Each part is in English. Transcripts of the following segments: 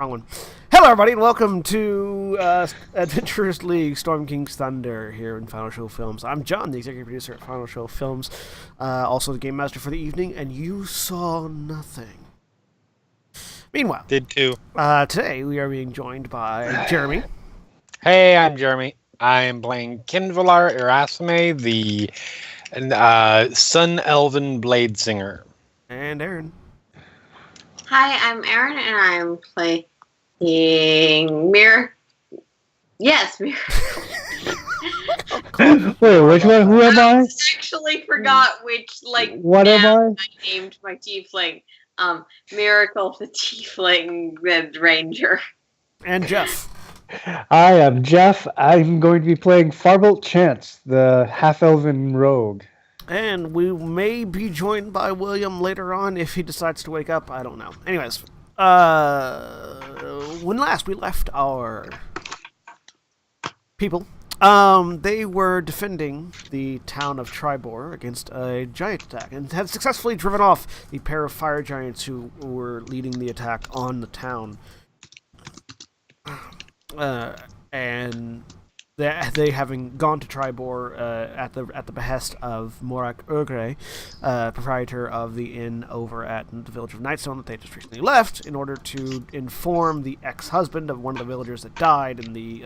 Wrong one. Hello, everybody, and welcome to Adventurers League Storm King's Thunder here in Final Show Films. I'm John, the executive producer at Final Show Films, also the game master for the evening, and you saw nothing. Meanwhile, Did too. Today we are being joined by Jeremy. Hey, I'm Jeremy. I am playing Kinvalar Erasime, the Sun Elven Blade Singer. And Aaron. Hi, I'm Aaron, and I'm playing Miracle. Yes, Miracle. Wait, which one? Who am I? I actually forgot which, What am I? named my tiefling. Miracle the Tiefling Red Ranger. And Jeff. I am Jeff. I'm going to be playing Farbolt Chance, the half-elven rogue. And we may be joined by William later on if he decides to wake up. I don't know. Anyways, when last we left our people, they were defending the town of Tribor against a giant attack and had successfully driven off the pair of fire giants who were leading the attack on the town. And they having gone to Tribor at the behest of Morak Urgre, proprietor of the inn over at the village of Nightstone that they just recently left, in order to inform the ex-husband of one of the villagers that died in the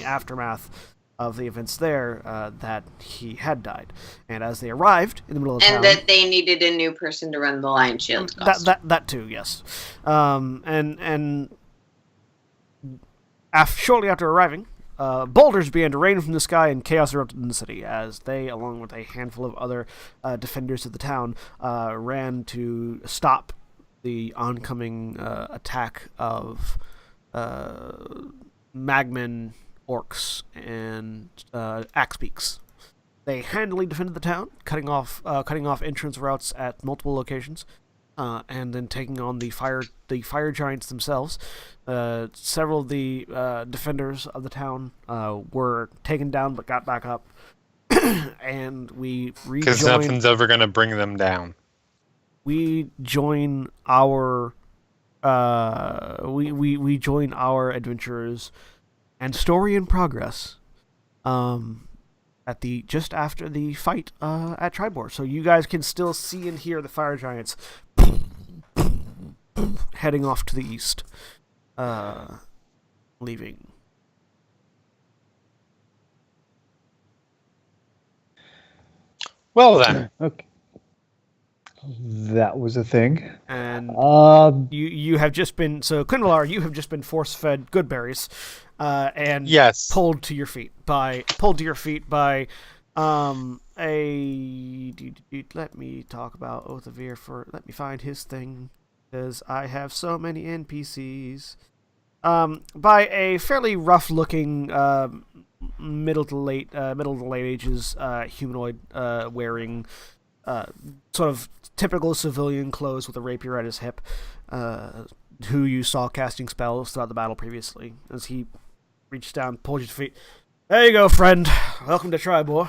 aftermath of the events there that he had died. And as they arrived in the middle of town, And that they needed a new person to run the Lion Shield. that too, yes. Shortly after arriving, boulders began to rain from the sky and chaos erupted in the city as they, along with a handful of other defenders of the town, ran to stop the oncoming attack of Magman, orcs, and axebeaks. They handily defended the town, cutting off entrance routes at multiple locations. And then taking on the fire giants themselves. Several of the defenders of the town were taken down but got back up, and we rejoined. Because nothing's ever going to bring them down. We join our we join our adventurers, and story in progress. Just after the fight at Tribor, so you guys can still see and hear the fire giants heading off to the east, leaving. Well then. Okay. That was a thing. And you have just been Quinvalar, you have just been force fed good berries, and Yes. pulled to your feet by let me talk about Othavir let me find his thing, because I have so many NPCs. By a fairly rough looking middle to late ages humanoid wearing sort of typical civilian clothes with a rapier at his hip, who you saw casting spells throughout the battle previously, as he reached down, pulled you to feet. There you go, friend. Welcome to Tribor.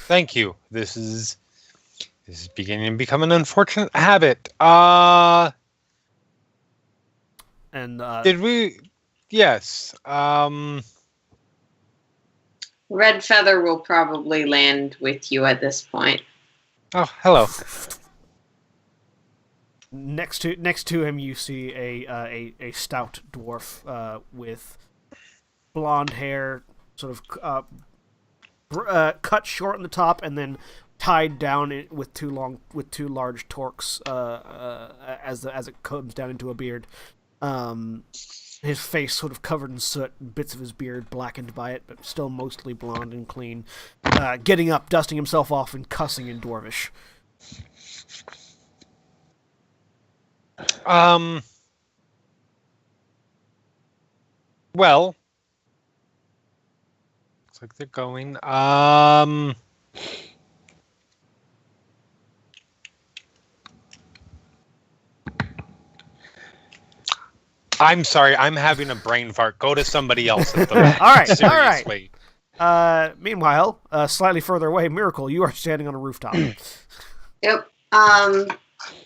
Thank you. This is beginning to become an unfortunate habit. And Did we? Yes. Red Feather will probably land with you at this point. Oh, hello. next to him, you see a stout dwarf with blonde hair, sort of cut short on the top and then tied down with two large torques as it comes down into a beard. His face sort of covered in soot, and bits of his beard blackened by it, but still mostly blonde and clean. Getting up, dusting himself off, and cussing in Dwarvish. Well, looks like they're going. I'm sorry, I'm having a brain fart. Go to somebody else at the moment. All right, Seriously. Meanwhile, slightly further away, Miracle, you are standing on a rooftop. Yep.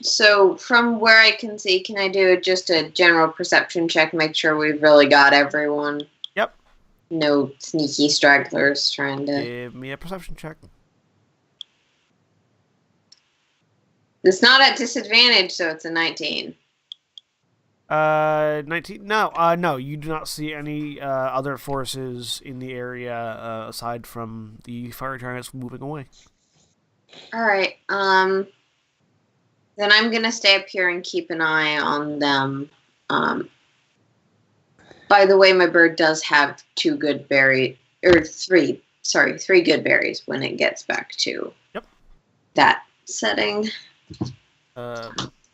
So from where I can see, can I do just a general perception check, make sure we've really got everyone? Yep. No sneaky stragglers trying to... Give me a perception check. It's not at disadvantage, so it's a 19. 19. No, you do not see any other forces in the area aside from the fire giants moving away. All right. Then I'm gonna stay up here and keep an eye on them. By the way, my bird does have 2 good berries, or 3. Sorry, 3 good berries when it gets back to that setting.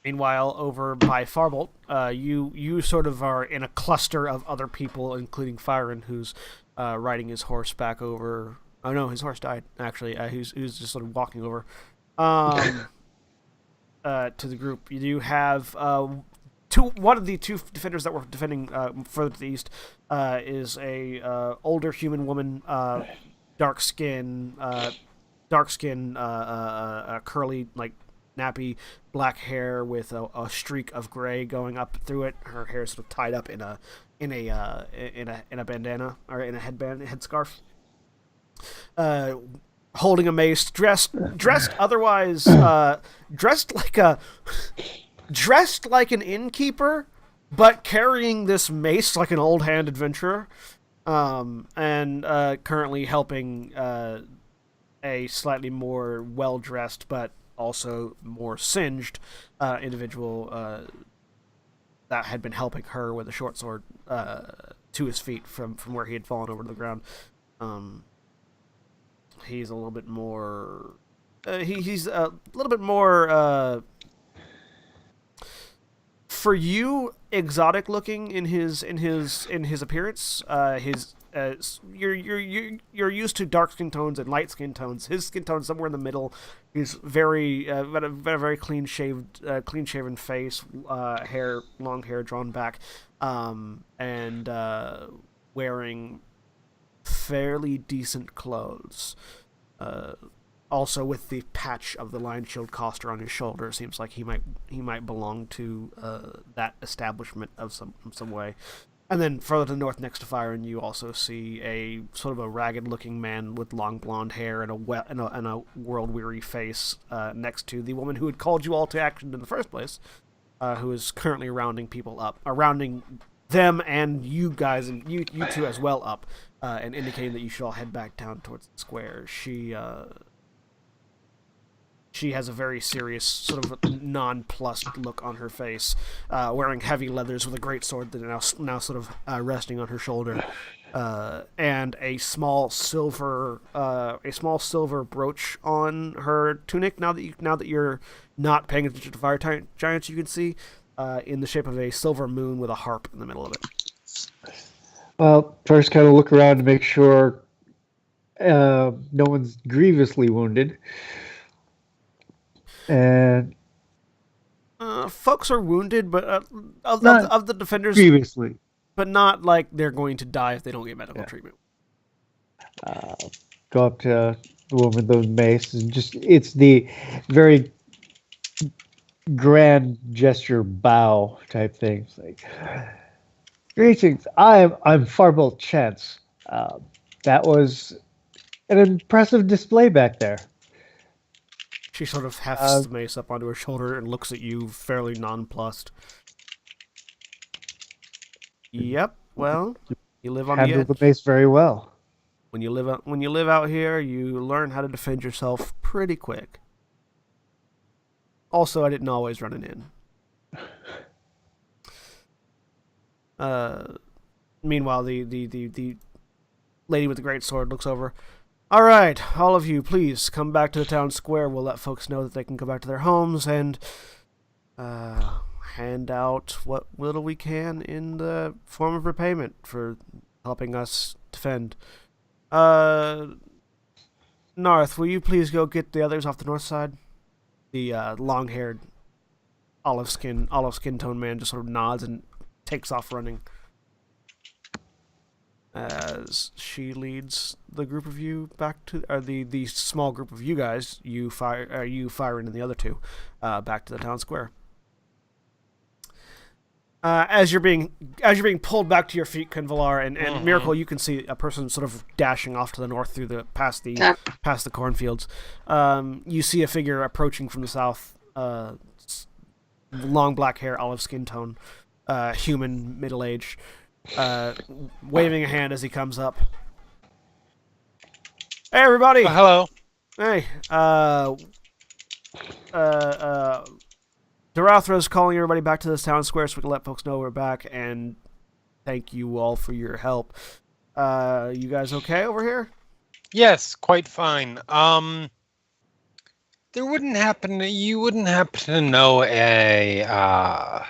Meanwhile, over by Farbolt, you sort of are in a cluster of other people, including Fyron, who's riding his horse back over. Oh no, his horse died actually. Who's just sort of walking over to the group. You do have one of the 2 defenders that were defending further to the east is a older human woman, dark skin, curly like nappy black hair with a streak of gray going up through it. Her hair is sort of tied up in a bandana or in a headscarf. Holding a mace, dressed otherwise dressed like an innkeeper, but carrying this mace like an old hand adventurer, and currently helping a slightly more well dressed but also more singed individual that had been helping her with a short sword to his feet from where he had fallen over to the ground. He's a little bit more. He's a little bit more. For you, exotic looking in his appearance. You're used to dark skin tones and light skin tones. His skin tone somewhere in the middle. He's very got a very clean shaven face, long hair drawn back, and wearing fairly decent clothes. Also, with the patch of the Lion Shield coster on his shoulder, seems like he might belong to that establishment of some way. And then further to the north, next to Fyron, you also see a sort of a ragged-looking man with long blonde hair and a world-weary face next to the woman who had called you all to action in the first place, who is currently rounding them and you guys and you two as well up, and indicating that you should all head back down towards the square. She has a very serious, sort of nonplussed look on her face, wearing heavy leathers with a great sword that is now sort of resting on her shoulder, and a small silver brooch on her tunic. Now that you're not paying attention to fire giants, you can see in the shape of a silver moon with a harp in the middle of it. Well, first kind of look around to make sure no one's grievously wounded. And folks are wounded, but of the defenders grievously, but not like they're going to die if they don't get medical treatment. Go up to the woman with the mace and it's the very grand gesture bow type thing. It's like, greetings, I'm Farbolt Chance. That was an impressive display back there. She sort of hefts the mace up onto her shoulder and looks at you fairly nonplussed. Yep, well, you live on the edge. Handled the mace very well. When you live out here, you learn how to defend yourself pretty quick. Also, I didn't always run an inn. Meanwhile, the lady with the great sword looks over. All right, all of you, please come back to the town square. We'll let folks know that they can go back to their homes and hand out what little we can in the form of repayment for helping us defend. Narth, will you please go get the others off the north side? The long-haired, olive skin tone man just sort of nods and takes off running. as she leads the group of you back to the small group of you guys. You firing in the other two back to the town square. As you're being pulled back to your feet, Kinvalar and Miracle, you can see a person sort of dashing off to the north through past the cornfields. You see a figure approaching from the south. Long black hair, olive skin tone, human, middle age, waving a hand as he comes up. Hey, everybody! Hello. Hey, Darathra's calling everybody back to this town square so we can let folks know we're back, and thank you all for your help. You guys okay over here? Yes, quite fine. You wouldn't happen to know a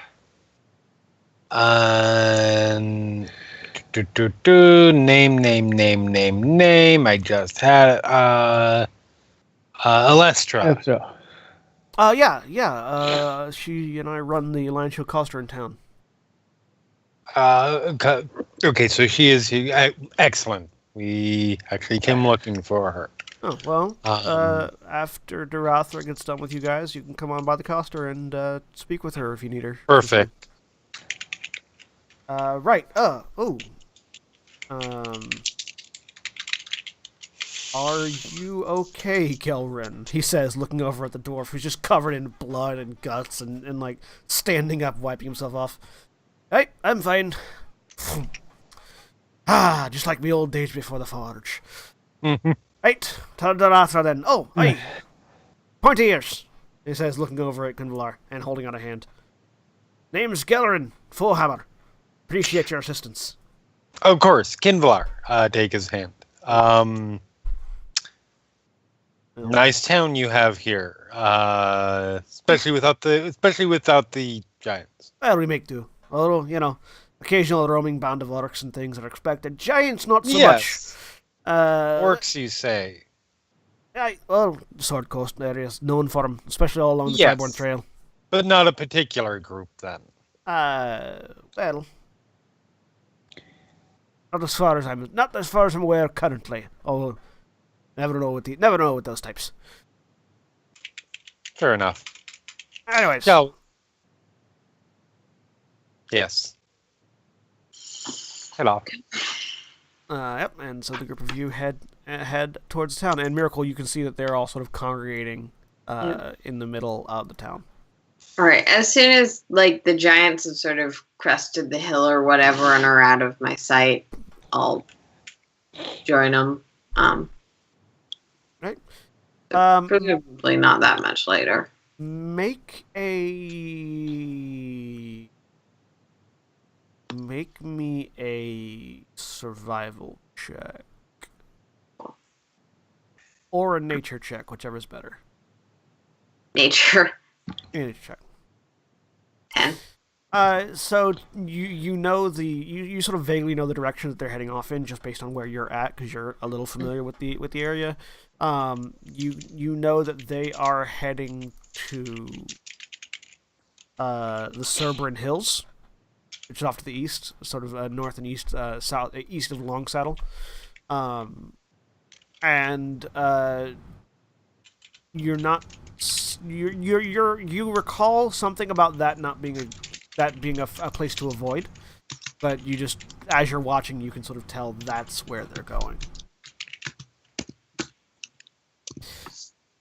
name. I just had it. Alestra. Yeah. She and I run the Lion Show Coster in town. Okay, so she is excellent. We actually came looking for her. Oh, well, after Darathra gets done with you guys, you can come on by the Coster and speak with her if you need her. Perfect. Right. Are you okay, Kelrin? He says, looking over at the dwarf, who's just covered in blood and guts and like, standing up, wiping himself off. Hey, I'm fine. Just like the old days before the forge. Right, tell Darathra then. Oh, hey, pointy ears, he says, looking over at Gunvalar and holding out a hand. Name's Gellerin, Forehammer. Appreciate your assistance. Of course, Kinvalar, take his hand. Nice town you have here, especially without the giants. Well, we make do. Although, occasional roaming band of orcs and things are expected. Giants, not so much. Orcs, you say? Yeah, well, Sword Coast areas known for them, especially all along the Triborn Trail. But not a particular group, then. Well, not as far as I'm aware currently. Although, never know with those types. Fair enough. Anyways. So, yes. Hello. Yep, and so the group of you head towards town. And Miracle, you can see that they're all sort of congregating in the middle of the town. All right. As soon as the giants have sort of crested the hill or whatever and are out of my sight, I'll join them. Right. Presumably not that much later. Make me a survival check. Or a nature check, whichever is better. Nature. Nature check. 10. So you know you sort of vaguely know the direction that they're heading off in just based on where you're at because you're a little familiar with the area. You know that they are heading to the Cerberan Hills, which is off to the east, sort of north and east, east of Long Saddle, and you're not. You recall something about that not being a place to avoid, but you just, as you're watching, you can sort of tell that's where they're going.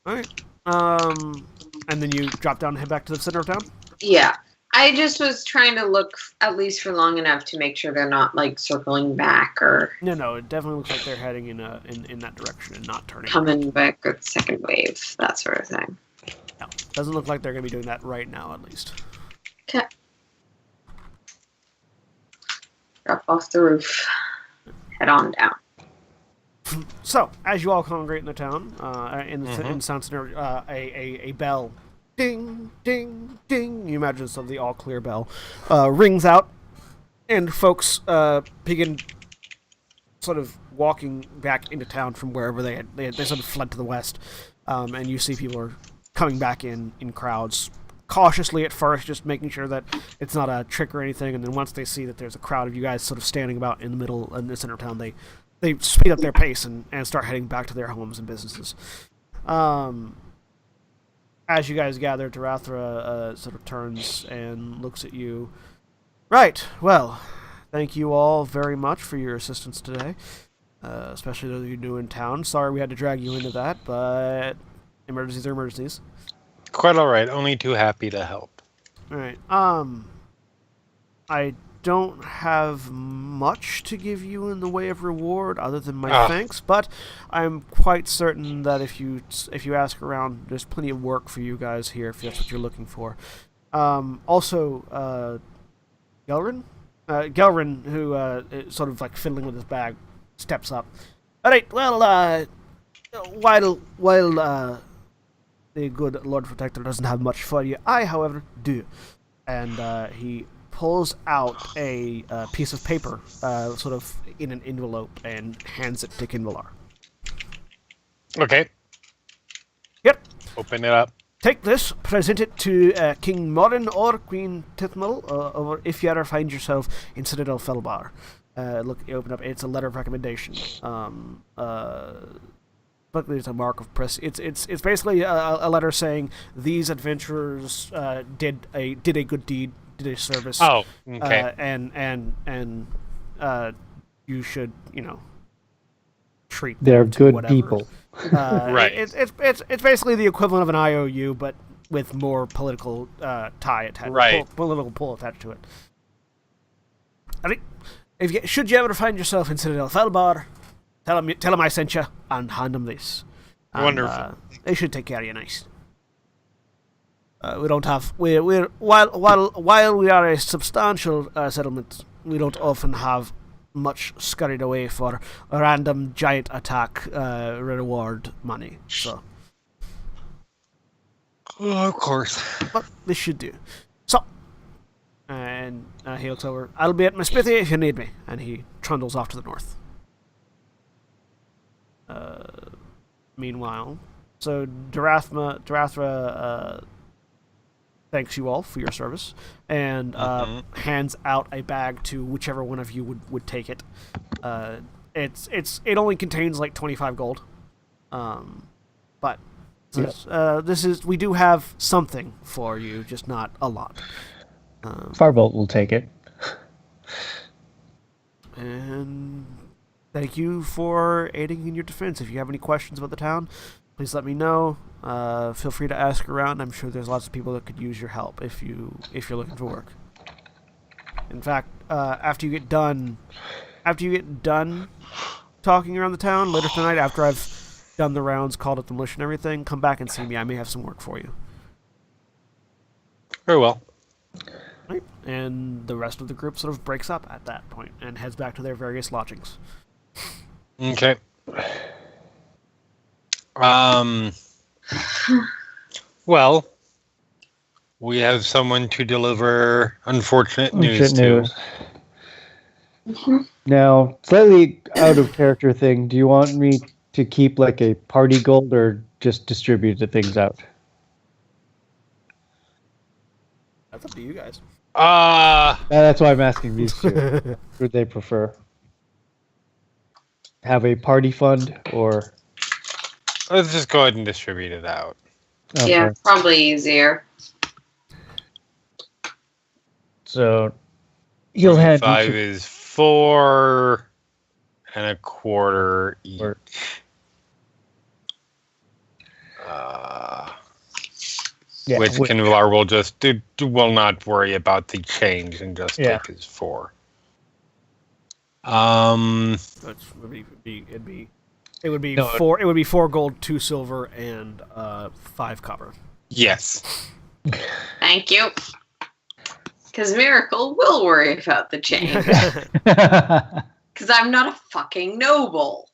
All right. And then you drop down and head back to the center of town? Yeah. I just was trying to look at least for long enough to make sure they're not circling back or. No, it definitely looks like they're heading in that direction and not turning. Coming back with the second wave, that sort of thing. No, doesn't look like they're going to be doing that right now, at least. Okay. Drop off the roof. Head on down. So, as you all congregate in the town, in the sound center, a bell, ding, ding, ding. You imagine it's the all-clear bell, rings out, and folks begin sort of walking back into town from wherever they sort of fled to the west, and you see people are coming back in crowds, cautiously at first, just making sure that it's not a trick or anything. And then once they see that there's a crowd of you guys sort of standing about in the middle, in the center of town, they speed up their pace and start heading back to their homes and businesses. As you guys gather, Darathra sort of turns and looks at you. Right, well, thank you all very much for your assistance today, especially those of you new in town. Sorry we had to drag you into that, but emergencies are emergencies. Quite all right. Only too happy to help. All right. I don't have much to give you in the way of reward other than my thanks, but I'm quite certain that if you ask around, there's plenty of work for you guys here if that's what you're looking for. Also, Gelrin, who is sort of like fiddling with his bag, steps up. All right. Well, while the good Lord Protector doesn't have much for you, I, however, do, and he pulls out a piece of paper, sort of in an envelope, and hands it to Kinvalar. Okay. Yep. Open it up. Take this, present it to King Morin or Queen Tithmal, or if you ever find yourself in Citadel Felbar. Look, you open up. It's a letter of recommendation. But there's a mark of press. It's basically a letter saying these adventurers did a good deed, did a service. Oh, okay. And you should, treat them. They're good whatever. people. Right. It's basically the equivalent of an IOU, but with more political tie attached. Right. Political pull attached to it. I mean, should you ever find yourself in Citadel Felbar, tell them I sent you, and hand them this. And, wonderful. They should take care of you nice. We don't have while we are a substantial settlement, we don't often have much scurried away for a random giant attack reward money. So, of course. but this should do. So, and he looks over. I'll be at my smithy if you need me, and he trundles off to the north. Meanwhile, so Darathra thanks you all for your service, and hands out a bag to whichever one of you would take it. It only contains like 25 gold, but we do have something for you, just not a lot. Firebolt will take it. And thank you for aiding in your defense. If you have any questions about the town, please let me know. Feel free to ask around. I'm sure there's lots of people that could use your help if you're looking for work. In fact, after you get done talking around the town later tonight, after I've done the rounds, called up the militia and everything, come back and see me. I may have some work for you. Very well. Right. And the rest of the group sort of breaks up at that point and heads back to their various lodgings. Okay. Well, we have someone to deliver unfortunate news to. Now, slightly out of character thing, do you want me to keep like a party gold or just distribute the things out? That's up to you guys. That's why I'm asking these two. Who would they prefer? Have a party fund or... Let's just go ahead and distribute it out. Okay. Yeah, probably easier. So he'll hand 5 is 4.25 each. Yeah, which Kinvalar will just will not worry about the change and just take his 4. It would be 4. It would be 4 gold, 2 silver, and 5 copper. Yes. Thank you. Because Miracle will worry about the change. Because I'm not a fucking noble.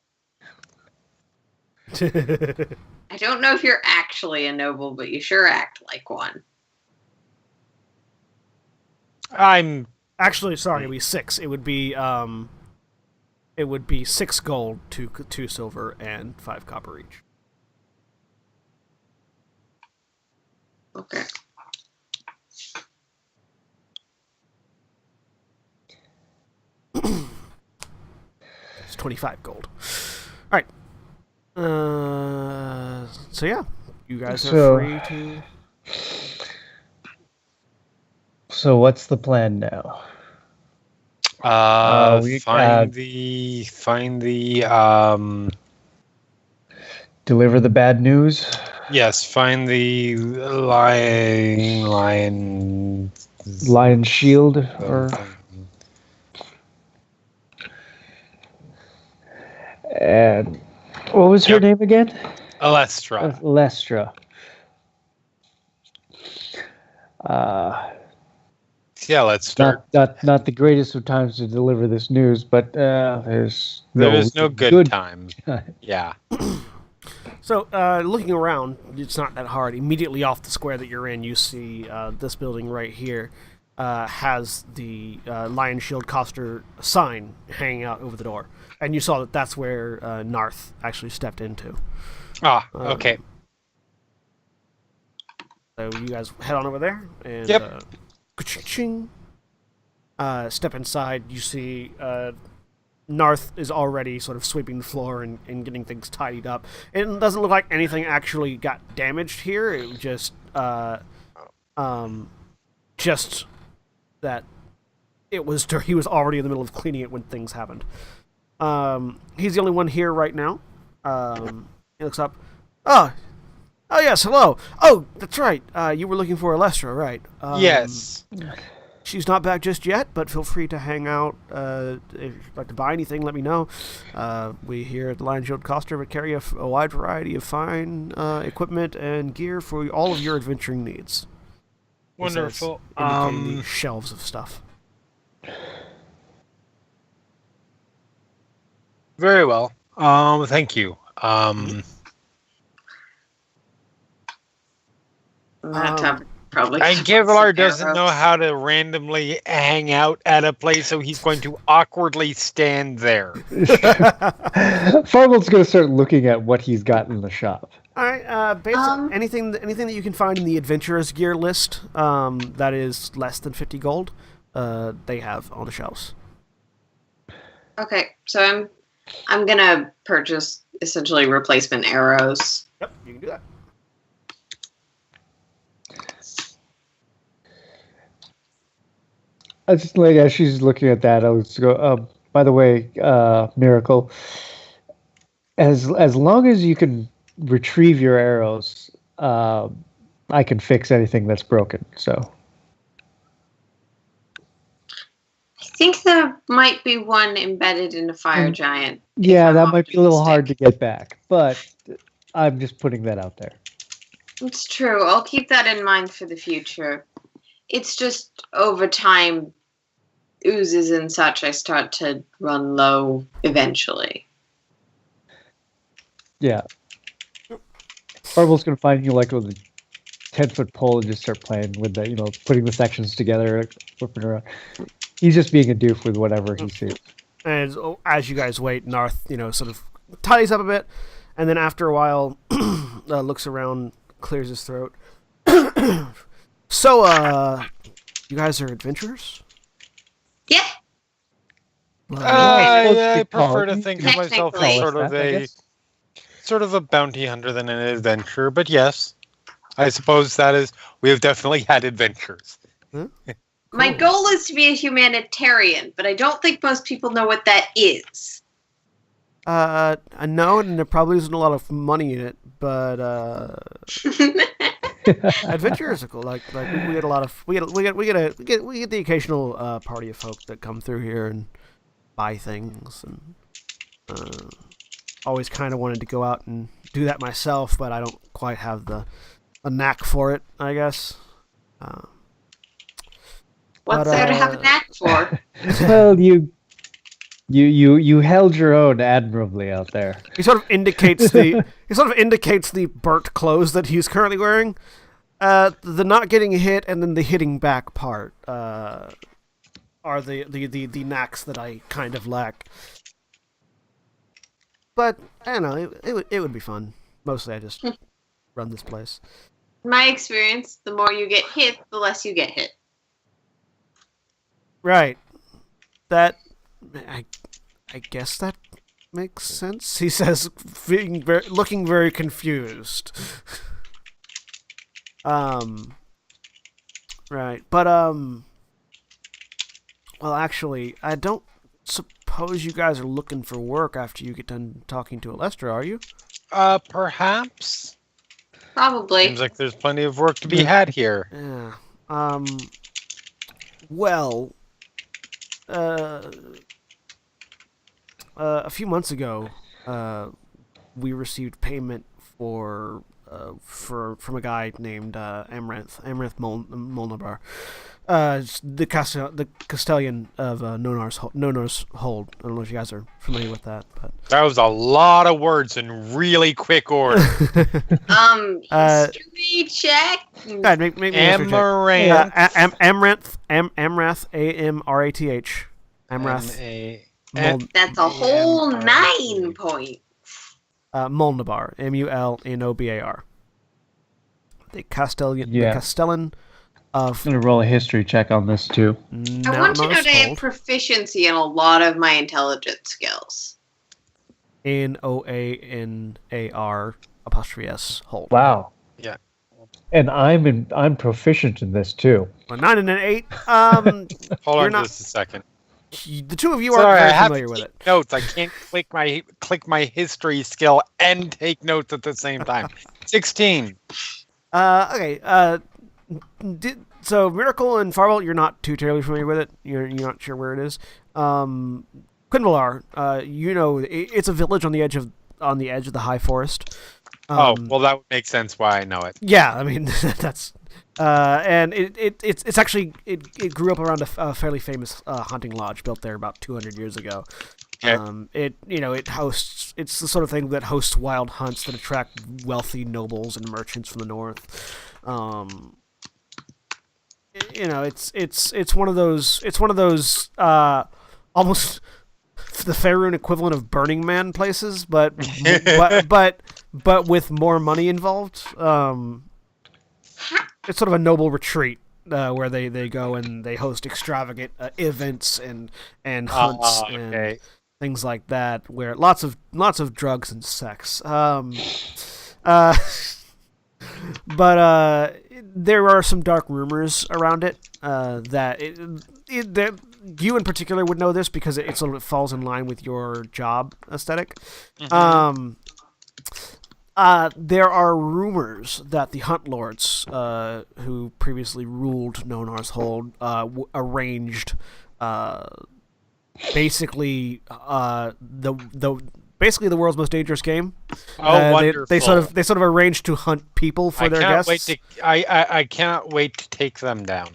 I don't know if you're actually a noble, but you sure act like one. I'm actually sorry. It would be 6. It would be 6 gold, 2 silver, and 5 copper each. Okay. 25 gold. All right. So yeah, you guys are free to. So what's the plan now? Find the Deliver the bad news. yes, find the Lion shield or. And what was her name again? Alestra. Lestra. Yeah, let's start. Not the greatest of times to deliver this news, but there's no good time. Yeah. So, looking around, it's not that hard. Immediately off the square that you're in, you see this building right here has the Lion Shield Coster sign hanging out over the door. And you saw that that's where Narth actually stepped into. Ah, okay. So you guys head on over there and step inside. You see Narth is already sort of sweeping the floor and getting things tidied up. It doesn't look like anything actually got damaged here. It was just that it was he was already in the middle of cleaning it when things happened. He's the only one here right now. He looks up. Oh yes, hello. Oh, that's right. You were looking for Alestra, right? Yes. She's not back just yet, but feel free to hang out. If you'd like to buy anything, let me know. We here at the Lion Shield Coster would carry a wide variety of fine equipment and gear for all of your adventuring needs. Wonderful. Indicating the shelves of stuff. Very well. Thank you. Probably. And Kevlar doesn't know how to randomly hang out at a place, so he's going to awkwardly stand there. Farvel's going to start looking at what he's got in the shop. All right. Anything that you can find in the adventurer's gear list that is less than 50 gold, they have on the shelves. Okay, so I'm gonna purchase essentially replacement arrows. Yep, you can do that. I just like as she's looking at that, I'll just go. By the way, Miracle. As long as you can retrieve your arrows, I can fix anything that's broken. So. I think there might be one embedded in a fire giant. Yeah, that might be a little hard to get back, but I'm just putting that out there. It's true. I'll keep that in mind for the future. It's just over time, oozes and such, I start to run low eventually. Yeah. Farvel's going to find you like with a 10-foot pole and just start playing with the, putting the sections together, flipping around. He's just being a doof with whatever he sees. And as you guys wait, Narth, sort of tidies up a bit, and then after a while, looks around, clears his throat. So, you guys are adventurers? Yeah. I prefer to think of myself as Technically. sort of a bounty hunter than an adventurer, but yes, I suppose that is. We have definitely had adventures. Huh? My goal is to be a humanitarian, but I don't think most people know what that is. I know, and there probably isn't a lot of money in it, but adventurers are cool. Like we get a lot of we get the occasional party of folk that come through here and buy things, and always kind of wanted to go out and do that myself, but I don't quite have a knack for it, I guess. What's there to have a knack for? Well, you held your own admirably out there. He sort of indicates the burnt clothes that he's currently wearing. The not getting hit and then the hitting back part are the knacks that I kind of lack. But I don't know, it would be fun. Mostly I just run this place. In my experience, the more you get hit, the less you get hit. Right. That I guess that makes sense. He says, looking very confused. Right, but well, actually, I don't suppose you guys are looking for work after you get done talking to Alestra, are you? Perhaps. Probably. Seems like there's plenty of work to be had here. Yeah. Well, a few months ago, we received payment from a guy named Amranth Molnabar, the Castellan of Nonar's Hold. I don't know if you guys are familiar with that, but That was a lot of words in really quick order. History check. God, make me a history check. Amaranth. Amrath, Amrath, Amrath. That's a whole 9 points. Molnabar, Mulnobar. The Castellan of. I'm gonna roll a history check on this too. I want to know they have proficiency in a lot of my intelligence skills. Noanar''s Hold. Wow. Yeah. And I'm proficient in this too. A 9 and an 8. Hold on not- just a second. The two of you Sorry, aren't I very have familiar to with take it. notes. I can't click my history skill and take notes at the same time. 16. Okay. So Miracle and Farwell, you're not too terribly familiar with it. You're not sure where it is. Quinvalar, it's a village on the edge of the high forest. Well, that would make sense why I know it. Yeah, I mean that's and it's actually it grew up around a fairly famous hunting lodge built there about 200 years ago. Okay. It's the sort of thing that hosts wild hunts that attract wealthy nobles and merchants from the north. It's one of those almost the Faerun equivalent of Burning Man places, but with more money involved. It's sort of a noble retreat where they go and they host extravagant events and hunts and things like that, where lots of drugs and sex. But there are some dark rumors around it that you in particular would know this because it sort of falls in line with your job aesthetic. Mm-hmm. There are rumors that the Hunt Lords, who previously ruled Nonar's Hold, arranged basically the world's most dangerous game. Wonderful! They sort of arranged to hunt people for their guests. I cannot wait to take them down.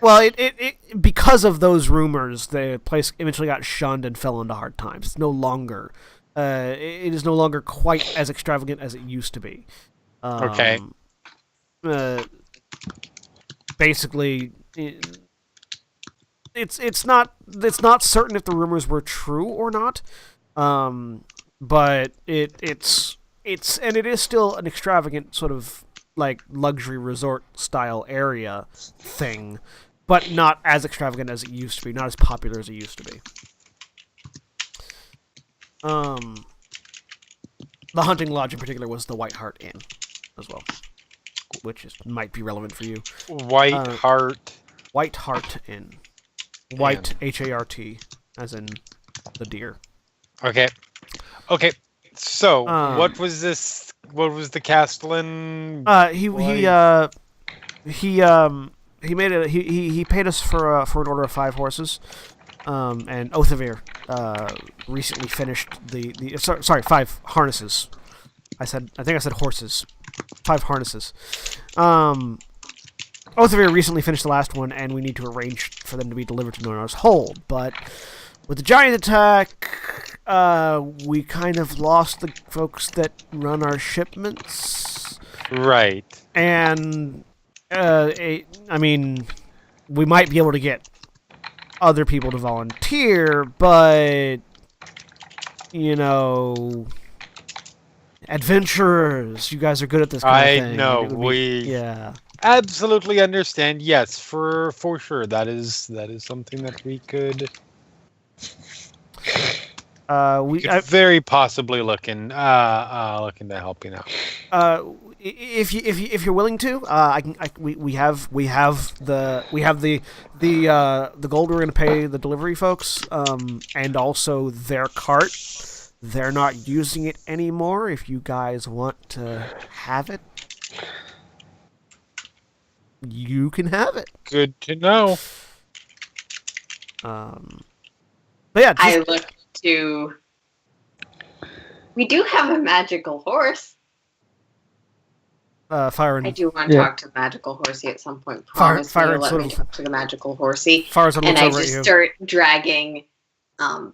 Well, it because of those rumors, the place eventually got shunned and fell into hard times. It's no longer. It is no longer quite as extravagant as it used to be. Okay. Basically, it's not certain if the rumors were true or not. But it is still an extravagant sort of like luxury resort style area thing, but not as extravagant as it used to be, not as popular as it used to be. The hunting lodge in particular was the White Hart Inn as well, which might be relevant for you. White Hart Inn. White Hart, as in the deer. Okay. So, what was this? What was the Castellan? He made it. He paid us for an order of 5 horses. And Othavir recently finished the 5 harnesses. I think I said horses. 5 harnesses. Othavir recently finished the last one, and we need to arrange for them to be delivered to Nonar's Hold. But with the giant attack, we kind of lost the folks that run our shipments. Right. And I mean, we might be able to get other people to volunteer, but adventurers, you guys are good at this kind of thing. I know, yeah, absolutely understand. Yes, for sure, that is something that we could Very possibly looking to help you now. If you're willing to, we have the gold we're going to pay the delivery folks, and also their cart. They're not using it anymore. If you guys want to have it, you can have it. Good to know. But yeah, I look to. We do have a magical horse. Fire and I do want to talk to the magical horsey at some point. Promise Fire me and you'll let sort me of- talk to the magical horsey. Fires And looks I over at just you. start dragging Well,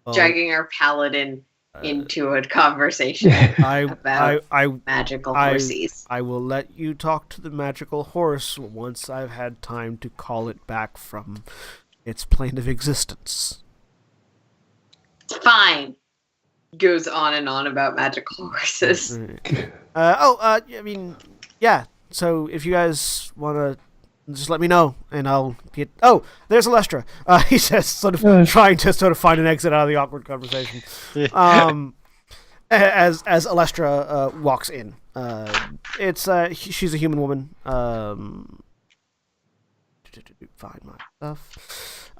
our paladin into a conversation about magical horses. I will let you talk to the magical horse once I've had time to call it back from its plane of existence. Fine. Goes on and on about magical horses. I mean, yeah. So if you guys want to, just let me know, and I'll get. Oh, there's Alestra. He says, sort of trying to sort of find an exit out of the awkward conversation. As Alestra walks in, she's a human woman. Find my stuff.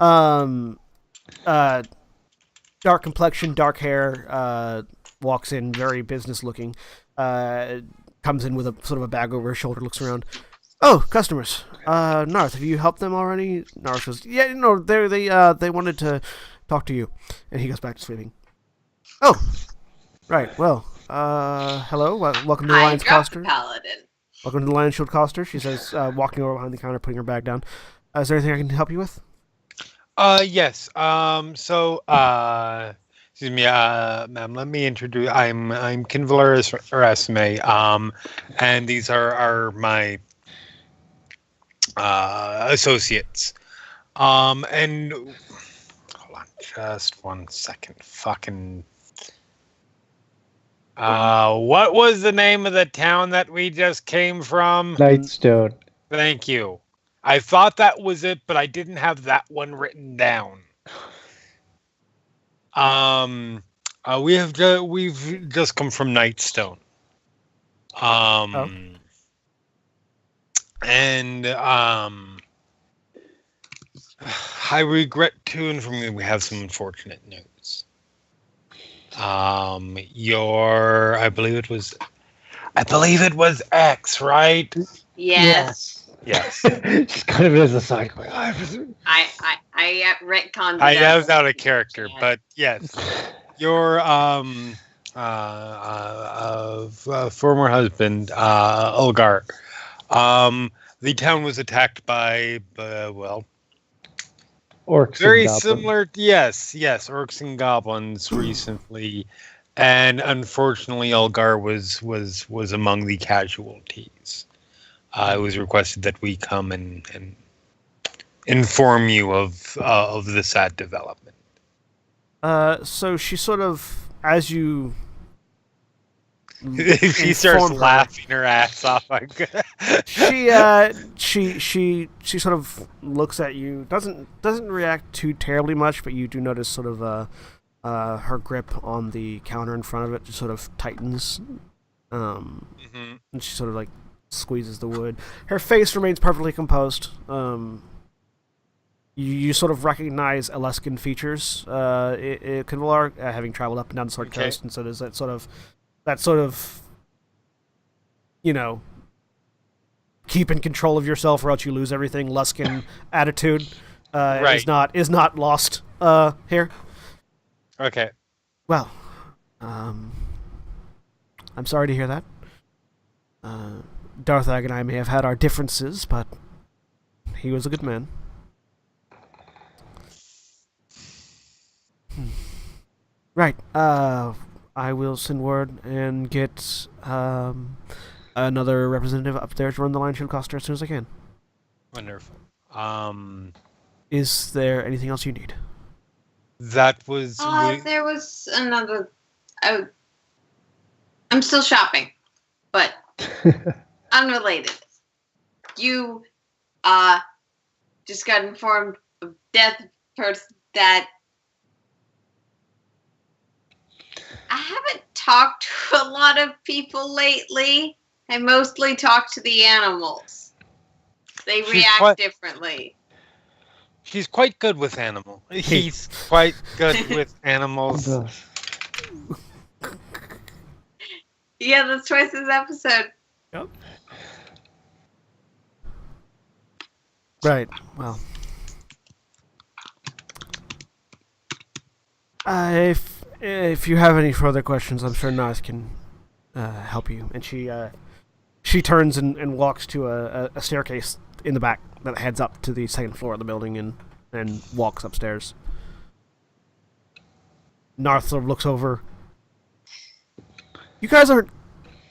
Dark complexion, dark hair. Walks in, very business looking. Comes in with a sort of a bag over her shoulder. Looks around. Oh, customers. Narth, have you helped them already? Narth goes, yeah, no, they wanted to talk to you, and he goes back to sleeping. Oh, right. Well, hello. Welcome to the Lion's Coster. Paladin. Welcome to the Lion Shield Coster. She says, walking over behind the counter, putting her bag down. Is there anything I can help you with? Yes. Excuse me, ma'am. Let me introduce. I'm Kinvalar Erasme. And these are my associates. And hold on, just 1 second. Fucking. What was the name of the town that we just came from? Nightstone. Thank you. I thought that was it, but I didn't have that one written down. We've just come from Nightstone. And I regret to inform you we have some unfortunate news. I believe it was X, right? Yes. Yes. Just kind of as a side question. I retconned. I was out of character, but yes, your former husband, Ulgar. The town was attacked by Orcs. Very similar. Yes. Orcs and goblins recently, and unfortunately, Ulgar was among the casualties. It was requested that we come and inform you of the sad development. So she sort of, as you. She starts laughing her ass off. She sort of looks at you. Doesn't react too terribly much, but you do notice sort of her grip on the counter in front of it just sort of tightens. And she sort of like squeezes the wood. Her face remains perfectly composed. You sort of recognize Alaskan features. Kinvalar, having traveled up and down the Sword Coast, and so there's that sort of, you know, keep in control of yourself or else you lose everything. Luskin attitude is not lost here. Okay. Well, I'm sorry to hear that. Darthag and I may have had our differences, but he was a good man. Right. I will send word and get another representative up there to run the Lion Shield Coster as soon as I can. Wonderful. Is there anything else you need? That was. There was another. I'm still shopping, but unrelated. You just got informed of death person that I haven't talked to a lot of people lately. I mostly talk to the animals. They react differently. She's quite good with animals. He's quite good with animals. Yeah, that's twice this episode. Yep. Right. Well. If you have any further questions, I'm sure Nas can help you. And she turns and walks to a staircase in the back that heads up to the second floor of the building and walks upstairs. Narth sort of looks over. You guys aren't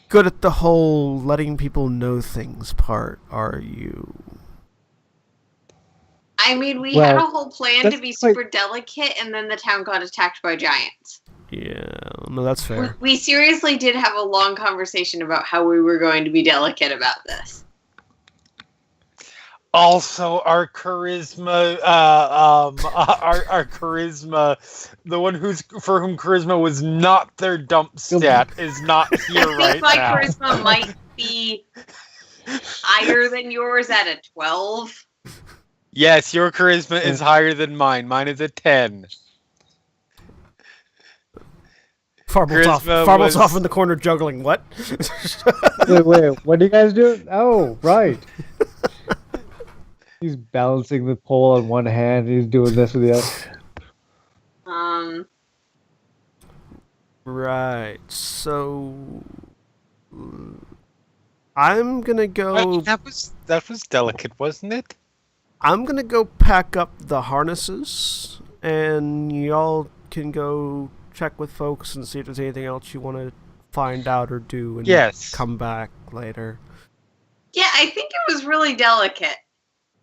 good at the whole letting people know things part, are you? I mean, we had a whole plan to be super delicate, and then the town got attacked by giants. Yeah, no, that's fair. We seriously did have a long conversation about how we were going to be delicate about this. Also, our charisma, our charisma, the one for whom charisma was not their dump stat, is not here right my now. My charisma might be higher than yours at a 12. Yes, your charisma is higher than mine. Mine is a 10. Farble's off in the corner juggling. What? wait, what do you guys do? Oh, right. He's balancing the pole on one hand. He's doing this with the other. Right. So I'm gonna go. That was delicate, wasn't it? I'm gonna go pack up the harnesses, and y'all can go check with folks and see if there's anything else you want to find out or do, and come back later. Yeah, I think it was really delicate.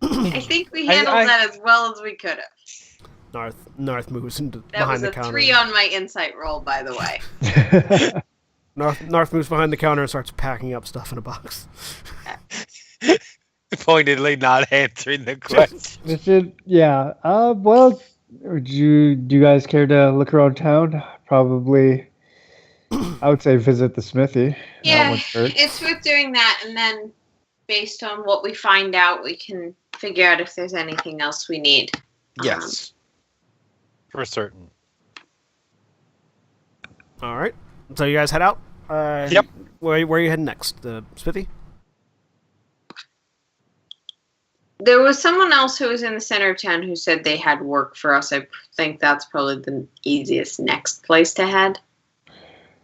I think we handled that as well as we could have. Narth moves behind the counter. That was a 3 on my insight roll, by the way. Narth moves behind the counter and starts packing up stuff in a box. Pointedly not answering the question. Yeah. Well, do you guys care to look around town? Probably. I would say visit the smithy. Yeah, it's worth doing that, and then based on what we find out, we can figure out if there's anything else we need. Yes. For certain. All right. So you guys head out? Yep. Where are you heading next? The smithy? There was someone else who was in the center of town who said they had work for us. I think that's probably the easiest next place to head.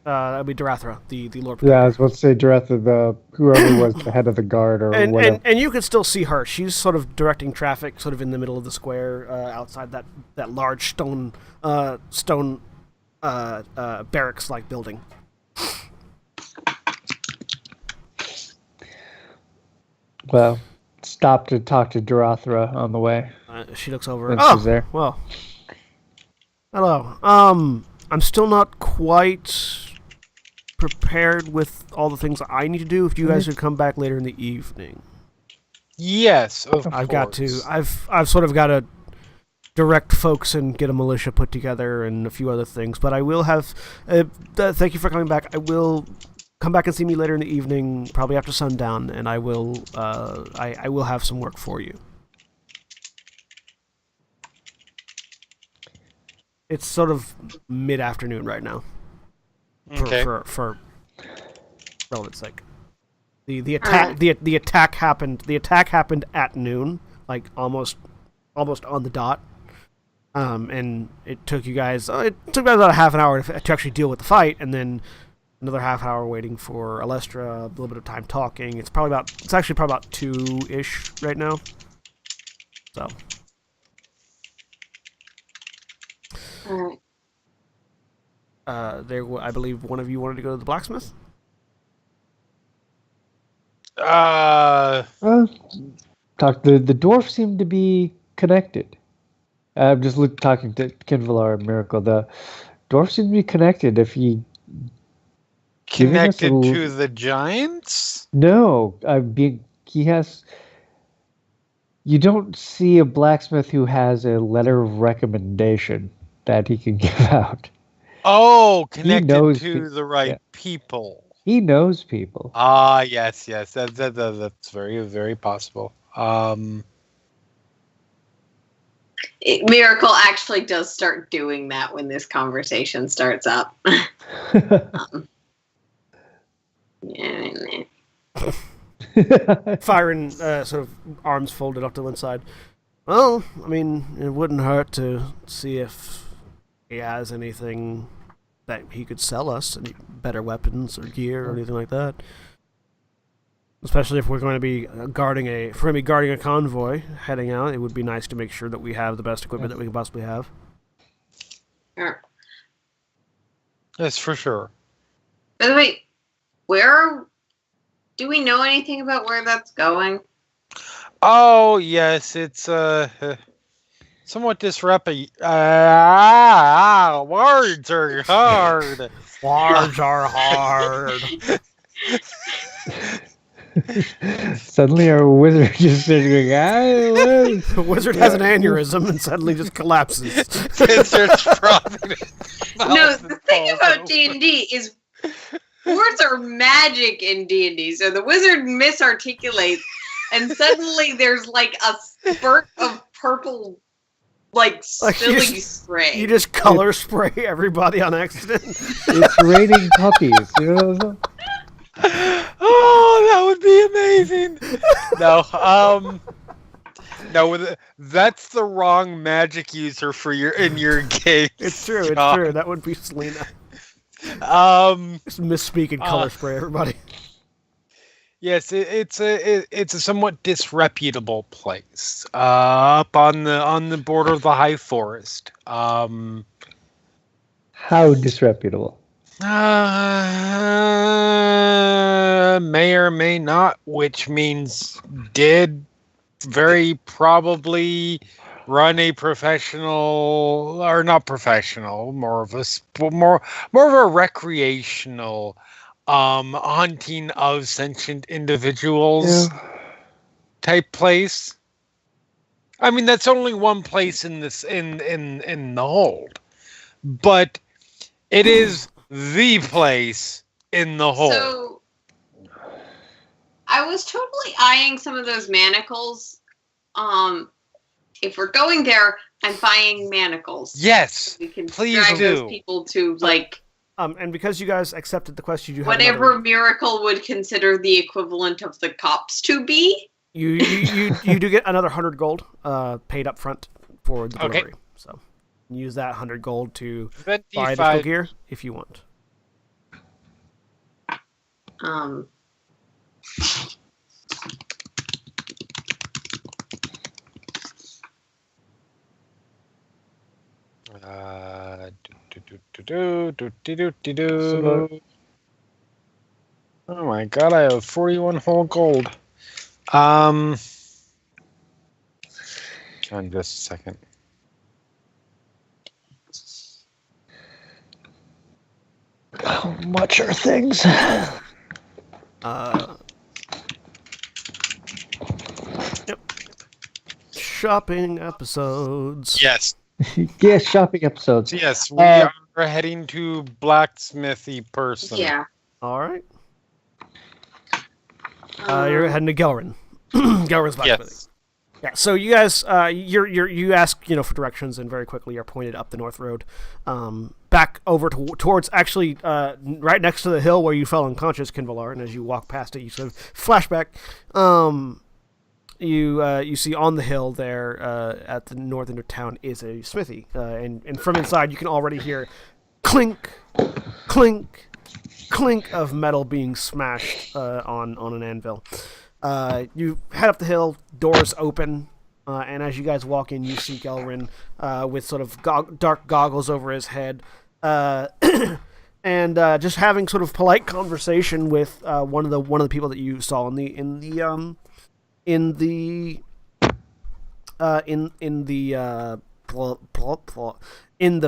That would be Darathra, the Lord Protector. Yeah, I was about to say Darathra, whoever was the head of the guard or whatever. And you can still see her. She's sort of directing traffic, sort of in the middle of the square, outside that large stone barracks-like building. Well, stop to talk to Darathra on the way. She looks over. She's there. Well, hello. I'm still not quite prepared with all the things I need to do. If you guys could come back later in the evening. Yes, of course. I've got to. I've sort of got to direct folks and get a militia put together and a few other things. But I will have. Thank you for coming back. I will come back and see me later in the evening, probably after sundown, and I will. I will have some work for you. It's sort of mid-afternoon right now. Okay. For relevance sake. The attack happened at noon, like almost on the dot. And it took you guys about a half an hour to actually deal with the fight, and then another half hour waiting for Alestra, a little bit of time talking. It's actually probably about 2-ish right now. So Alright. I believe one of you wanted to go to the blacksmith. The dwarf seemed to be connected. I'm just talking to Kinvalar and Miracle. The dwarf seemed to be connected. If he connected to the giants? No, he has. You don't see a blacksmith who has a letter of recommendation that he can give out. Oh, connected knows to the right yeah. people. He knows people. Ah, yes. That's very, very possible. Miracle actually does start doing that when this conversation starts up. Yeah. Firing, sort of arms folded up to one side. Well, I mean, it wouldn't hurt to see if he has anything that he could sell us, any better weapons or gear or anything like that. Especially if we're going to be guarding a convoy heading out, it would be nice to make sure that we have the best equipment that we can possibly have. Sure. Yes, for sure. By the way, do we know anything about where that's going? Oh, yes, it's somewhat disruptive. Words are hard. Words are hard. Suddenly our wizard just started going, The wizard has an aneurysm and suddenly just collapses. It starts frothing. No, the thing about D&D is words are magic in D&D. So the wizard misarticulates, and suddenly there's like a spurt of purple, like silly spray. You just color spray everybody on accident. it's raining puppies. You know? Oh, that would be amazing. No, that's the wrong magic user for your game. It's true. It's true. That would be Selena. Just misspeak and color spray everybody. Yes, it's a somewhat disreputable place up on the border of the high forest. How disreputable? May or may not, which means did very probably run a professional, or not professional, more of a recreational hunting of sentient individuals type place. I mean, that's only one place in this in the hold, but it is the place in the hold. So I was totally eyeing some of those manacles. If we're going there, I'm buying manacles. Yes, we can please drag do. those people to like. And because you guys accepted the quest, you do have whatever Miracle would consider the equivalent of the cops to be. You do get another 100 gold paid up front for the delivery. So use that 100 gold to 25. buy additional gear if you want. Oh my god, I have 41 whole gold. On just a second. How much are things? Yep. Shopping episodes. Yes. Yes, shopping episodes. Yes, we are heading to Blacksmithy Person. Yeah. All right. You're heading to Gelrin. Gelrin's blacksmithing. Yes. Yeah. So you guys, you ask for directions, and very quickly you're pointed up the north road, back over towards actually right next to the hill where you fell unconscious, Kinvalar. And as you walk past it, you sort of flashback. You see on the hill there at the north end of town is a smithy, and from inside you can already hear clink, clink, clink of metal being smashed on an anvil. You head up the hill, doors open, and as you guys walk in, you see Gelrin with sort of dark goggles over his head, and just having sort of polite conversation with one of the people that you saw in the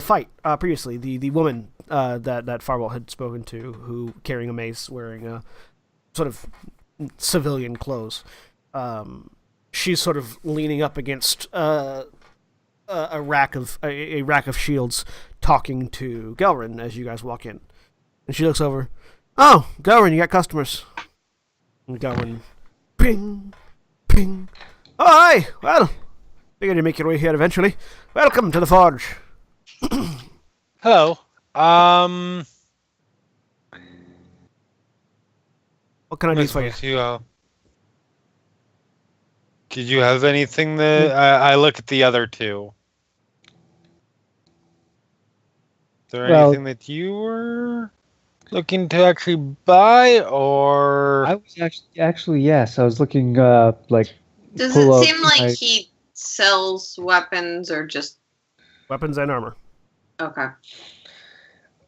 fight previously, the woman that Farwell had spoken to, who carrying a mace, wearing a sort of civilian clothes. She's sort of leaning up against a rack of shields, talking to Gelrin as you guys walk in. And she looks over. Oh, Gelrin, you got customers. And Gelrin, ping, ping. Oh, hi. Well, figured you'd make your way here eventually. Welcome to the Forge. Hello. What can I do for you? Did you have anything that I look at the other two? Is there anything that you were looking to actually buy, or? I was actually yes. I was looking like. Does it seem like he sells weapons or just weapons and armor? Okay.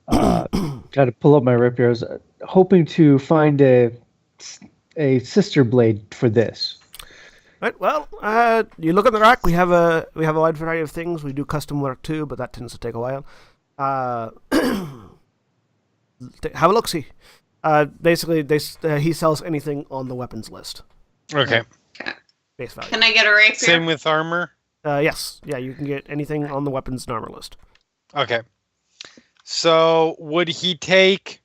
Got to pull up my rapier. I was hoping to find a sister blade for this. Right. Well, you look at the rack. We have a wide variety of things. We do custom work too, but that tends to take a while. Have a look. See. Basically, he sells anything on the weapons list. Okay. Base value. Can I get a rapier? Same with armor. Yes. Yeah, you can get anything on the weapons and armor list. Okay. So would he take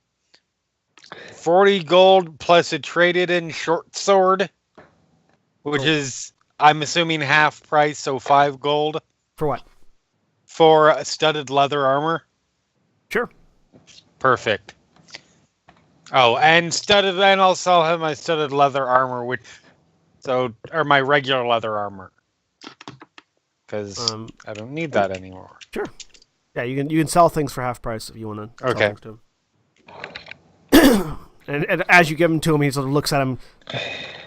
40 gold plus a traded-in short sword, which is, I'm assuming, half price, so 5 gold? For what? For a studded leather armor? Sure. Perfect. Oh, and I'll sell him my studded leather armor, or my regular leather armor, because I don't need that anymore. Sure. Yeah, you can sell things for half price if you want to. Okay. Sell things to him. and as you give them to him, he sort of looks at him.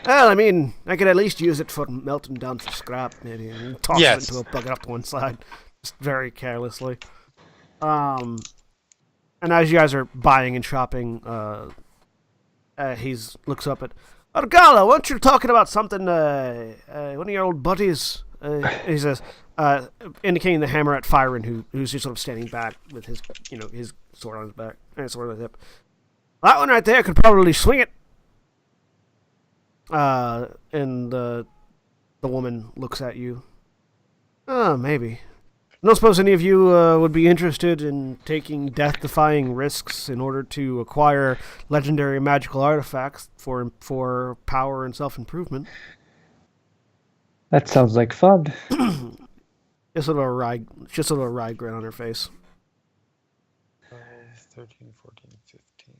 Well, I mean, I could at least use it for melting down for scrap, maybe, and toss it into a bucket up to one side, just very carelessly. And as you guys are buying and shopping, he looks up at Argala. Weren't you talking about something? One of your old buddies. He says, indicating the hammer at Fyron, who's just sort of standing back with his sword on his back and sword on his hip. That one right there could probably swing it. And the woman looks at you. Maybe. I don't suppose any of you would be interested in taking death-defying risks in order to acquire legendary magical artifacts for power and self-improvement. That sounds like fun. Just sort of a wry grin on her face. 13, 14, 15.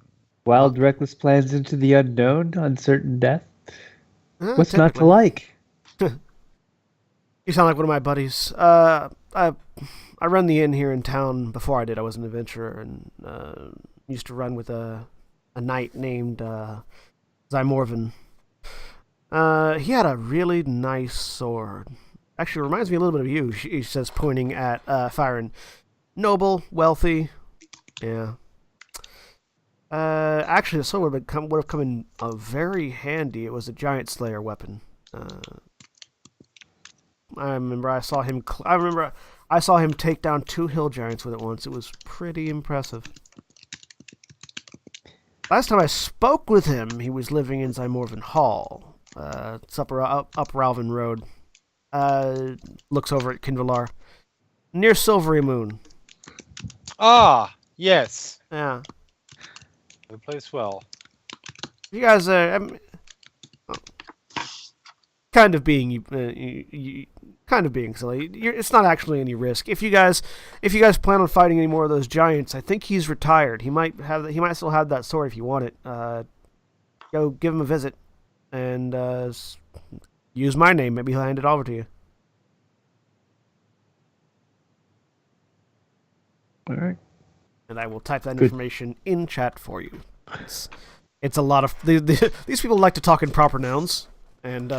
Wild, reckless plans into the unknown, uncertain death. What's not to like? You sound like one of my buddies. I run the inn here in town. Before I did, I was an adventurer and used to run with a knight named Zymorvin. He had a really nice sword. Actually, reminds me a little bit of you. He says, pointing at Fyron. Noble, wealthy. Yeah. Actually, the sword would have come in very handy. It was a giant slayer weapon. I remember I saw him take down 2 hill giants with it once. It was pretty impressive. Last time I spoke with him, he was living in Zymorvin Hall. It's up Ralvin Road. Looks over at Kinvalar. Near Silvery Moon. Ah, yes. Yeah. The place well. You guys kind of being silly. It's not actually any risk. If you guys plan on fighting any more of those giants, I think he's retired. He might still have that sword if you want it. Go give him a visit and use my name. Maybe he'll hand it over to you. All right. And I will type that information in chat for you. It's a lot of these people like to talk in proper nouns, and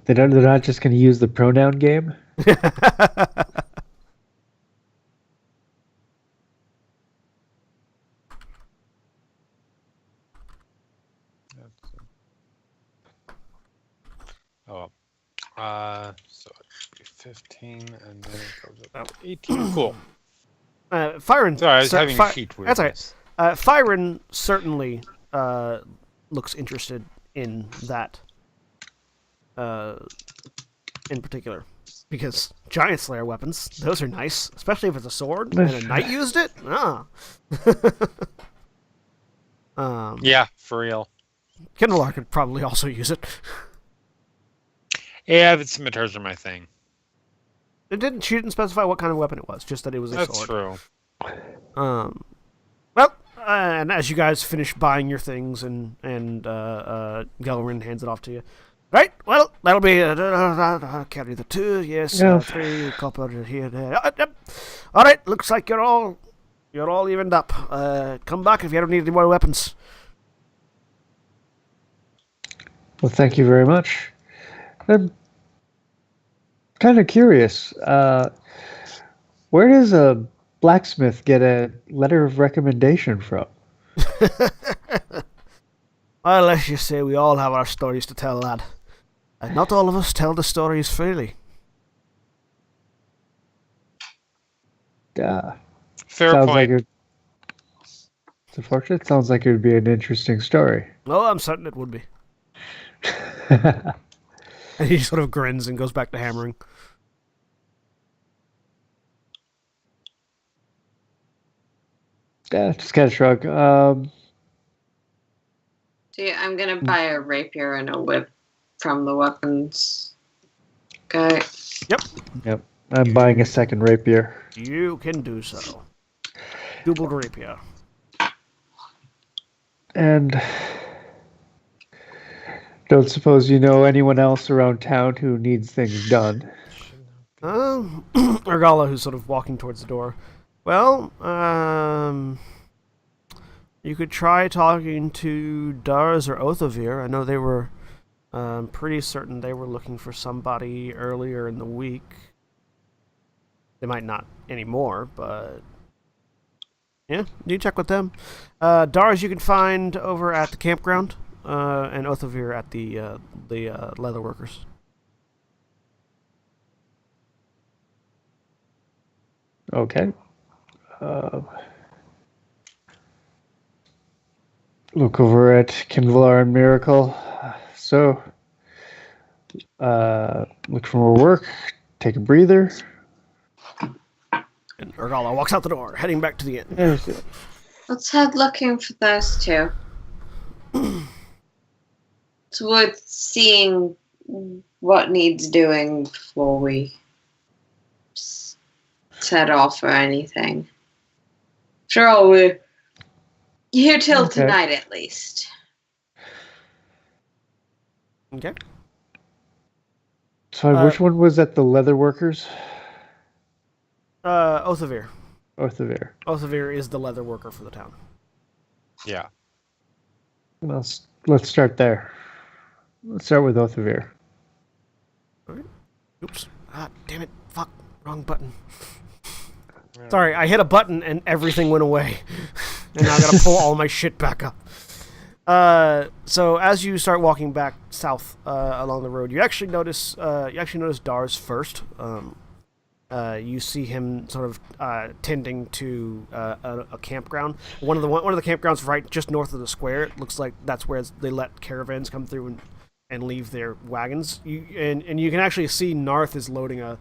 they're not just going to use the pronoun game. So it should be 15, and then it goes up to 18. Cool. Fyron. Sorry, I was having a sheet with That's all right. Fyron certainly looks interested in that. In particular, Because Giant Slayer weapons, those are nice, especially if it's a sword and a knight used it. Ah. Yeah, for real. Kindlear could probably also use it. Yeah, the scimitars are my thing. She didn't specify what kind of weapon it was, just that it was a sword. That's true. Well, and as you guys finish buying your things, and Gelrin hands it off to you. Right, well, that'll be carry the 2, yes, 3, copper here, there. Yep. All right, looks like you're all evened up. Come back if you ever need any more weapons. Well, thank you very much. I'm kind of curious. Where does a blacksmith get a letter of recommendation from? Well, let's just say we all have our stories to tell, lad. And not all of us tell the stories freely. Fair Sounds point. Like it's unfortunate. Sounds like it would be an interesting story. Oh, I'm certain it would be. And he sort of grins and goes back to hammering. Just kind of shrug. See, I'm gonna buy a rapier and a whip from the weapons guy. Yep. I'm buying a second rapier. You can do so. Double rapier. And don't suppose you know anyone else around town who needs things done. Argala, who's sort of walking towards the door. Well, you could try talking to Dars or Othavir. I know they were pretty certain they were looking for somebody earlier in the week. They might not anymore, but yeah, you check with them. Dars you can find over at the campground, and Othavir at the leatherworkers. Okay. Look over at Kinvalar and Miracle. So, look for more work, take a breather. And Argala walks out the door, heading back to the inn. Let's head looking for those two. It's worth seeing what needs doing before we set off or anything. Sure, we're here till tonight at least. Okay. So, which one was at the Leatherworkers? Othavir. Othavir. Othavir is the leather worker for the town. Yeah. Let's start there. Let's start with Othavir. Alright. Oops. Ah, damn it. Fuck. Wrong button. Sorry, I hit a button and everything went away. And now I gotta pull all my shit back up. So as you start walking back south along the road, you actually notice Dars first. You see him sort of tending to a campground. One of the campgrounds right just north of the square. It looks like that's where they let caravans come through and leave their wagons. You can actually see Narth is loading a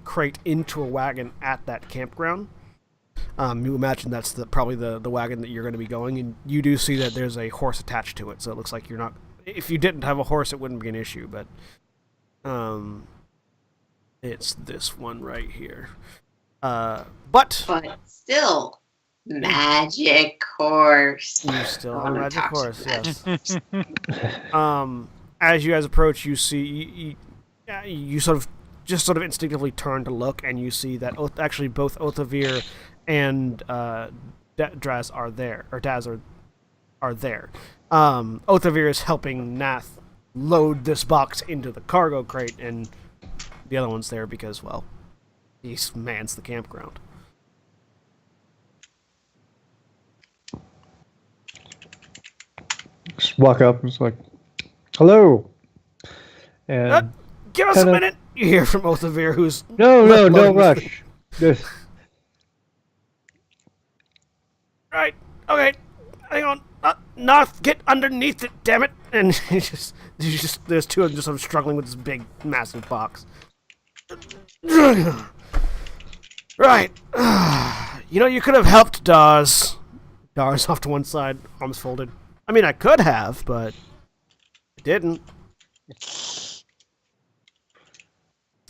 crate into a wagon at that campground. You imagine that's probably the wagon that you're going to be going, and you do see that there's a horse attached to it. So it looks like you're not. If you didn't have a horse, it wouldn't be an issue, but it's this one right here. But still, magic horse. You still have a magic horse, yes. As you guys approach, you see you sort of instinctively turn to look, and you see that actually both Othavir and Daz are there, or Daz are there. Othavir is helping Nath load this box into the cargo crate, and the other one's there because, well, he mans the campground. Just walk up and it's like, hello. And give us a minute. You hear from Othavir, who's no rush. Just right. Okay, hang on. Narth, get underneath it, damn it. And there's two of them just sort of struggling with this big, massive box. Right. You could have helped Dawes. Dawes off to one side, arms folded. I mean, I could have, but I didn't.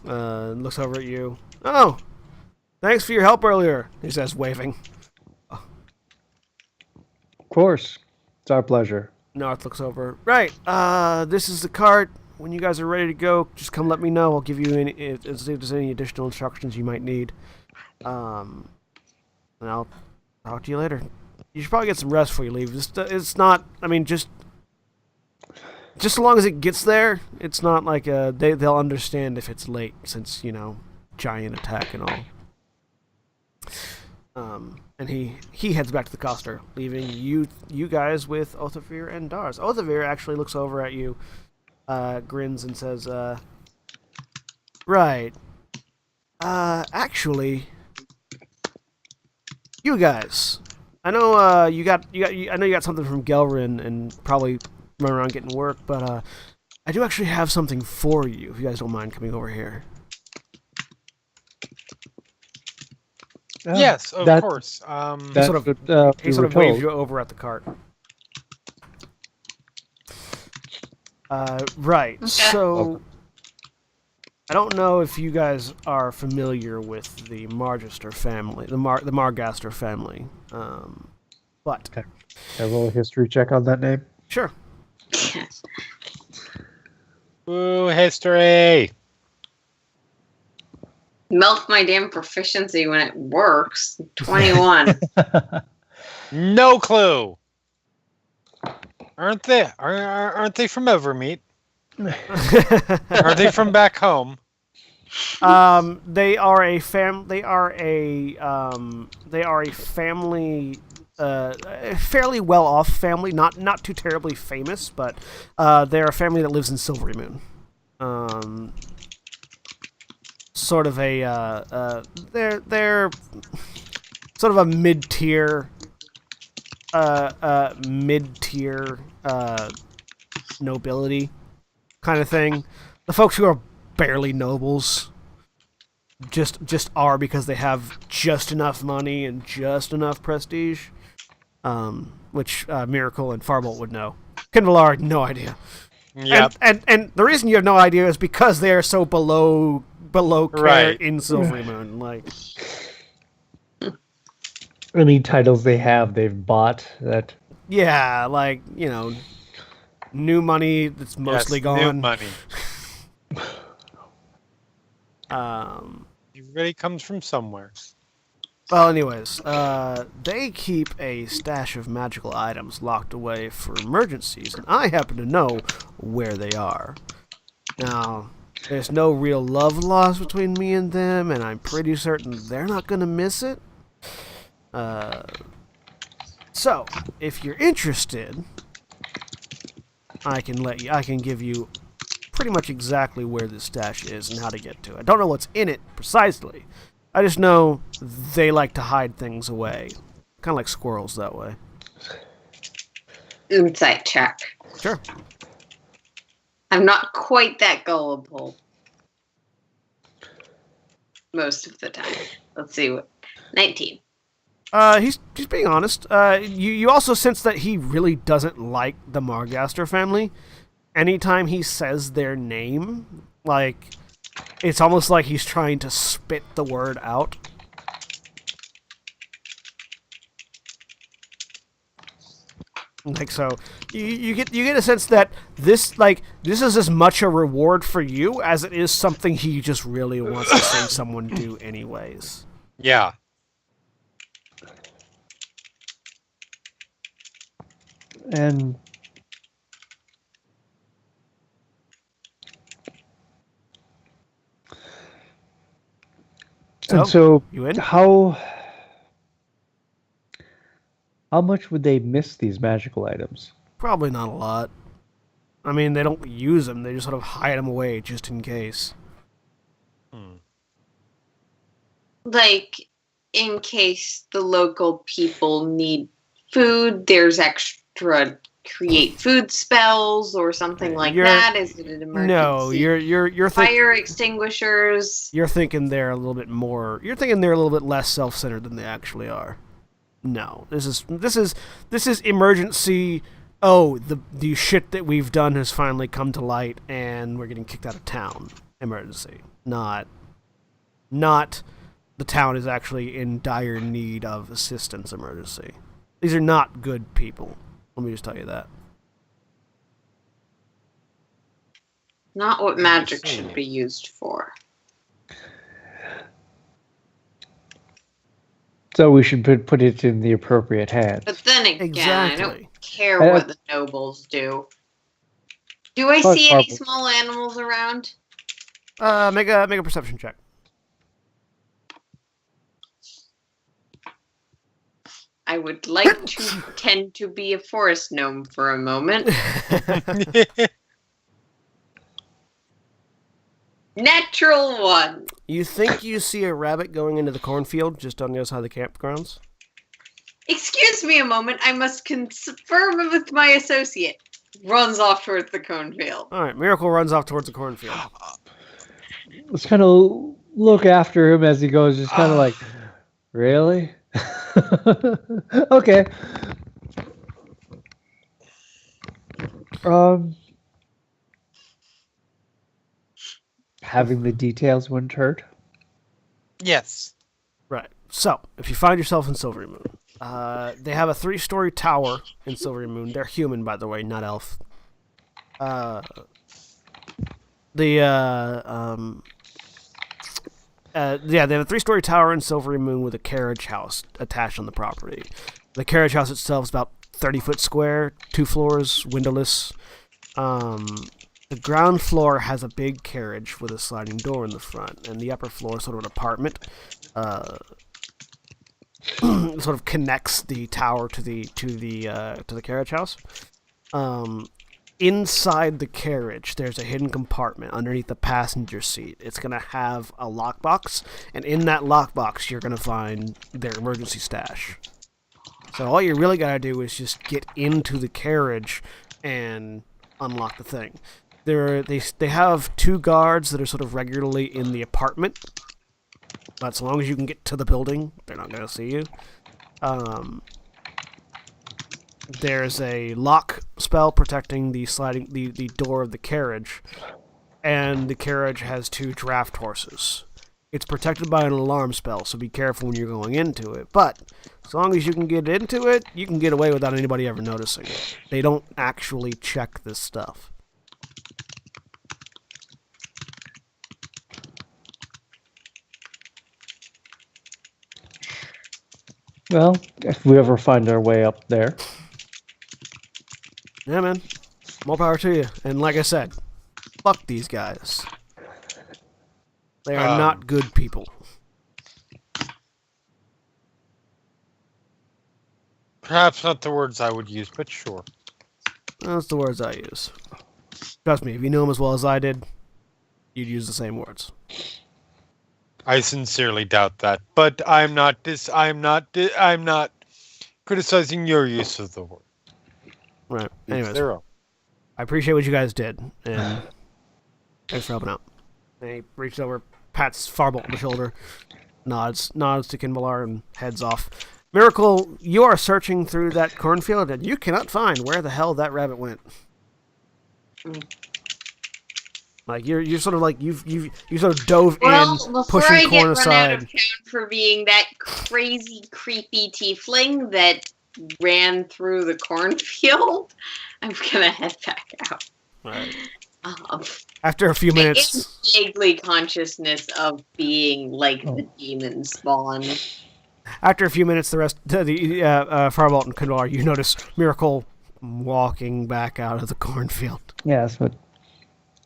Looks over at you. Oh, thanks for your help earlier, he says, waving. Of course. It's our pleasure. Narth looks over. Right. This is the cart. When you guys are ready to go, just come let me know. I'll give you if there's any additional instructions you might need. And I'll talk to you later. You should probably get some rest before you leave. It's not. I mean, just as long as it gets there, it's not like they'll understand if it's late, since giant attack and all. And he heads back to the coster, leaving you guys with Othavir and Dars. Othavir actually looks over at you, grins, and says, "Right. Actually, you guys. I know I know you got something from Gelrin and probably run around getting work, but I do actually have something for you. If you guys don't mind coming over here." Yes, of course. He sort of waves you over at the cart. Right. So, I don't know if you guys are familiar with the Margaster family, the Margaster family, but... Okay. Can I roll a history check on that name? Sure. Ooh, history! Melt my damn proficiency when it works. 21. No clue. Aren't they from Evermeet? Are they from back home? They are a family, a fairly well-off family, not too terribly famous, but they're a family that lives in Silvery Moon. Sort of they're sort of a mid-tier nobility kind of thing. The folks who are barely nobles just are because they have just enough money and just enough prestige, which Miracle and Farbolt would know. Kinvalar, no idea. Yeah, and the reason you have no idea is because they are so below care right. in Silvery Moon. Like, any titles they've bought that. Yeah, like new money that's mostly gone. New money. Everybody comes from somewhere. Well, anyways, they keep a stash of magical items locked away for emergencies, and I happen to know where they are. Now, there's no real love lost between me and them, and I'm pretty certain they're not going to miss it. So, if you're interested, I can give you pretty much exactly where this stash is and how to get to it. I don't know what's in it precisely. I just know they like to hide things away. Kind of like squirrels that way. Insight check. Sure. I'm not quite that gullible. Most of the time. Let's see what. 19. He's being honest. You also sense that he really doesn't like the Margaster family. Anytime he says their name, like, it's almost like he's trying to spit the word out. Like, so you get a sense that this is as much a reward for you as it is something he just really wants to see someone do anyways. Yeah. And so you in? How much would they miss these magical items? Probably not a lot. I mean, they don't use them. They just sort of hide them away just in case. Like, in case the local people need food, there's extra create food spells or something like that? Is it an emergency? No, you're fire extinguishers. You're thinking they're a little bit more. You're thinking they're a little bit less self-centered than they actually are. No, this is emergency. Oh, the shit that we've done has finally come to light, and we're getting kicked out of town. Emergency, not the town is actually in dire need of assistance. Emergency. These are not good people. Let me just tell you that. Not what magic should be used for. So we should put it in the appropriate hands. But then again, exactly. I don't care what the nobles do. Do I see any small animals around? Make a perception check. I would like to pretend to be a forest gnome for a moment. Natural 1. You think you see a rabbit going into the cornfield just on the other side of the campgrounds? Excuse me a moment. I must confirm with my associate. Runs off towards the cornfield. All right, Miracle runs off towards the cornfield. Let's kind of look after him as he goes, just kind of like, really? Okay. Having the details wouldn't hurt. Yes. Right. So, if you find yourself in Silvery Moon, they have a 3-story tower in Silvery Moon. They're human, by the way, not elf. They have a 3-story tower in Silvery Moon with a carriage house attached on the property. The carriage house itself is about 30 foot square, 2 floors, windowless. The ground floor has a big carriage with a sliding door in the front, and the upper floor is sort of an apartment. Sort of connects the tower to the carriage house. Inside the carriage, there's a hidden compartment underneath the passenger seat. It's going to have a lockbox, and in that lockbox, you're going to find their emergency stash. So all you really got to do is just get into the carriage and unlock the thing. They have 2 guards that are sort of regularly in the apartment, but as long as you can get to the building, they're not going to see you. There's a lock spell protecting the door of the carriage, and the carriage has 2 draft horses. It's protected by an alarm spell, so be careful when you're going into it. But as long as you can get into it, you can get away without anybody ever noticing it. They don't actually check this stuff. Well, if we ever find our way up there. Yeah, man. More power to you. And like I said, fuck these guys. They are not good people. Perhaps not the words I would use, but sure. That's the words I use. Trust me, if you knew them as well as I did, you'd use the same words. I sincerely doubt that, but I'm not criticizing your use of the word. Right. Anyways, I appreciate what you guys did, and thanks for helping out. And he reaches over, pats Farbolt on the shoulder, nods to Kinbalar, and heads off. Miracle, you are searching through that cornfield, and you cannot find where the hell that rabbit went. Like you're sort of like you sort of dove in, pushing corn aside. Before I get run out of town for being that crazy, creepy tiefling that ran through the cornfield, I'm gonna head back out. Right. After a few minutes, vaguely consciousness of being like the demon spawn. After a few minutes, the Farbolt and Kandar, you notice Miracle walking back out of the cornfield. Yes, but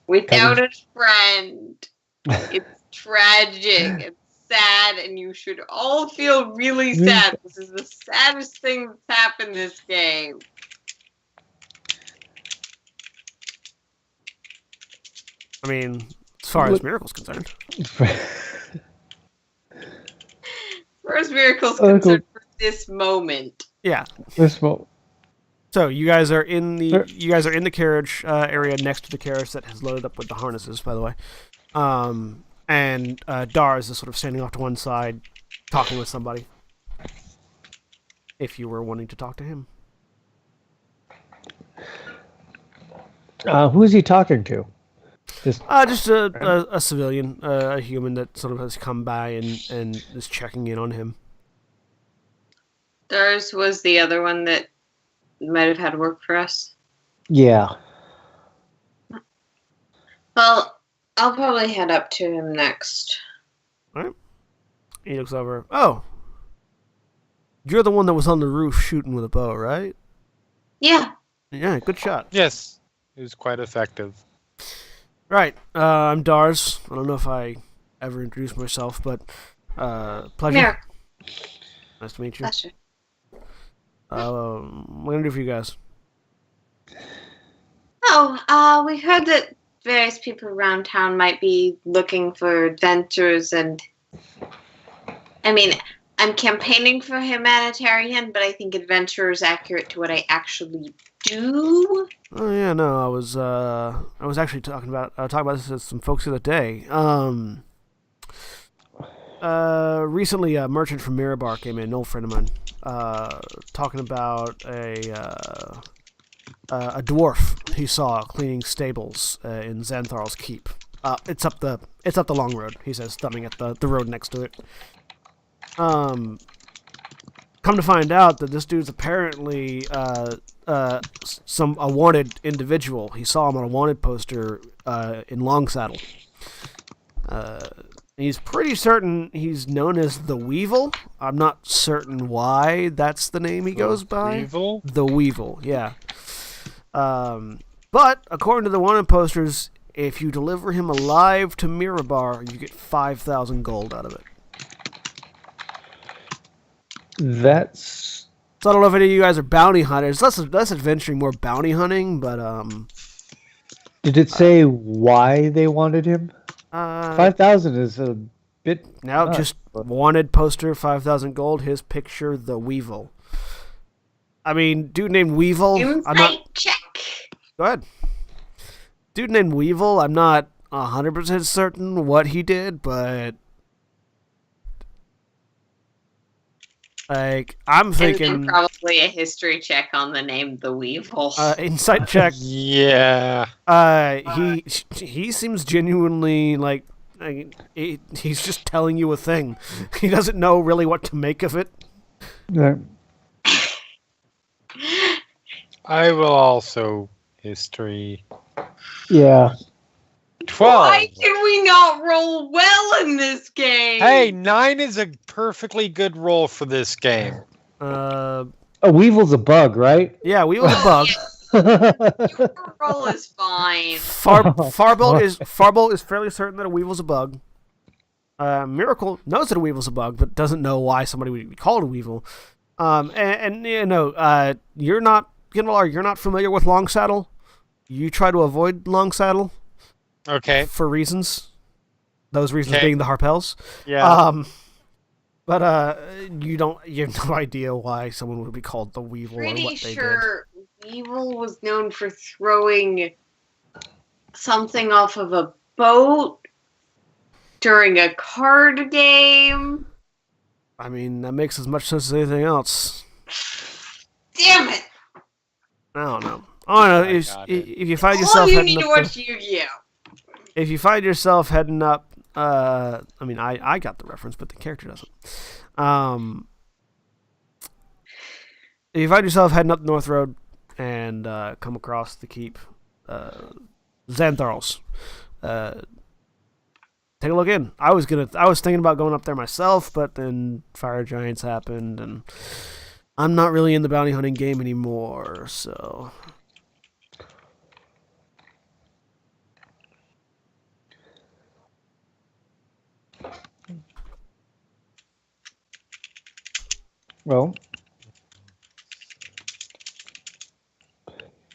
without a friend. It's tragic. It's sad, and you should all feel really sad. This is the saddest thing that's happened this game. I mean, as far as Miracle's concerned. As far as Miracle's concerned for this moment. Yeah. This moment. So you guys are in the carriage area next to the carriage that has loaded up with the harnesses, by the way. And Dars is sort of standing off to one side, talking with somebody. If you were wanting to talk to him. Who is he talking to? Just a civilian, a human that sort of has come by and is checking in on him. Dars was the other one that might have had work for us. Yeah. Well, I'll probably head up to him next. All right. He looks over. Oh, you're the one that was on the roof shooting with a bow, right? Yeah. Yeah, good shot. Yes, it was quite effective. Right. I'm Dars. I don't know if I ever introduced myself, but pleasure. Merrick. Nice to meet you. Pleasure. What can I do for you guys? Oh, we heard that various people around town might be looking for adventures, and I mean, I'm campaigning for humanitarian, but I think adventure is accurate to what I actually do. Oh yeah, no, I was actually talking about this with some folks the other day. Recently, a merchant from Mirabar came in, an old friend of mine, talking about a dwarf he saw cleaning stables in Xanthar's keep. It's up the long road. He says, thumbing at the road next to it. Come to find out that this dude's apparently a wanted individual. He saw him on a wanted poster in Longsaddle. He's pretty certain he's known as the Weevil. I'm not certain why that's the name he goes by. Weevil? The Weevil, yeah. But according to the wanted posters, if you deliver him alive to Mirabar, you get 5,000 gold out of it. That's... So I don't know if any of you guys are bounty hunters. Less adventuring, more bounty hunting, but Did it say why they wanted him? 5,000 is a bit... Now, just wanted poster, 5,000 gold, his picture, the Weevil. I mean, dude named Weevil... Check. Go ahead. Dude named Weevil, I'm not 100% certain what he did, but... Like, I'm thinking... And probably a history check on the name The Weevil. Insight check. Yeah. He seems genuinely like he's just telling you a thing. He doesn't know really what to make of it. Yeah. I will also history. Yeah. 12. Why can we not roll well in this game? Hey, 9 is a perfectly good roll for this game. A Weevil's a bug, right? Yeah, Weevil's a bug. Your roll is fine. Farbolt is fairly certain that a Weevil's a bug. Miracle knows that a Weevil's a bug, but doesn't know why somebody would be called a Weevil. And you know, you're not familiar with Longsaddle. You try to avoid Longsaddle. Okay. For reasons. Those reasons being the Harpels. Yeah. But you have no idea why someone would be called the Weevil or what they did. Pretty sure Weevil was known for throwing something off of a boat during a card game. I mean, that makes as much sense as anything else. Damn it! I don't know. All I know is if you find yourself you heading need to up watch Yu-Gi-Oh! If you find yourself heading up, I mean, I got the reference, but the character doesn't. If you find yourself heading up North Road and come across the keep, Xanthar's, take a look in. I was thinking about going up there myself, but then Fire Giants happened, and I'm not really in the bounty hunting game anymore, so. Well,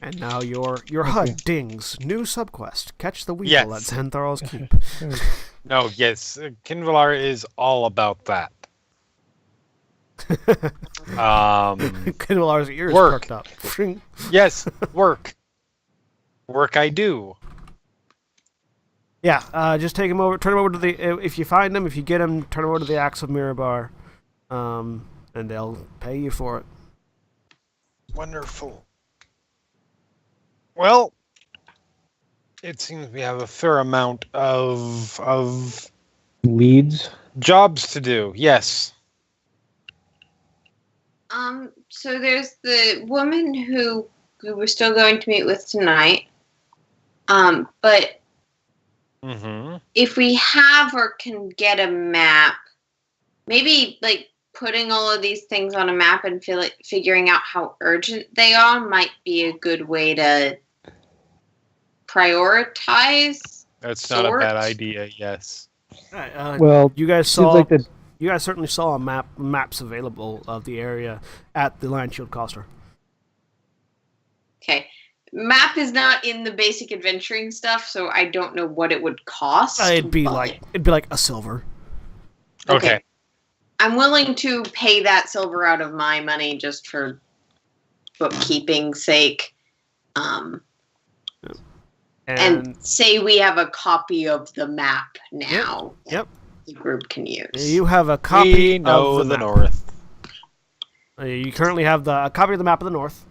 and now your HUD dings new subquest: catch the Weevil at Xanthar's Keep. No, yes, Kinvalar is all about that. Kindle's ears Work. perked up. Yes, work. Work I do. Yeah, just take him over. Turn him over to the. If you find him, if you get him, turn him over to the Axe of Mirabar, and they'll pay you for it. Wonderful. Well, it seems we have a fair amount of Leads. jobs to do. Yes. So there's the woman who we were still going to meet with tonight. But if we have or can get a map, maybe like putting all of these things on a map and figuring out how urgent they are might be a good way to prioritize. That's not a bad idea. Yes. Well, you guys seems saw. like the You guys certainly saw maps available of the area at the Lion Shield Coster. Okay. Map is not in the basic adventuring stuff, so I don't know what it would cost. It'd be like a silver. Okay. I'm willing to pay that silver out of my money just for bookkeeping's sake. And say we have a copy of the map now. Yep. The group can use. You have a copy of the map. North. You currently have a copy of the map of the North,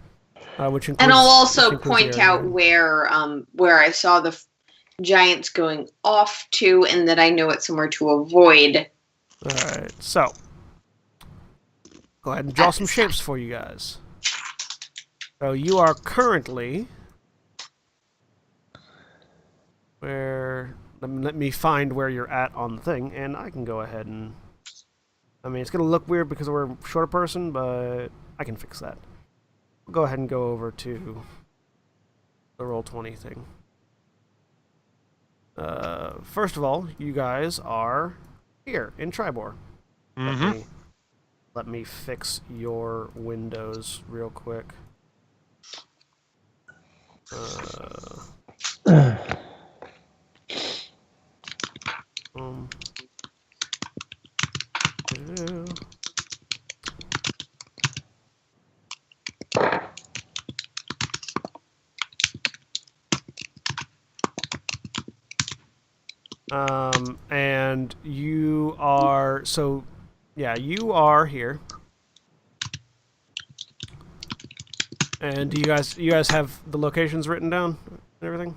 which includes. And I'll also point out where I saw the giants going off to, and that I know it's somewhere to avoid. All right, so go ahead and draw some shapes for you guys. So you are currently where. Let me find where you're at on the thing, and I can go ahead and. I mean, it's gonna look weird because we're a shorter person, but I can fix that. We'll go ahead and go over to the Roll20 thing. First of all, you guys are here in Tribor. Let me fix your windows real quick. And you are you are here. And do you guys have the locations written down and everything?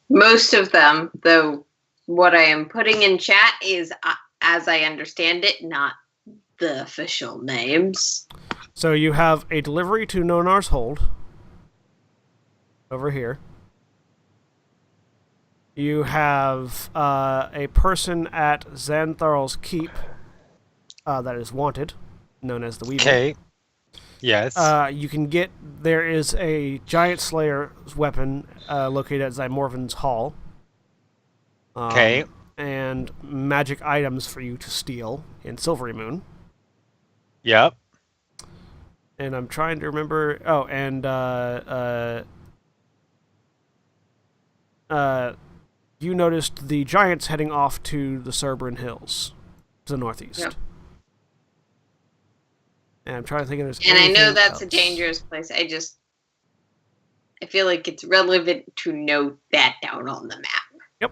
Most of them, though, what I am putting in chat is, as I understand it, not the official names. So you have a delivery to Nonar's Hold. Over here. You have a person at Xantharl's Keep that is wanted, known as the Weaver. Okay. Yes. You can get. There is a Giant Slayer's weapon located at Zymorvan's Hall. Okay. And magic items for you to steal in Silvery Moon. Yep. And I'm trying to remember. Oh, and you noticed the giants heading off to the Cerberan Hills, to the northeast. Yep. And I'm trying to think of this. And I know that's a dangerous place. I feel like it's relevant to note that down on the map. Yep.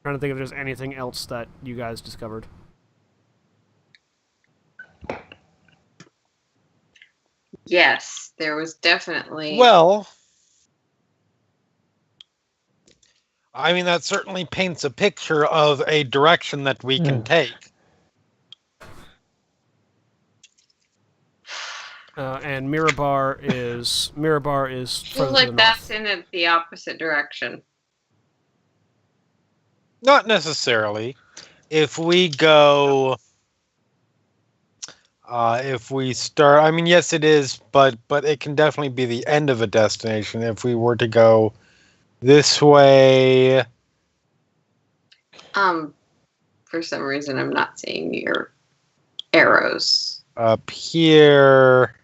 Trying to think if there's anything else that you guys discovered. Yes, there was definitely. Well, I mean, that certainly paints a picture of a direction that we can take. And Mirabar is feels like that's in the opposite direction. Not necessarily. If we go, if we start, I mean, yes, it is, but it can definitely be the end of a destination if we were to go this way. For some reason, I'm not seeing your arrows. Up here.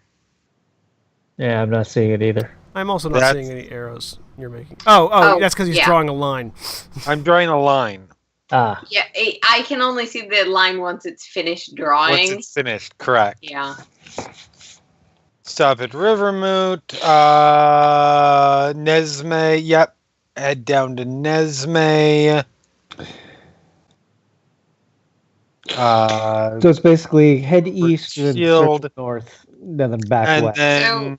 Yeah, I'm not seeing it either. I'm also not seeing any arrows you're making. Oh, that's because he's drawing a line. I'm drawing a line. Ah. Yeah, I can only see the line once it's finished drawing. Once it's finished, correct. Yeah. Stop at Rivermoot. Nesme, yep. Head down to Nesme. So it's basically head east and Shield. circle north, then back And west. then...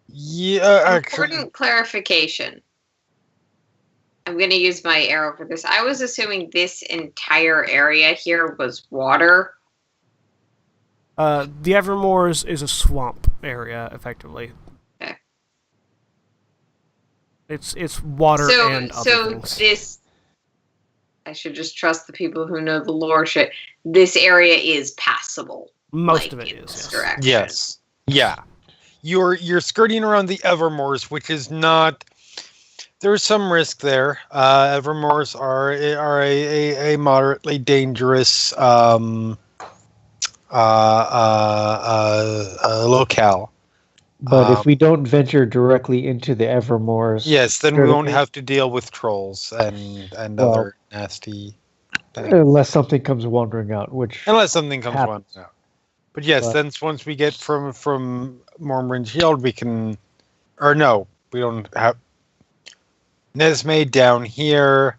yeah, Important clarification. I'm going to use my arrow for this. I was assuming this entire area here was water. The Evermoors is a swamp area, effectively. Okay. It's water and other things. This, I should just trust the people who know the lore shit. This area is passable. Most of it in is, this yes. direction. yes. Yeah. You're skirting around the Evermoors, which is not... There's some risk there. Evermoors are a moderately dangerous locale. But if we don't venture directly into the Evermoors, yes, then we won't have to deal with trolls and other nasty things. Unless something comes wandering out, which Unless something comes happens. wandering out. But yes, then once we get from Mormon Shield, we can... Or no, we don't have... Nesme down here,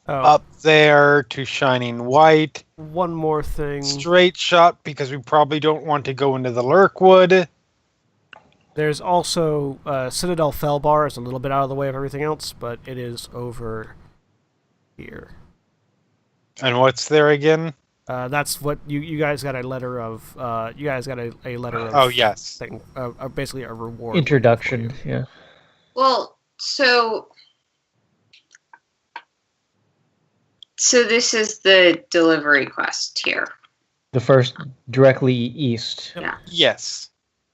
up there to Shining White. One more thing. Straight shot, because we probably don't want to go into the Lurkwood. There's also Citadel Felbar is a little bit out of the way of everything else, but it is over here. And what's there again? That's what you guys got a letter of. You guys got a letter of. Oh, yes. Thing, basically a reward. introduction, yeah. Well, so this is the delivery quest here. The first directly east, Yeah. Yes.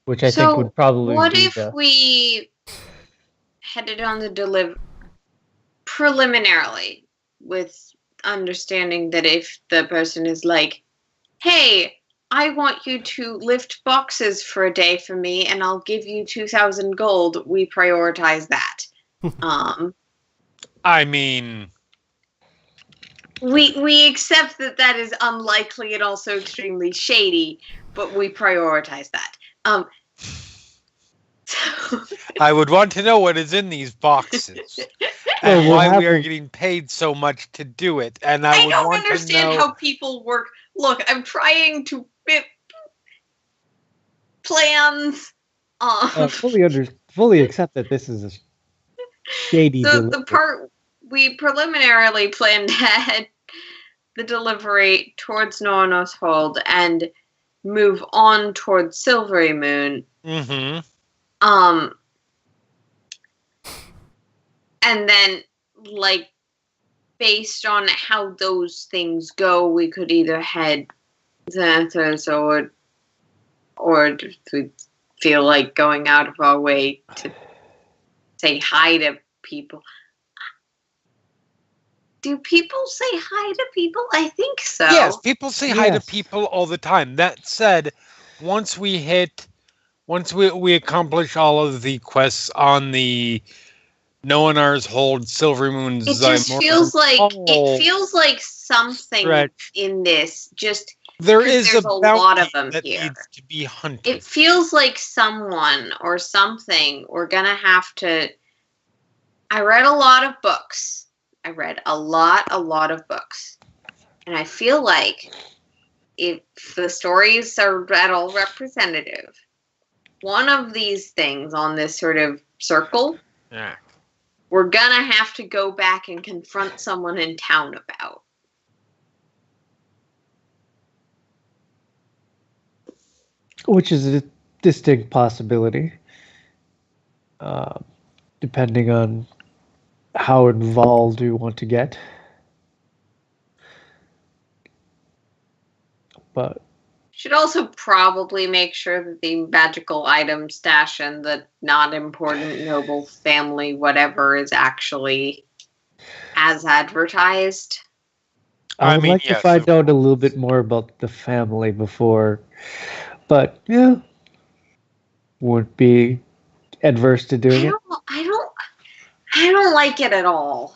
which I think would probably What be if we headed on the preliminarily with understanding that if the person is like, hey, I want you to lift boxes for a day for me and I'll give you 2,000 gold, we prioritize that. I mean... We accept that is unlikely and also extremely shady, but we prioritize that. I would want to know what is in these boxes. Well, And we'll why have we are a- getting paid so much to do it. And I I would don't want understand to know... how people work. Look, I'm trying to fit plans. fully accept that this is a shady So delivery. the part we preliminarily planned ahead the delivery towards Nornos Hold and move on towards Silvery Moon. Mm-hmm. And then, like, based on how those things go, we could either head Xanthos or if we feel like going out of our way to say hi to people. Do people say hi to people? I think so. Yes, people say hi to Yes. people all the time. That said, once we accomplish all of the quests on the Noanar's Hold, Silver Moon, It just feels like something stretch. in this. Just there 'cause is there's a a lot of bounty them that here. needs to be hunted. it feels like someone or something we're gonna have to. I read a lot of books. I read a lot of books, and I feel like if the stories are at all representative, one of these things on this sort of circle, Yeah. we're gonna have to go back and confront someone in town about. Which is a distinct possibility, depending on how involved you want to get. But Should also probably make sure that the magical item stash and the not important noble family whatever is actually as advertised. I would mean, like to yes, find out a little bit more about the family before, but yeah, wouldn't be adverse to doing it. I don't like it at all.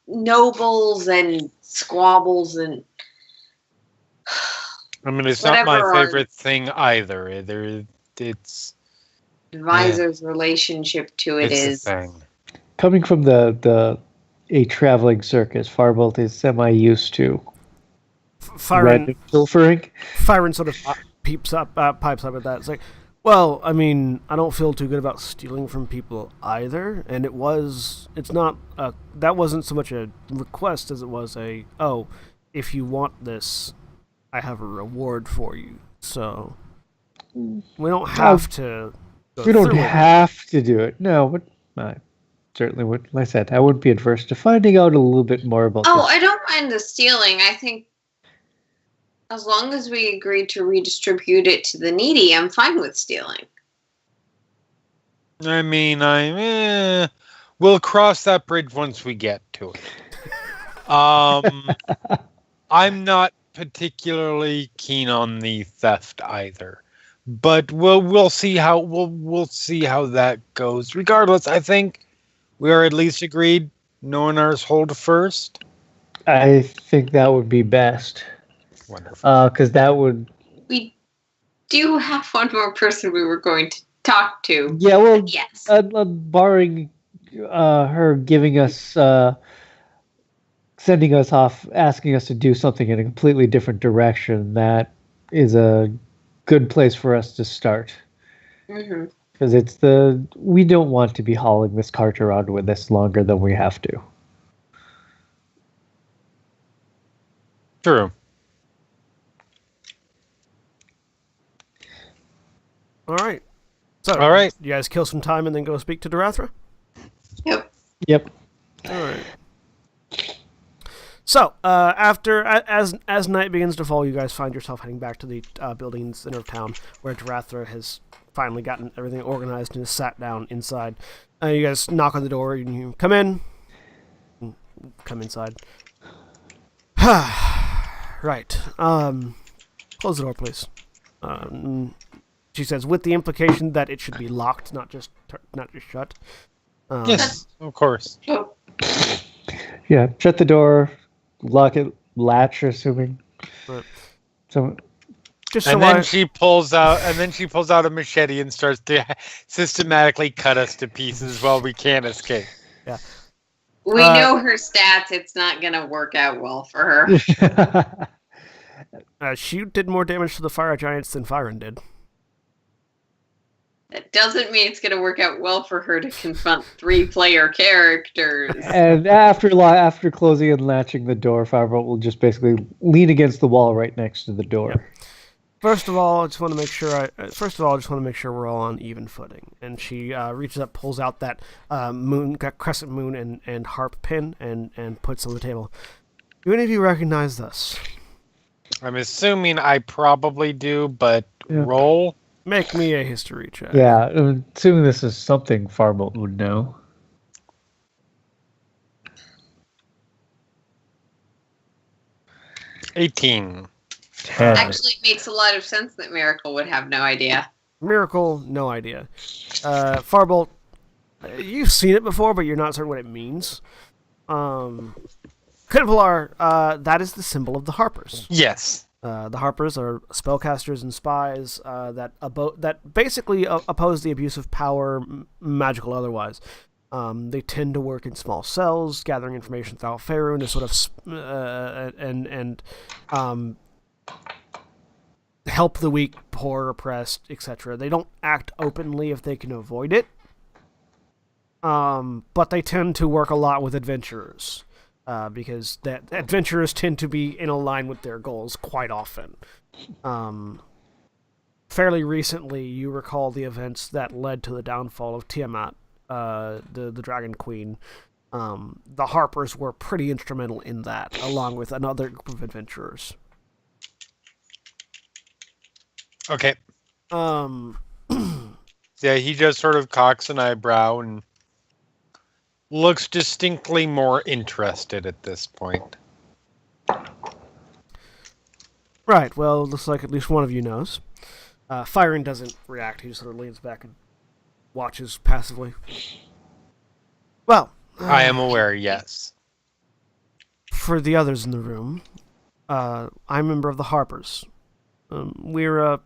nobles and squabbles and. I mean, it's not my favorite thing either. It's advisor's relationship to it is. Thing. Coming from a traveling circus, Firebolt is semi used to pilfering. Fyron sort of pipes up at that. It's like, well, I mean, I don't feel too good about stealing from people either, and that wasn't so much a request as it was if you want this, I have a reward for you. So we don't have to. We don't have to do it. No, but I certainly would. Like I said, I wouldn't be adverse to finding out a little bit more about this. I don't mind the stealing. I think as long as we agree to redistribute it to the needy, I'm fine with stealing. I mean, we'll cross that bridge once we get to it. I'm not particularly keen on the theft either. But we'll see how that goes. Regardless, I think we are at least agreed knowing ours hold first. I think that would be best. Wonderful. Because that would. We do have one more person we were going to talk to. Yeah, well, yes. Barring her giving us, sending us off, asking us to do something in a completely different direction, that is a good place for us to start. Because we don't want to be hauling this cart around with us longer than we have to. True. All right. So, you guys kill some time and then go speak to Darathra? Yep. All right. So, as night begins to fall, you guys find yourself heading back to the building in the center of town, where Darathra has finally gotten everything organized and is sat down inside. You guys knock on the door, and you come in. Come inside. Right. Close the door, please. She says, with the implication that it should be locked, not just shut. Yes, of course. Yeah, shut the door. Lock it, latch, assuming. Right. So, then she pulls out a machete and starts to systematically cut us to pieces while we can't escape. Yeah. We know her stats. It's not going to work out well for her. She did more damage to the fire giants than Fyron did. That doesn't mean it's going to work out well for her to confront 3-player characters. And after closing and latching the door, Firebolt will just basically lean against the wall right next to the door. Yep. First of all, I just want to make sure we're all on even footing. And she reaches up, pulls out that crescent moon and harp pin, and puts on the table. Do any of you recognize this? I'm assuming I probably do, but roll. Make me a history check. Yeah, I'm assuming this is something Firebolt would know. 18. 10. Actually, it makes a lot of sense that Miracle would have no idea. Miracle, no idea. Firebolt, you've seen it before, but you're not certain what it means. Kidvalar, that is the symbol of the Harpers. Yes. The Harpers are spellcasters and spies that basically oppose the abuse of power, magical or otherwise. They tend to work in small cells, gathering information throughout Faerun to sort of help the weak, poor, oppressed, etc. They don't act openly if they can avoid it, but they tend to work a lot with adventurers. Because adventurers tend to be in line with their goals quite often. Fairly recently, you recall the events that led to the downfall of Tiamat, the Dragon Queen. The Harpers were pretty instrumental in that, along with another group of adventurers. Okay. Yeah, he just sort of cocks an eyebrow and looks distinctly more interested at this point. Right, well, it looks like at least one of you knows. Fyron doesn't react, he just sort of leans back and watches passively. Well, I am aware, yes. for the others in the room, I'm a member of the Harpers. We're a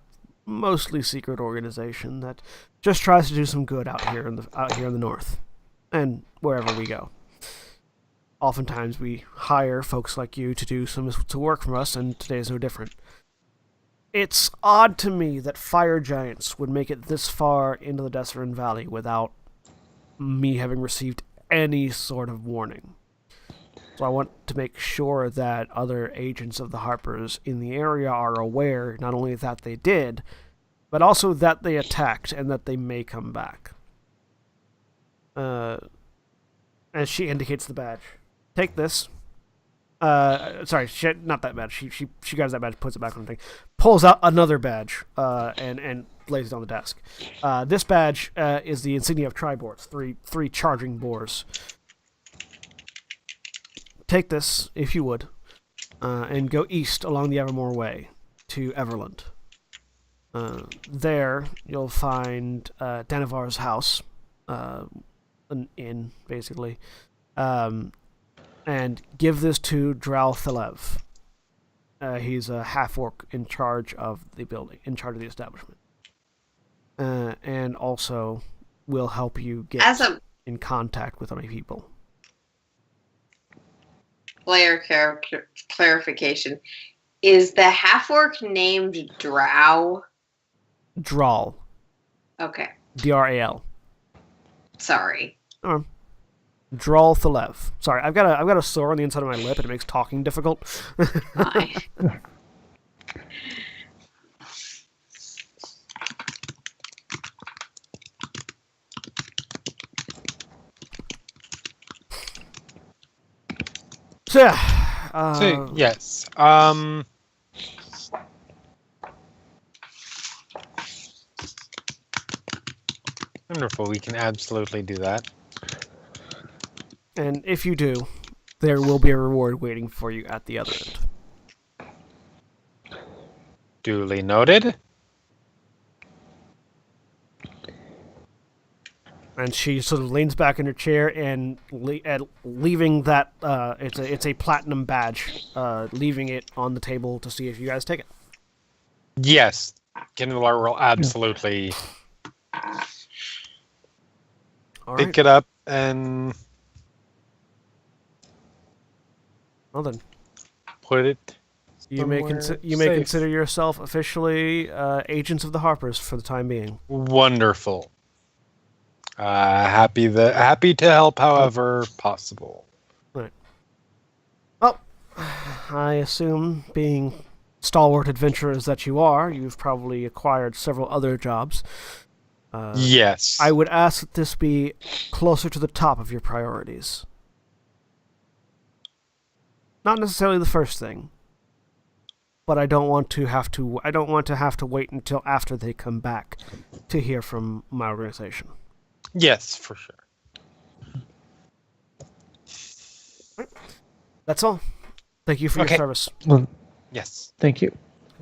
mostly secret organization that just tries to do some good out here in the north, and wherever we go. Oftentimes, we hire folks like you to work for us, and today is no different. It's odd to me that fire giants would make it this far into the Desserin Valley without me having received any sort of warning. So I want to make sure that other agents of the Harpers in the area are aware not only that they did, but also that they attacked and that they may come back. As she indicates the badge. Take this. Sorry, not that badge. She grabs that badge, puts it back on the thing, pulls out another badge, and lays it on the desk. This badge is the insignia of Triboars, three charging boars. Take this, if you would, and go east along the Evermore Way to Everland. There, you'll find Danivar's house, an inn, basically, and give this to Dral Thalev. He's a half-orc in charge of the building, in charge of the establishment. And also will help you get in contact with other people. Player clarification. Is the half-orc named Drow? Dral. Okay. Dral. Sorry. Dral Thalev. Sorry, I've got a sore on the inside of my lip, and it makes talking difficult. Fine. So yeah. Yes. Wonderful. We can absolutely do that. And if you do, there will be a reward waiting for you at the other end. Duly noted. And she sort of leans back in her chair and leaving that it's a platinum badge, leaving it on the table to see if you guys take it. Yes, Kindler will absolutely pick it up and well then, put it. You may consider yourself officially agents of the Harpers for the time being. Wonderful. Happy to help however possible. Right. Well, I assume, being stalwart adventurers that you are, you've probably acquired several other jobs. Yes. I would ask that this be closer to the top of your priorities. Not necessarily the first thing, but I don't want to have to wait until after they come back to hear from my organization. Yes, for sure. That's all. Thank you for your service. Yes. Thank you.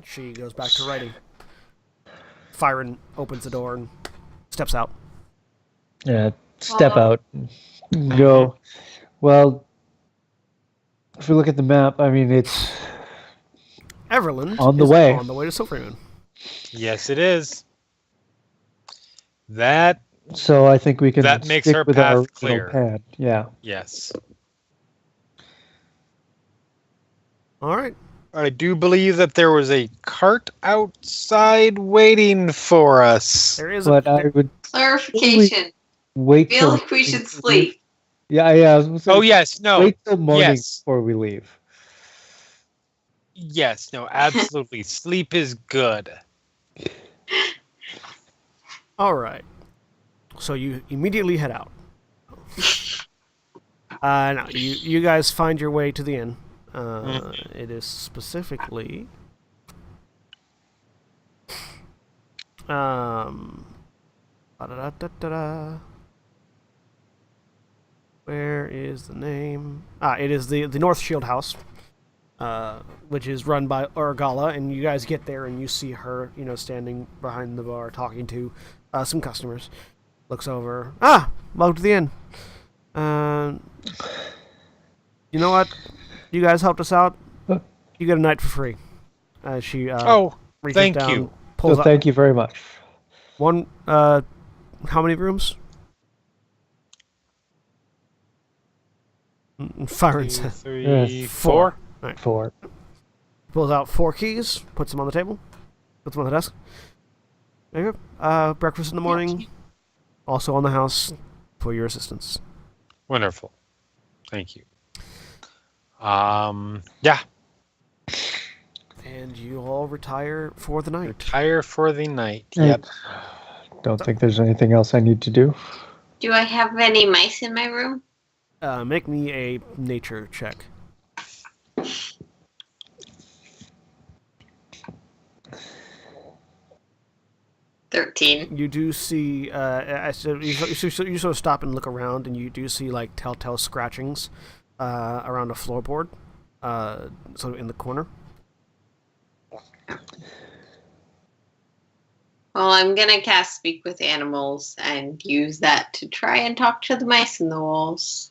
She goes back to writing. Fyron opens the door and steps out. Yeah, step out. Go. Well, if we look at the map, I mean, it's Everland on the is way. on the way to Silvermoon. Yes, it is. That So I think we can That makes stick our with path our clear. pad. Yeah. yes. All right. I do believe that there was a cart outside waiting for us. There is But I would Clarification. wait Feel like we should sleep. Yeah, I was gonna say, Oh yes, no. wait till morning Yes. before we leave. Yes, no, absolutely. Sleep is good. All right. So you immediately head out. Now you guys find your way to the inn. It is specifically where is the name? It is the North Shield House, which is run by Urgala, and you guys get there and you see her, standing behind the bar talking to some customers. Looks over. Welcome to the inn. You know what? You guys helped us out. Huh. You get a night for free. She Oh, reaches thank down, you. pulls So out thank you very much. one. How many rooms? Fire and 2, set. 3, 4. 4. All right. 4. Pulls out 4 keys, puts them on the table, puts them on the desk. There you go. Breakfast in the morning. Also on the house for your assistance. Wonderful. Thank you. Yeah. And you all retire for the night. Retire for the night. Hey. Yep. Don't think there's anything else I need to do. Do I have any mice in my room? Make me a nature check. 13. You do see, you sort of stop and look around, and you do see like telltale scratchings around a floorboard, sort of in the corner. Well, I'm gonna cast Speak with Animals and use that to try and talk to the mice in the walls.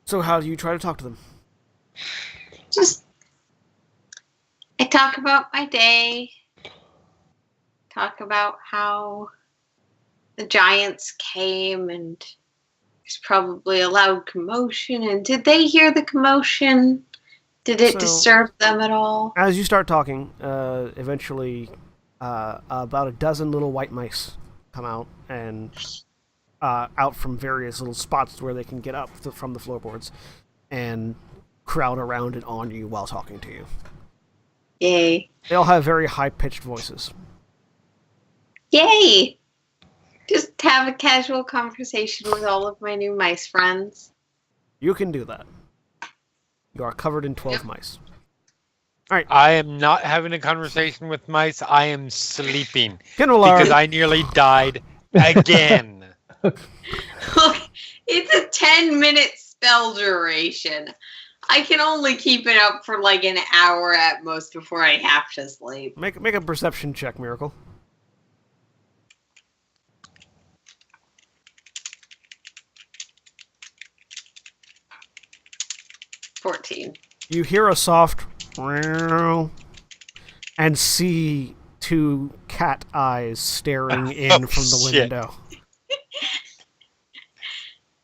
So how do you try to talk to them? I talk about my day. Talk about how the giants came and there's probably a loud commotion. And did they hear the commotion? Did it disturb them at all? As you start talking, eventually about a dozen little white mice come out and out from various little spots where they can get up from the floorboards and crowd around and on you while talking to you. Yay. They all have very high-pitched voices. Yay! Just have a casual conversation with all of my new mice friends. You can do that. You are covered in 12 mice. All right. I am not having a conversation with mice. I am sleeping Kinvalar. because I nearly died again. Look, it's a 10-minute spell duration. I can only keep it up for like an hour at most before I have to sleep. Make a perception check, Miracle. $14. You hear a soft and see 2 cat eyes staring in from the shit. window.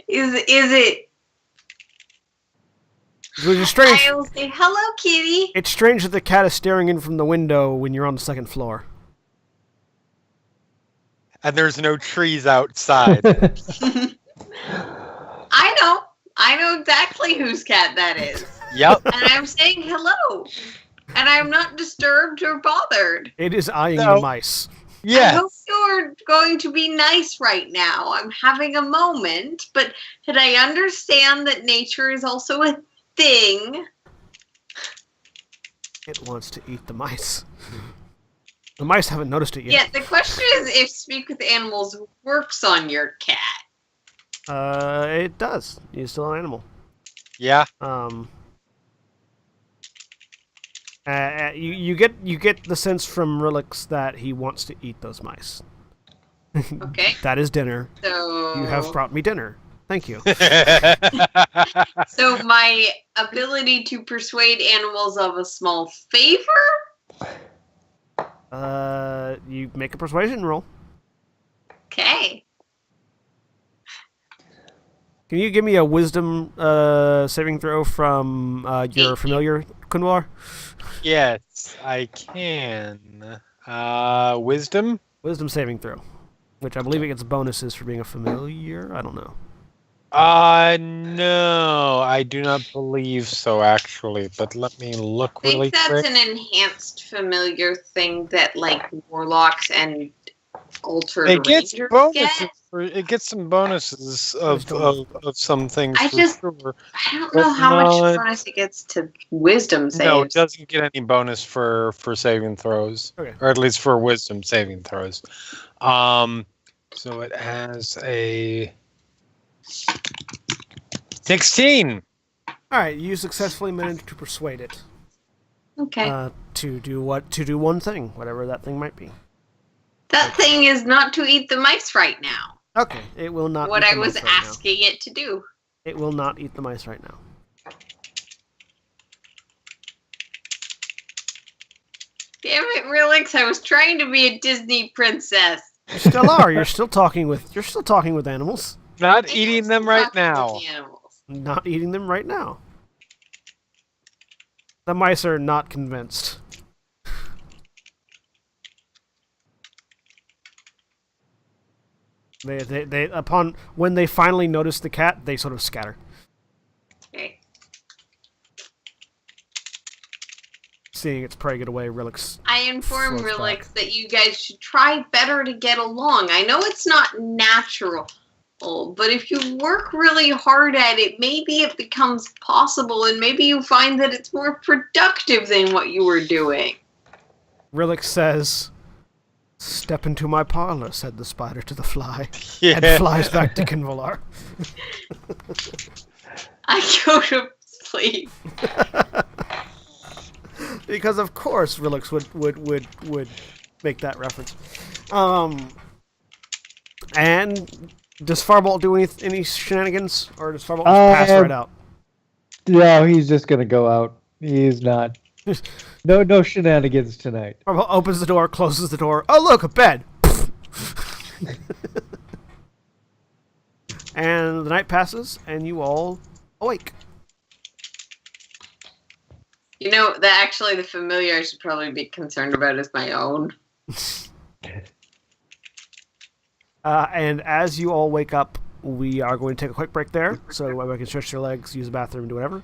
Is it? Which is strange. I will say, hello, kitty. It's strange that the cat is staring in from the window when you're on the 2nd floor. And there's no trees outside. I know exactly whose cat that is. Yep. And I'm saying hello. And I'm not disturbed or bothered. It is eyeing the mice. I hope you're going to be nice right now. I'm having a moment, but did I understand that nature is also a thing? It wants to eat the mice. The mice haven't noticed it yet. Yeah, the question is if Speak with Animals works on your cat. It does. He's still an animal. Yeah. You get the sense from Rilix that he wants to eat those mice. Okay. That is dinner. So You have brought me dinner. Thank you. So my ability to persuade animals of a small favor? You make a persuasion roll. Okay. Can you give me a wisdom saving throw from your familiar, Kunwar? Yes, I can. Wisdom? Wisdom saving throw. Which I believe it gets bonuses for being a familiar. I don't know. No, I do not believe so, actually. But let me look I really think that's quick. an enhanced familiar thing that like warlocks and altered It gets rangers bonuses. get. It gets some bonuses of some things. I for just- sure. I don't But know how much not- bonus it gets to wisdom saves. No, it doesn't get any bonus for saving throws, Okay. or at least for wisdom saving throws. So it has a 16. All right, you successfully managed to persuade it Okay. to do one thing, whatever that thing might be. That thing is not to eat the mice right now. Okay, it will not. What eat I the was mice right asking it to do. now. It will not eat the mice right now. Damn it, Relix! I was trying to be a Disney princess. You still are. You're still talking with. You're still talking with animals. Not I eating am them still right talking now. with the animals. Not eating them right now. The mice are not convinced. They upon when they finally notice the cat, they sort of scatter. Okay. Seeing its prey get away, Relix. I inform Floats Relix back. that you guys should try better to get along. I know it's not natural, but if you work really hard at it, maybe it becomes possible, and maybe you find that it's more productive than what you were doing. Relix says, "Step into my parlor," said the spider to the fly, Yeah. and flies back to Kinvalar. I go to sleep. Because of course Relix would make that reference. And does Farbolt do any shenanigans, or does Farbolt just pass right out? No, he's just gonna go out. He's not. No shenanigans tonight. Farbolt opens the door, closes the door. Oh look, a bed. And the night passes, and you all awake. You know, that actually the familiar I should probably be concerned about is my own. And as you all wake up, we are going to take a quick break there, so everybody can stretch their legs, use the bathroom, do whatever.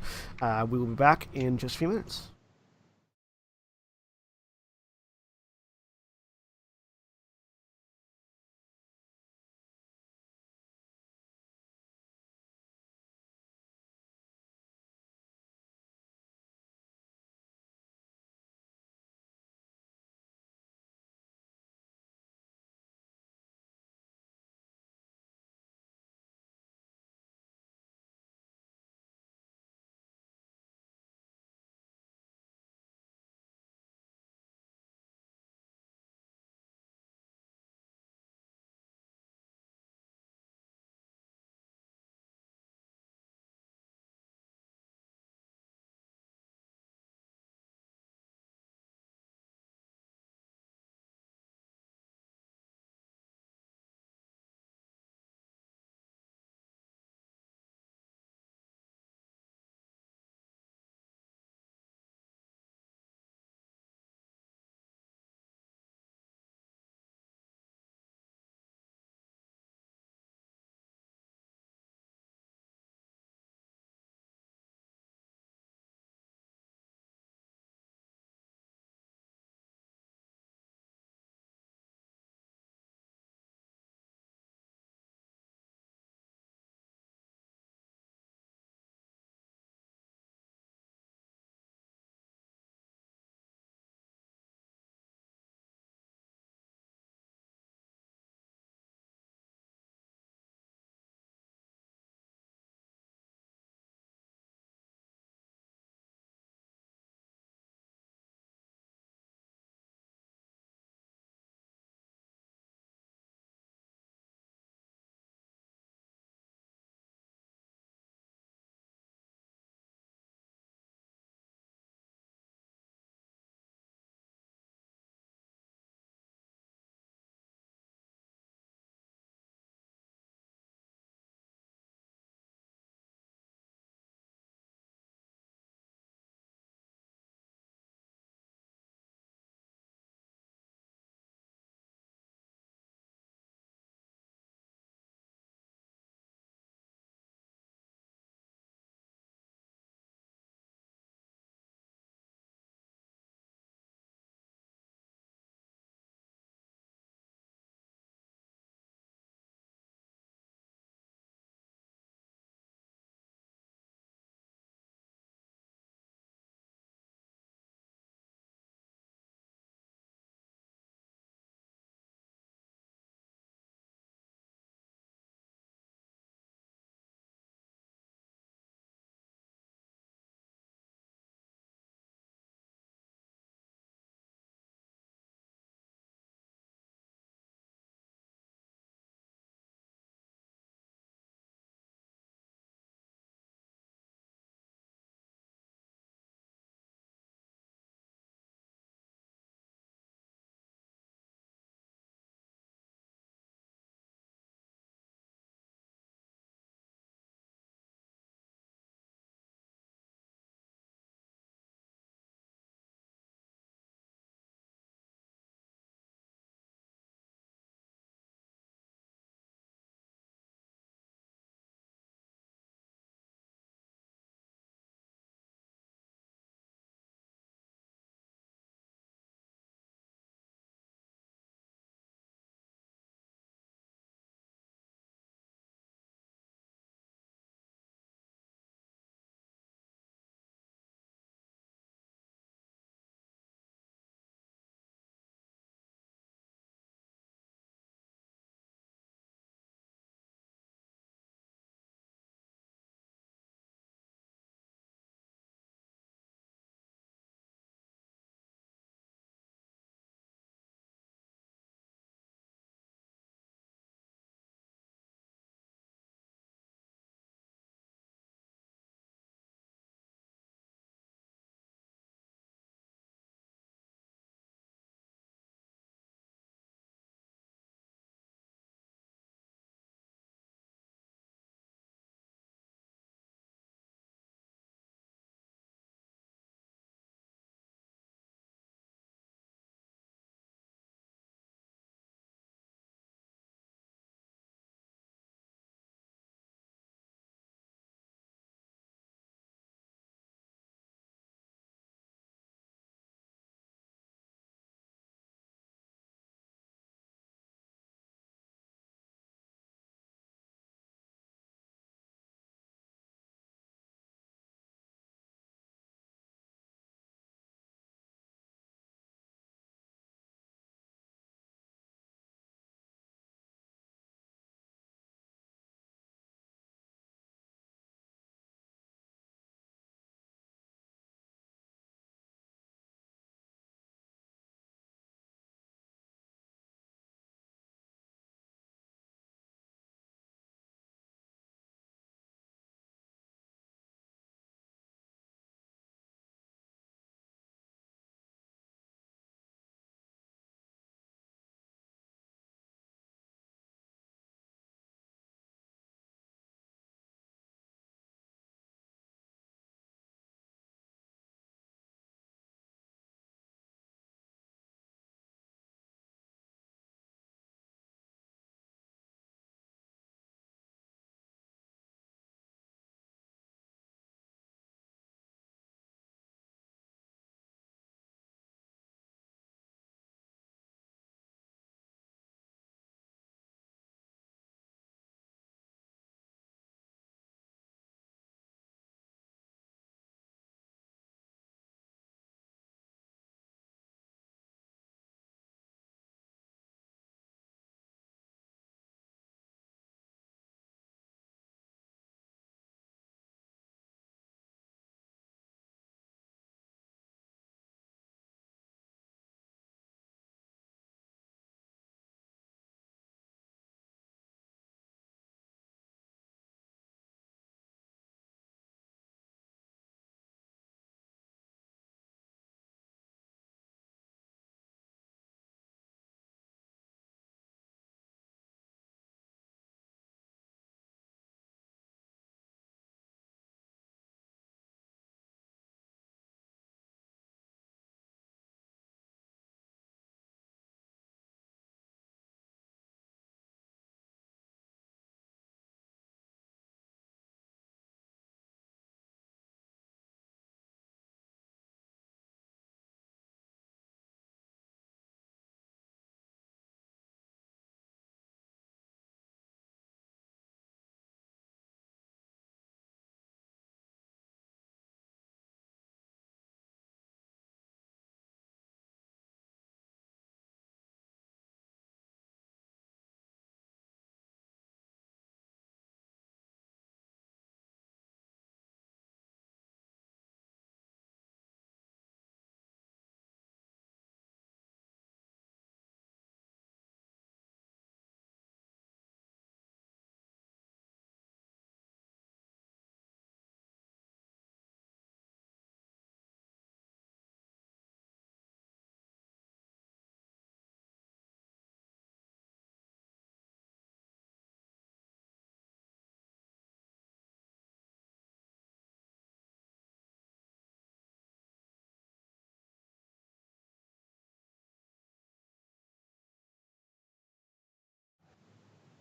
We will be back in just a few minutes.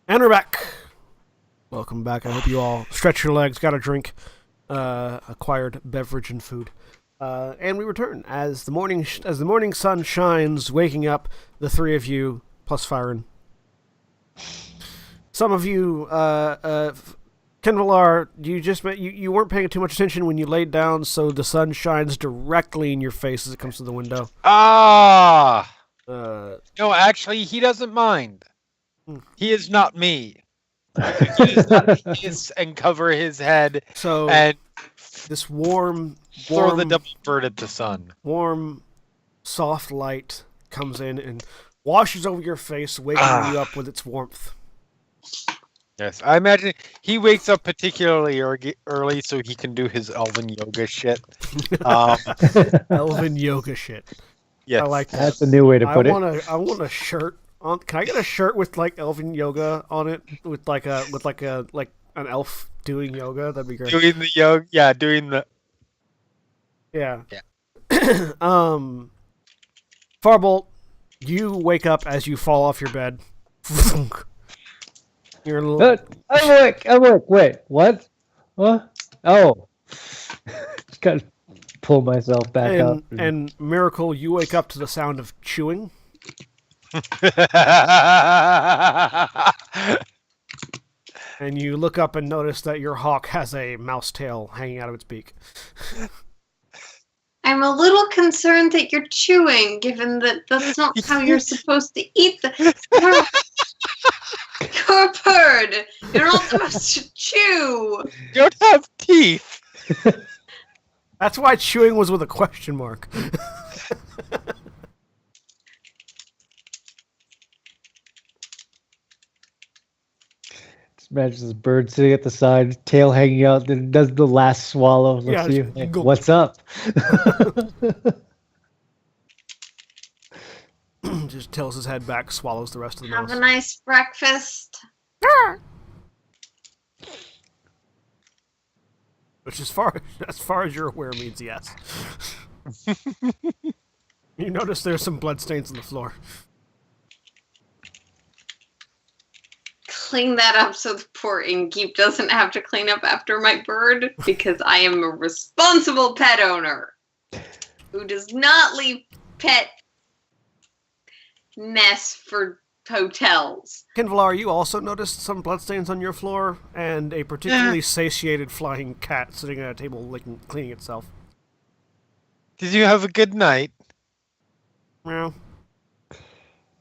And we're back. Welcome back. I hope you all stretch your legs, got a drink, acquired beverage and food. And we return as the morning sun shines, waking up the three of you plus Fyron. Some of you, Kenvalar, you weren't paying too much attention when you laid down, so the sun shines directly in your face as it comes to the window. Ah! No, actually, he doesn't mind. He is not me. He does not hiss and cover his head and this warm, throw the double bird at the sun. Warm, soft light comes in and washes over your face, waking you up with its warmth. Yes, I imagine he wakes up particularly early so he can do his elven yoga shit. Elven yoga shit. Yes. I like that. That's a new way to put it. I want a shirt on. Can I get a shirt with like elven yoga on it, with like an elf doing yoga? That'd be great. Doing the yoga, yeah, doing the. Yeah. Farbolt, you wake up as you fall off your bed. You're a little... I'm awake. Wait, what? What? Oh. Just gotta pull myself back up. And Miracle, you wake up to the sound of chewing. And you look up and notice that your hawk has a mouse tail hanging out of its beak. I'm a little concerned that you're chewing, given that that's not how you're supposed to eat the... You're a bird. You're not supposed to chew. You don't have teeth. That's why chewing was with a question mark. Just imagine this bird sitting at the side, tail hanging out, then does the last swallow. Looks at you. Like, what's up? Just tilts his head back, swallows the rest of the mouse. Have a nice breakfast. Which, as far as you're aware, means yes. You notice there's some bloodstains on the floor. Clean that up so the poor innkeep doesn't have to clean up after my bird, because I am a responsible pet owner who does not leave pet nests for hotels. Kenvalar, you also noticed some bloodstains on your floor and a particularly satiated flying cat sitting at a table cleaning itself. Did you have a good night? Meow.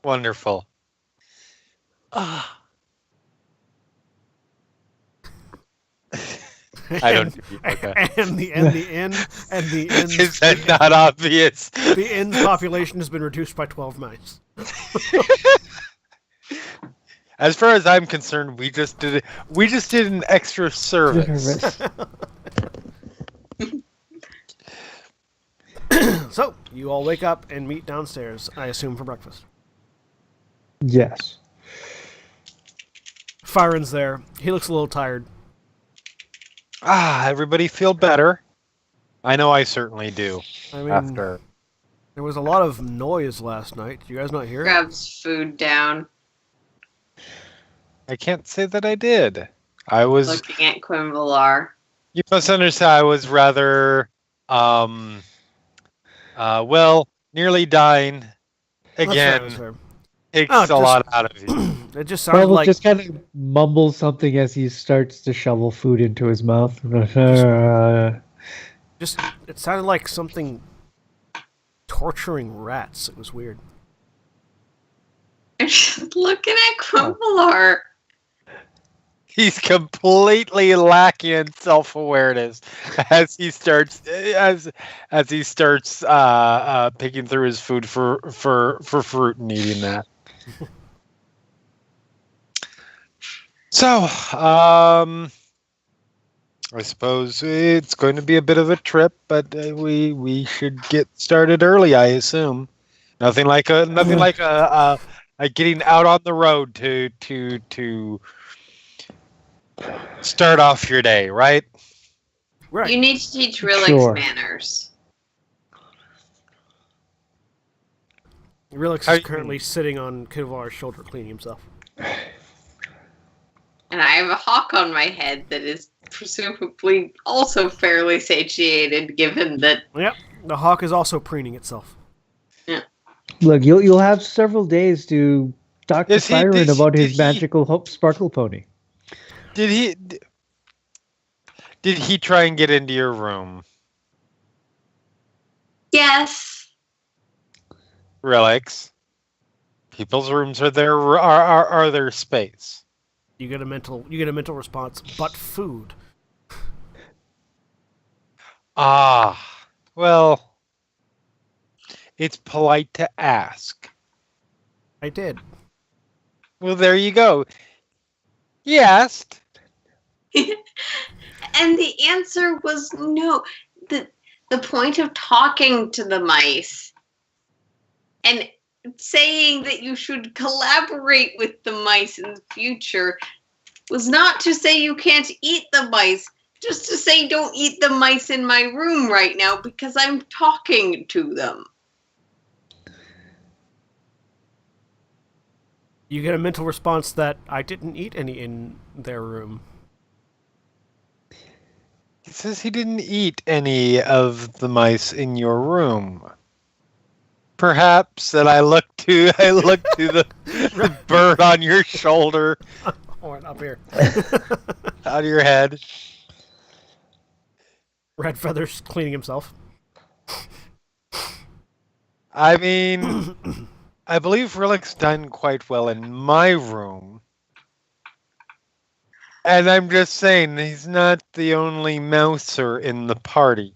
Wonderful. I don't. Okay. And the inn. Is that not obvious? The inn's population has been reduced by 12 mice. As far as I'm concerned, we just did an extra service. So, you all wake up and meet downstairs, I assume, for breakfast. Yes. Fyron's there. He looks a little tired. Everybody feel better? I know I certainly do. I mean, after there was a lot of noise last night. Did you guys not hear it? Grabs food down. I can't say that I did. I was looking at Quinvalar. You must understand. I was rather, nearly dying again. Takes a lot out of you. It just sounded like just kind of mumbles something as he starts to shovel food into his mouth. It sounded like something torturing rats. It was weird. I'm just looking at Quinvalar. He's completely lacking in self-awareness as he starts picking through his food for fruit and eating that. So, I suppose it's going to be a bit of a trip, but we should get started early, I assume. Nothing like a getting out on the road to start off your day, right? Right. You need to teach Rilix manners. Rilix is currently sitting on Kenvalar's shoulder cleaning himself. And I have a hawk on my head that is presumably also fairly satiated, given that. Yep, the hawk is also preening itself. Yeah. Look, you'll have several days to talk to Is he- Siren did- about his did he- magical sparkle pony. Did he try and get into your room? Yes. Relics. People's rooms are their space. You get a mental response, but food. Well, it's polite to ask. I did. Well, there you go. He asked. And the answer was no. The point of talking to the mice and saying that you should collaborate with the mice in the future was not to say you can't eat the mice, just to say don't eat the mice in my room right now because I'm talking to them. You get a mental response that I didn't eat any in their room. He says he didn't eat any of the mice in your room. Perhaps that I look to the bird on your shoulder, Or up here. on your head. Red Feather's cleaning himself. I mean, I believe Relic's done quite well in my room. And I'm just saying, he's not the only mouser in the party.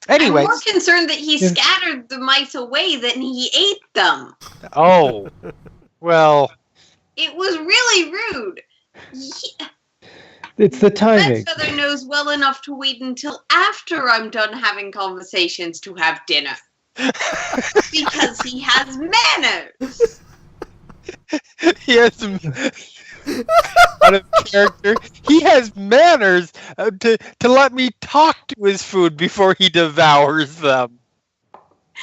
Anyway. I'm more concerned that he scattered the mice away than he ate them. Oh. Well. It was really rude. It's the timing. Red Feather knows well enough to wait until after I'm done having conversations to have dinner. Because he has manners. He has out of character. He has manners to let me talk to his food before he devours them.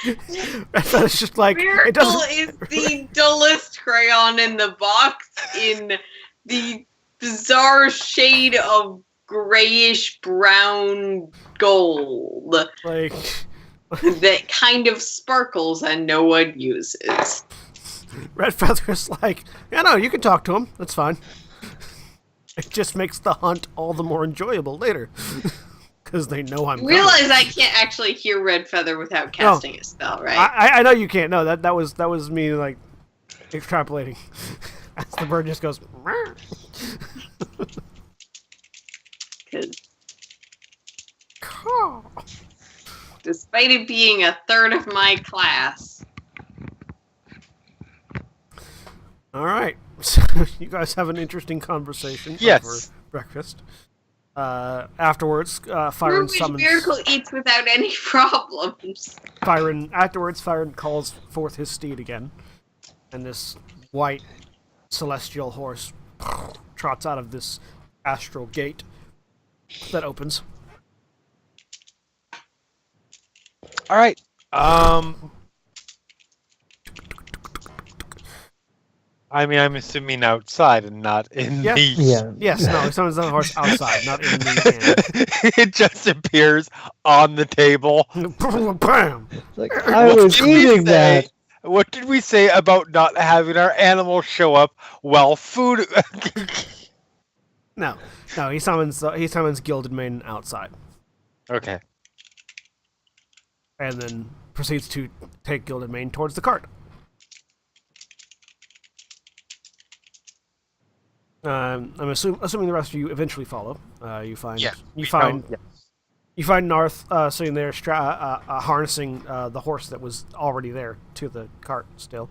It's just like Miracle it doesn't. is the dullest crayon in the box in the bizarre shade of grayish brown gold Like that kind of sparkles and no one uses. Red Feather's like, yeah, no, you can talk to him. That's fine. It just makes the hunt all the more enjoyable later. Because they know I'm coming. Realize I can't actually hear Red Feather without casting a spell, right? I know you can't. No, that was me like extrapolating. As the bird just goes. Despite it being a third of my class. All right, so you guys have an interesting conversation over breakfast. Afterwards, Fyron summons. Miracle eats without any problems. Fyron calls forth his steed again, and this white celestial horse trots out of this astral gate that opens. All right. I mean, I'm assuming outside and not in the... Yeah. Yes, no, he summons the horse outside, not in the It just appears on the table. Bam! Like, I was eating that. What did we say about not having our animals show up while food... No, he summons Gilded Maiden outside. Okay. And then proceeds to take Gilded Maiden towards the cart. I'm assuming the rest of you eventually follow. You find Narth sitting there harnessing the horse that was already there to the cart still.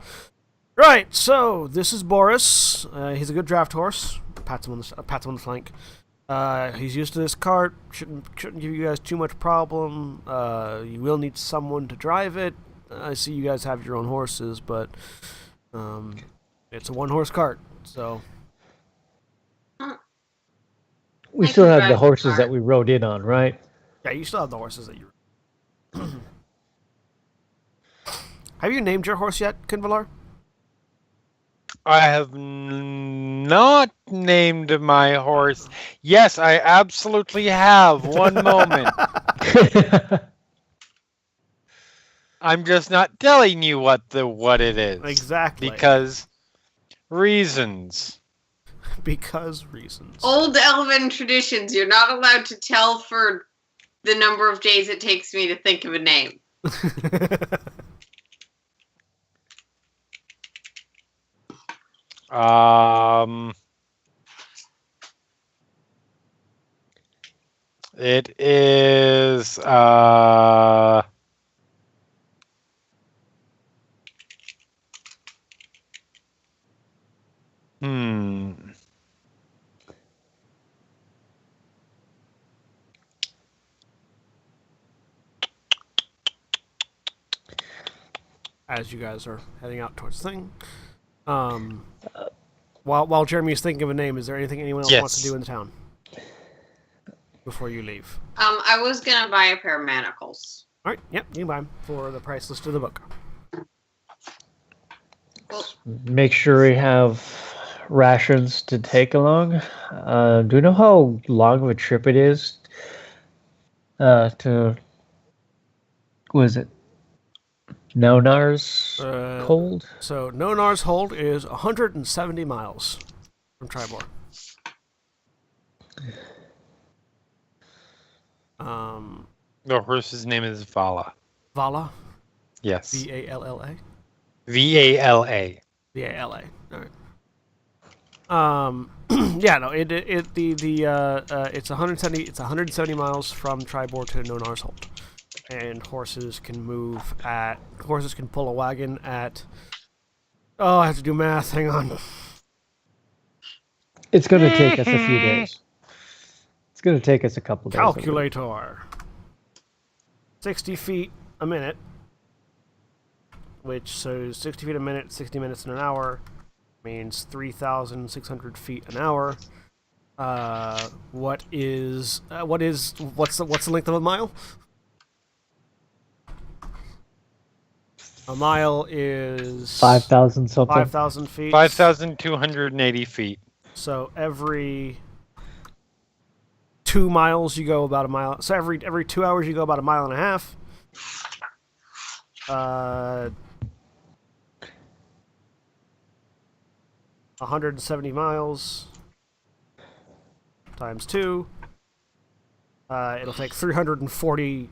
Right, so this is Boris. He's a good draft horse. Pats him on the flank. He's used to this cart. Shouldn't give you guys too much problem. You will need someone to drive it. I see you guys have your own horses, but it's a one-horse cart, so. We still have the horses that we rode in on, right? Yeah, you still have the horses that you. Have you named your horse yet, Kinvalar? I have not named my horse. Yes, I absolutely have. One moment. I'm just not telling you what it is. Exactly. Because reasons. Because reasons. Old elven traditions. You're not allowed to tell for the number of days it takes me to think of a name. It is As you guys are heading out towards the thing, while Jeremy is thinking of a name, is there anything anyone else wants to do in the town before you leave? I was gonna buy a pair of manacles. All right, yep, you can buy them for the price list of the book. Well, Make sure we have rations to take along. Do you know how long of a trip it is to, what is it, Nonar's Hold? So Nonar's Hold is 170 miles from Tribor. the horse's name is Vala. Vala? Yes. V-A-L-L-A? V-A-L-A. V-A-L-A. All right. Yeah, no, it's 170 miles from Tribor to Nonar's Hold. And horses can pull a wagon at, I have to do math, hang on. It's going to take us a few days. It's going to take us a couple days. Calculator. 60 feet a minute, which, so 60 feet a minute, 60 minutes in an hour, means 3,600 feet an hour. What's the length of a mile? A mile is 5,000 something. 5,000 feet. 5,280 feet. So every 2 miles you go about a mile. So every 2 hours you go about a mile and a half. 170 miles times 2. It'll take 340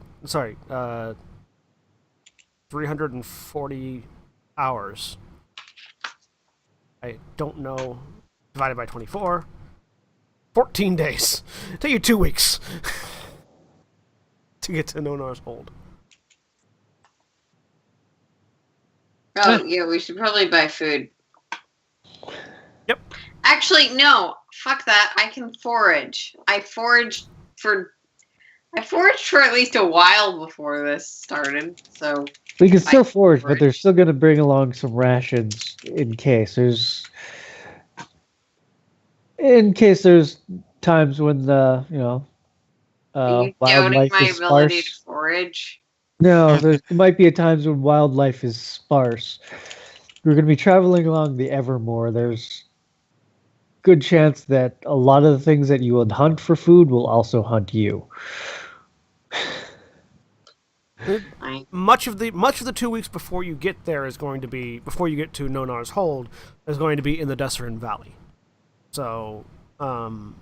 hours. I don't know. Divided by 24. 14 days. It'll take you 2 weeks to get to Nonar's Hold. Oh, yeah, we should probably buy food. Yep. Actually, no. Fuck that. I can forage. I foraged for at least a while before this started, so... We can still forage, but they're still going to bring along some rations in case there's times when wildlife my is ability sparse. to forage? No, there might be times when wildlife is sparse. We're going to be traveling along the Evermore. There's good chance that a lot of the things that you would hunt for food will also hunt you. Much of the 2 weeks before you get there before you get to Nonar's Hold, is going to be in the Desserin Valley. So, the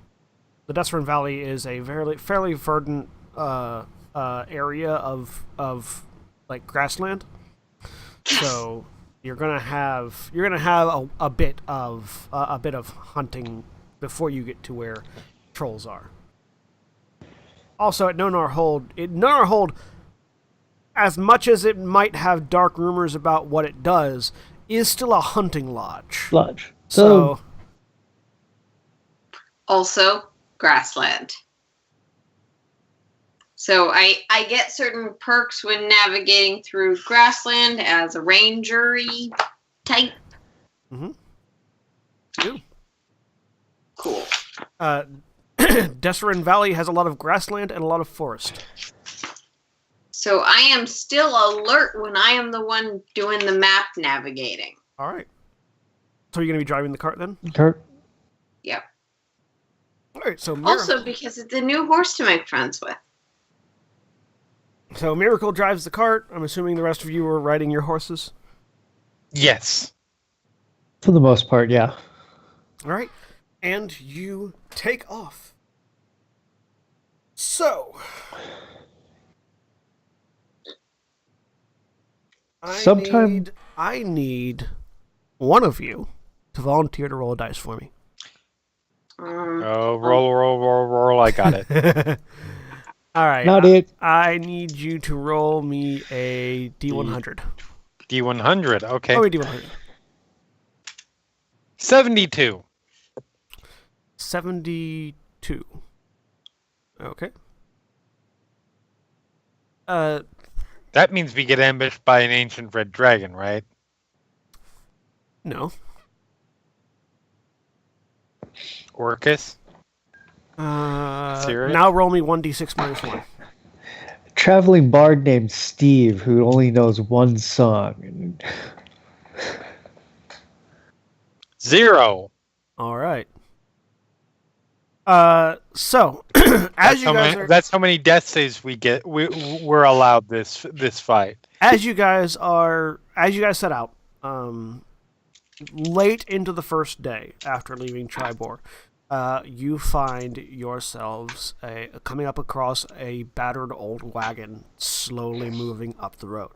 Desserin Valley is a fairly verdant area of like grassland. So you're gonna have a bit of hunting before you get to where trolls are. Also, at Nonar Hold, as much as it might have dark rumors about what it does, is still a hunting lodge. So also grassland. So I get certain perks when navigating through grassland as a ranger-y type. Mm-hmm. Cool. Desserin Valley has a lot of grassland and a lot of forest. So I am still alert when I am the one doing the map navigating. All right. So you're going to be driving the cart then? Kurt? Yep. All right, so Also, because it's a new horse to make friends with. So Miracle drives the cart. I'm assuming the rest of you are riding your horses. Yes. For the most part, yeah. All right, and you take off. So, I need one of you to volunteer to roll a dice for me. Roll. I got it. All right. Not it. I need you to roll me a D100. D100. Okay. Oh, wait, D100. 72. 72. Okay. That means we get ambushed by an ancient red dragon, right? No. Orcus? Now roll me 1d6 minus 1. Traveling bard named Steve who only knows one song. 0. All right. So as that's how many death saves we get. We're allowed this fight. As you guys set out, late into the first day after leaving Tribor, you find yourselves coming up across a battered old wagon slowly moving up the road.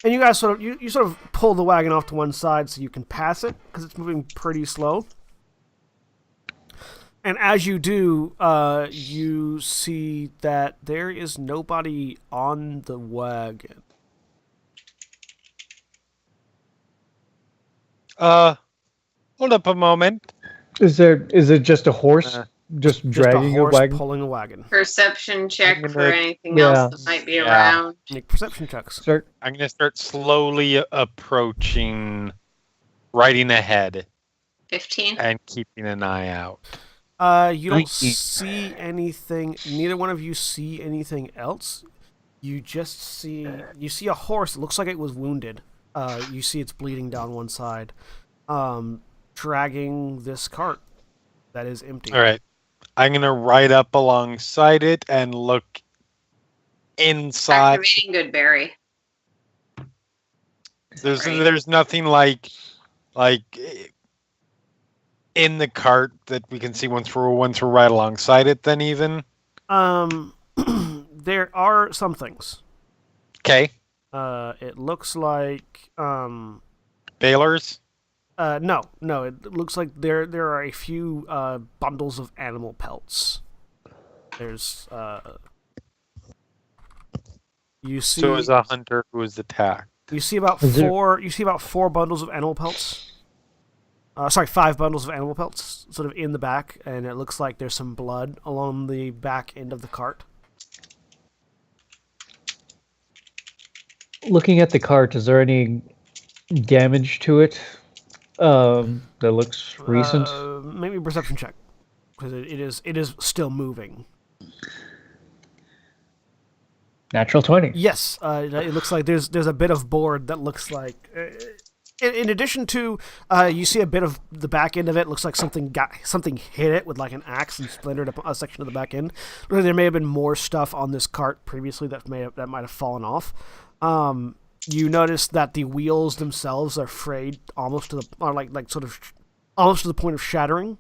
And you guys sort of pull the wagon off to one side so you can pass it because it's moving pretty slow. And as you do, you see that there is nobody on the wagon. Hold up a moment. Is it just a horse just dragging a horse a wagon? pulling a wagon? Perception check for anything else that might be around. Make perception checks. I'm going to start slowly approaching, riding ahead. 15. And keeping an eye out. You don't see anything. Neither one of you see anything else. You just see a horse. It looks like it was wounded. You see it's bleeding down one side, dragging this cart that is empty. All right, I'm gonna ride up alongside it and look inside. Activating Goodberry. There's nothing like in the cart that we can see once we're right alongside it. Then even there are some things. Okay. It looks like balers. No. It looks like there are a few bundles of animal pelts. There's you see. So is a hunter who was attacked. You see about four. You see about 4 bundles of animal pelts. 5 bundles of animal pelts, sort of in the back, and it looks like there's some blood along the back end of the cart. Looking at the cart, is there any damage to it that looks recent? Maybe a perception check, because it is still moving. Natural 20. Yes, it looks like there's a bit of board that looks like. In addition to, you see a bit of the back end of it. Looks like something hit it with like an axe and splintered a section of the back end. There may have been more stuff on this cart previously that might have fallen off. You notice that the wheels themselves are frayed almost to the point of shattering.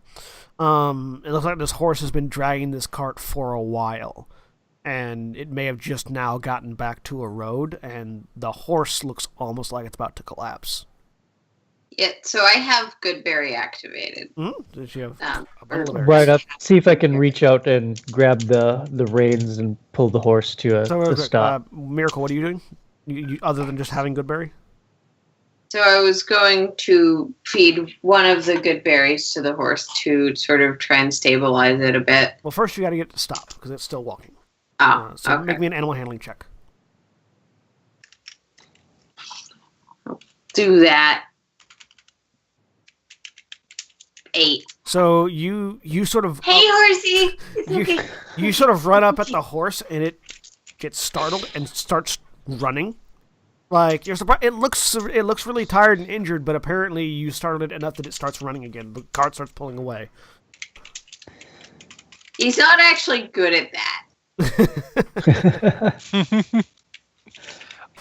It looks like this horse has been dragging this cart for a while, and it may have just now gotten back to a road, and the horse looks almost like it's about to collapse. Yeah, so I have Goodberry activated. Did you have right up? See if I can reach out and grab the reins and pull the horse to a stop. Miracle, what are you doing? You, other than just having Goodberry? So I was going to feed one of the Goodberries to the horse to sort of try and stabilize it a bit. Well, first you got to get it to stop because it's still walking. So okay. Make me an animal handling check. Do that. 8. So you sort of hey horsey, it's okay. You sort of run up at the horse and it gets startled and starts running, Like, you're surprised. It looks really tired and injured, but apparently you started it enough that it starts running again. The cart starts pulling away. He's not actually good at that.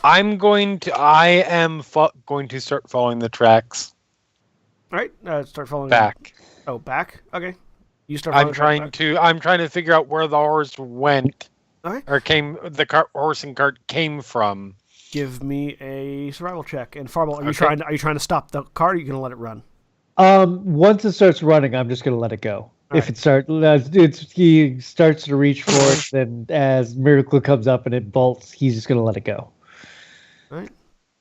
I am going to start following the tracks. All right, start following back. Oh, back. Okay, you start. I'm trying to figure out where the horse went, okay. or horse and cart came from. Give me a survival check. And Farball, are you trying to stop the cart, or are you going to let it run? Once it starts running, I'm just going to let it go. If it he starts to reach for it, then as Miracle comes up and it bolts, he's just going to let it go. All right.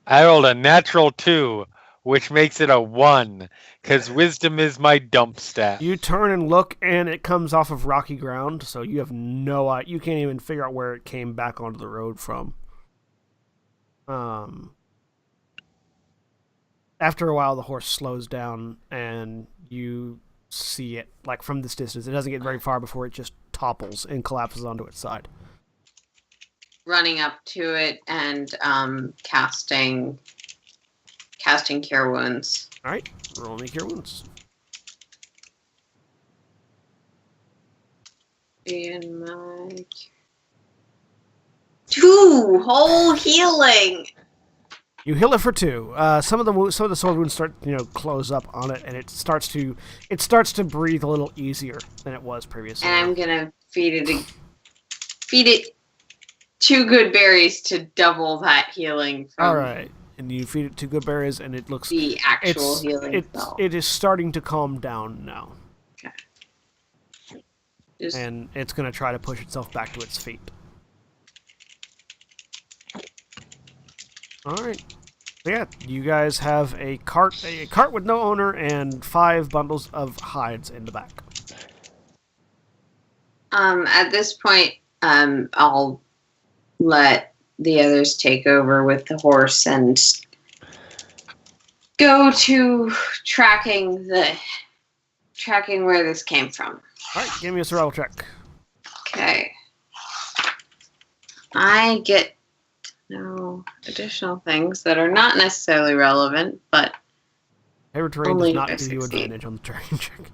I rolled a natural 2, which makes it a 1, because wisdom is my dump stat. You turn and look, and it comes off of rocky ground, so you have no idea. You can't even figure out where it came back onto the road from. After a while, the horse slows down, and you see it, like, from this distance. It doesn't get very far before it just topples and collapses onto its side. Running up to it and casting Cure Wounds. All right, roll me Cure Wounds. In my 2 whole healing. You heal it for 2. Some of the sword wounds start, close up on it, and it starts to breathe a little easier than it was previously. And I'm gonna feed it 2 good berries to double that healing. All right, and you feed it 2 good berries, and it looks the actual healing. It is starting to calm down now. Okay. And it's gonna try to push itself back to its feet. All right. Yeah, you guys have a cart with no owner and 5 bundles of hides in the back. At this point, I'll let the others take over with the horse and go to tracking where this came from. All right, give me a survival check. Okay. I get no additional things that are not necessarily relevant, but Paper terrain does not give you advantage on the terrain check.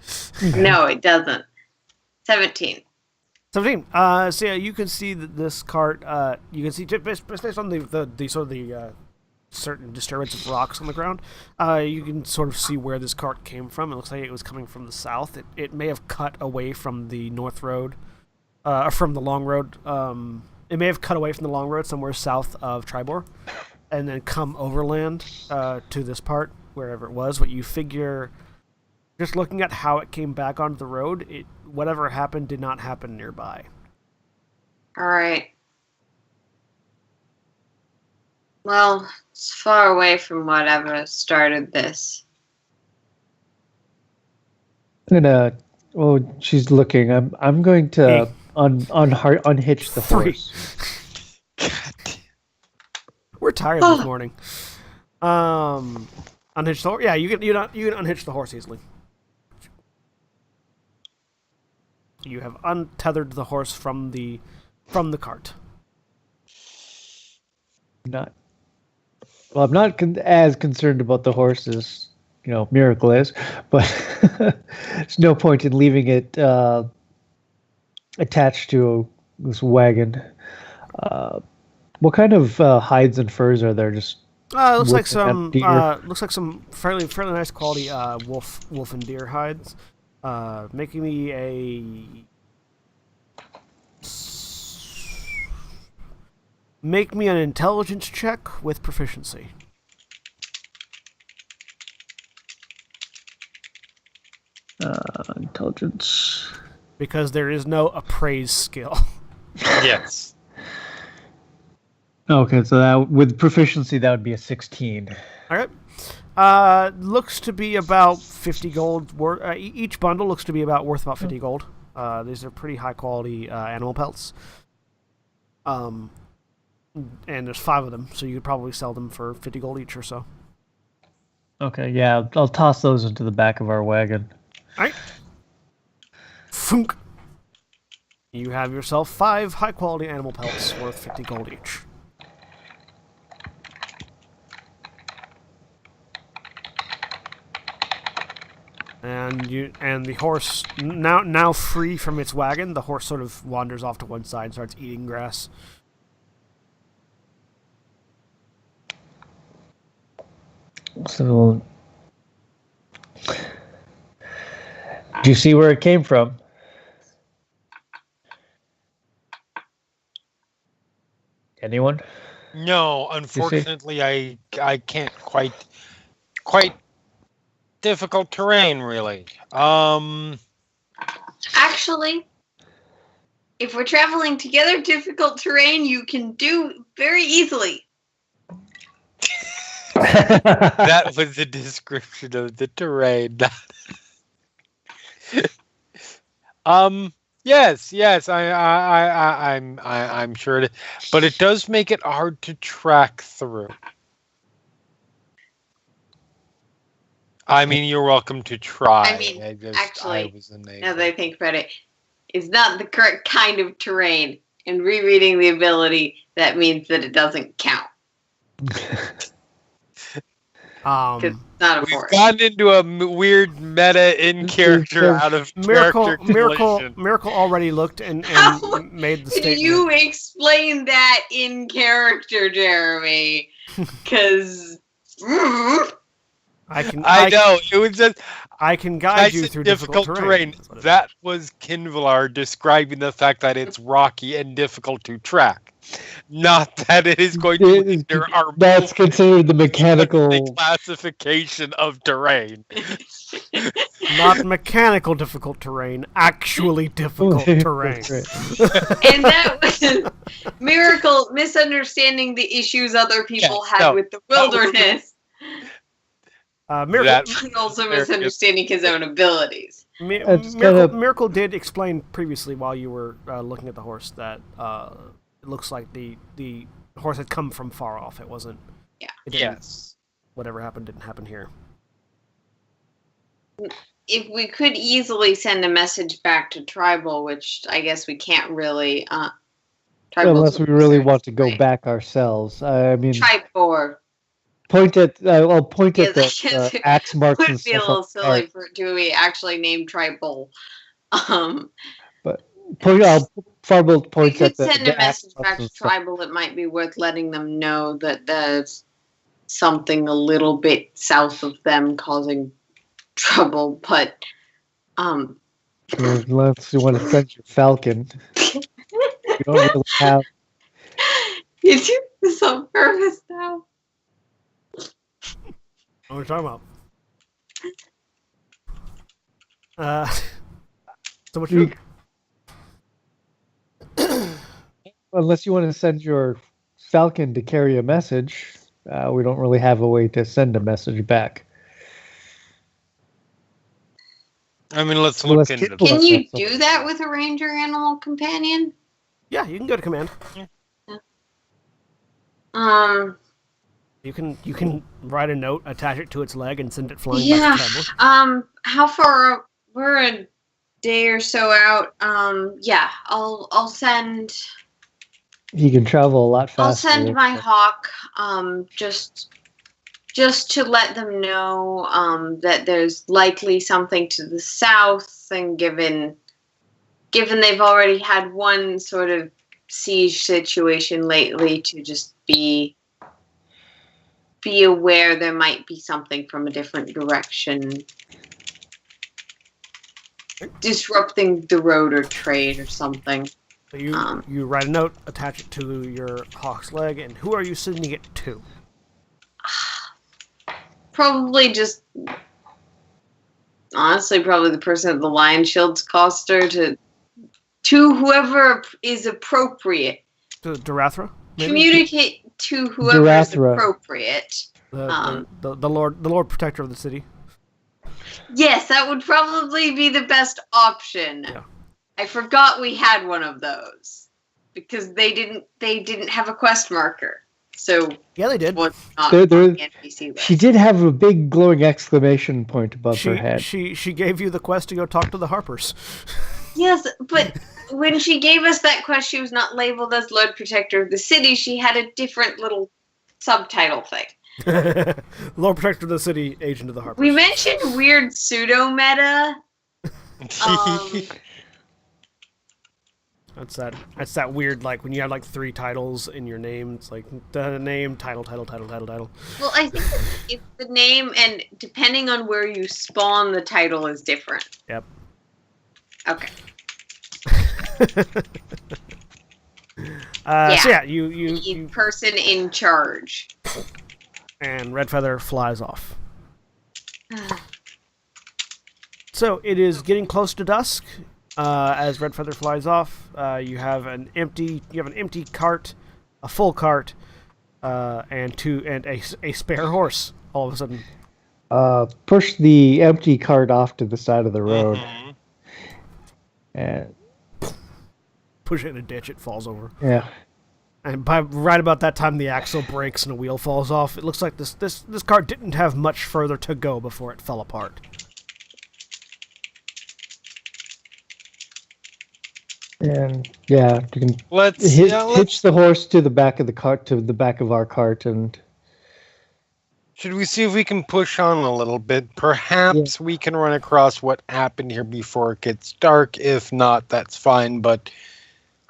No, it doesn't. 17. 17. So yeah, you can see that this cart. You can see based on the sort of the certain disturbance of rocks on the ground. You can sort of see where this cart came from. It looks like it was coming from the south. It may have cut away from the north road, from the long road. It may have cut away from the long road somewhere south of Tribor, and then come overland to this part, wherever it was. What you figure, just looking at how it came back onto the road, whatever happened did not happen nearby. All right. Well, it's far away from whatever started this. Well, she's looking. I'm going to unhitch the 3. horse. We're tired this morning. Unhitch the horse. Yeah, you can unhitch the horse easily. You have untethered the horse from the cart. I'm not as concerned about the horse as Miracle is, but there's no point in leaving it attached to this wagon. What kind of hides and furs are there? Just looks like some fairly nice quality wolf and deer hides. Making me make me an intelligence check with proficiency. Intelligence. Because there is no appraise skill. Yes. Okay, so that with proficiency that would be a 16. All right. Looks to be about 50 gold worth. Each bundle looks to be worth about 50 gold. These are pretty high quality animal pelts. And there's 5 of them, so you could probably sell them for 50 gold each or so. Okay, yeah, I'll toss those into the back of our wagon. All right. Funk. You have yourself 5 high quality animal pelts worth 50 gold each. and the horse now free from its wagon, the horse sort of wanders off to one side and starts eating grass. So, do you see where it came from? Anyone? No, unfortunately, I can't quite difficult terrain, really. Actually, if we're traveling together, difficult terrain you can do very easily. That was the description of the terrain. Yes, I'm sure it, but it does make it hard to track through. I mean, you're welcome to try. I mean, actually, now that I think about it, it's not the correct kind of terrain. And rereading the ability, that means that it doesn't count. It's not a We've forest. gotten into a weird meta in character out of character collision. Miracle already looked and made the statement. You explain that in character, Jeremy, because I know it was just. I can guide you through difficult terrain. That was Kinvalar describing the fact that it's rocky and difficult to track. Not that it is going to hinder our. That's considered the mechanical classification of terrain. Not mechanical difficult terrain, actually difficult terrain. And that was Miracle misunderstanding the issues other people had with the wilderness. Miracle and also misunderstanding his own abilities. Miracle did explain previously while you were looking at the horse that it looks like the horse had come from far off. It wasn't. Yeah. Yes. Whatever happened didn't happen here. If we could easily send a message back to Tribal, which I guess we can't really. Unless we really want to go back ourselves. I mean. Tribor. Point at. I'll point at the axe marks and stuff. It would be a little silly do we actually name Tribal. But Farbolt points at the. If we could send a message back to Tribal, it might be worth letting them know that there's something a little bit south of them causing trouble, but unless you want to send your falcon. You don't really have. You do this on purpose now. What are we talking about? So much food. Unless you want to send your falcon to carry a message, we don't really have a way to send a message back. I mean, let's look into it. Can you do that with a ranger animal companion? Yeah, you can go to command. Yeah. You can write a note, attach it to its leg, and send it flying yeah. back to Tribal. How far? We're a day or so out. Yeah, I'll send. He can travel a lot faster. I'll send my hawk. Just to let them know that there's likely something to the south, and given they've already had one sort of siege situation lately, to just be aware there might be something from a different direction disrupting the road or trade or something. So you write a note, attach it to your hawk's leg, and who are you sending it to? Probably the person at the Lion Shield's Coster to whoever is appropriate. To Darathra? Maybe? Communicate to whoever is appropriate. The Lord Protector of the city. Yes, that would probably be the best option. Yeah. I forgot we had one of those because they didn't have a quest marker. So yeah, they did. NPC list. She did have a big glowing exclamation point above her head. She gave you the quest to go talk to the Harpers. Yes, but when she gave us that quest, she was not labeled as Lord Protector of the City. She had a different little subtitle thing. Lord Protector of the City, Agent of the Harpers. We mentioned weird pseudo-meta. That's that weird, like, when you have, like, 3 titles in your name. It's like, the name, title. Well, I think it's the name, and depending on where you spawn, the title is different. Yep. Okay. So yeah, you person in charge. And Red Feather flies off. So it is getting close to dusk. As Red Feather flies off, you have an empty cart, a full cart, and a spare horse. All of a sudden, push the empty cart off to the side of the road, and push it in a ditch. It falls over. Yeah. And right about that time, the axle breaks and a wheel falls off. It looks like this cart didn't have much further to go before it fell apart. And yeah, you can hitch the horse to the back of the cart, to the back of our cart, and should we see if we can push on a little bit? Perhaps we can run across what happened here before it gets dark. If not, that's fine. But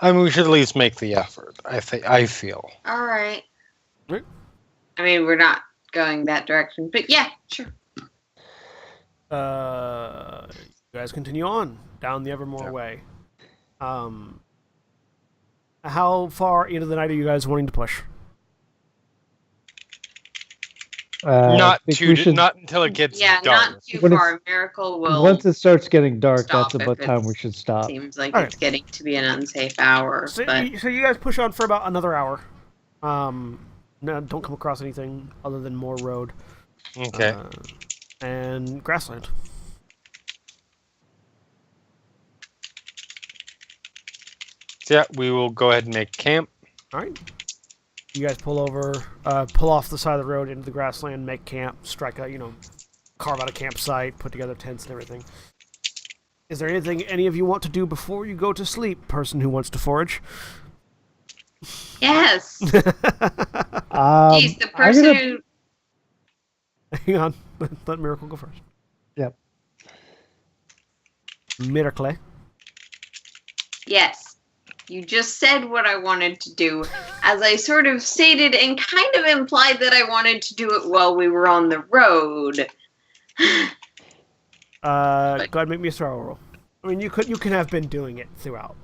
I mean, we should at least make the effort. I feel. All right. Right. I mean, we're not going that direction, but yeah, sure. You guys continue on down the Evermore Way. How far into the night are you guys wanting to push? Not until it gets dark. Not too far. Miracle will. Once it starts getting dark, that's about time we should stop. Seems like it's getting to be an unsafe hour. So you guys push on for about another hour. No, don't come across anything other than more road. Okay. And grassland. Yeah, we will go ahead and make camp. All right. You guys pull off the side of the road into the grassland, make camp, carve out a campsite, put together tents and everything. Is there anything any of you want to do before you go to sleep, person who wants to forage? Yes. Jeez, the person who... Hang on. Let Miracle go first. Yep. Miracle. Yes. You just said what I wanted to do, as I sort of stated and kind of implied that I wanted to do it while we were on the road. Go ahead and make me a survival roll. I mean, you can have been doing it throughout.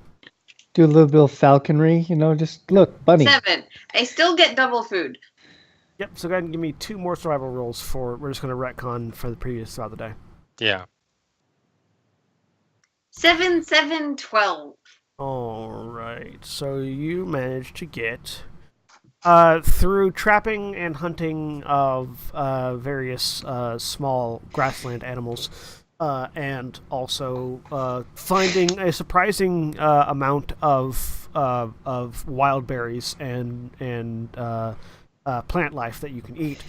Do a little bit of falconry, just look, bunny. 7. I still get double food. Yep, so go ahead and give me 2 more survival rolls we're just going to retcon for the previous throughout the day. Yeah. 7, 7, 12. Alright, so you managed to get, through trapping and hunting of various small grassland animals, and also finding a surprising amount of wild berries and plant life that you can eat,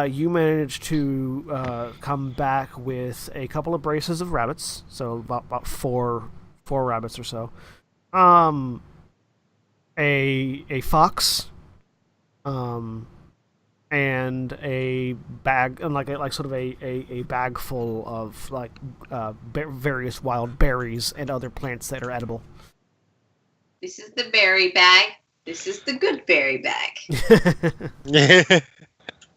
you managed to come back with a couple of braces of rabbits, so about four rabbits or so. A fox, and a bag, and like sort of a bag full of various wild berries and other plants that are edible. This is the berry bag. This is the good berry bag.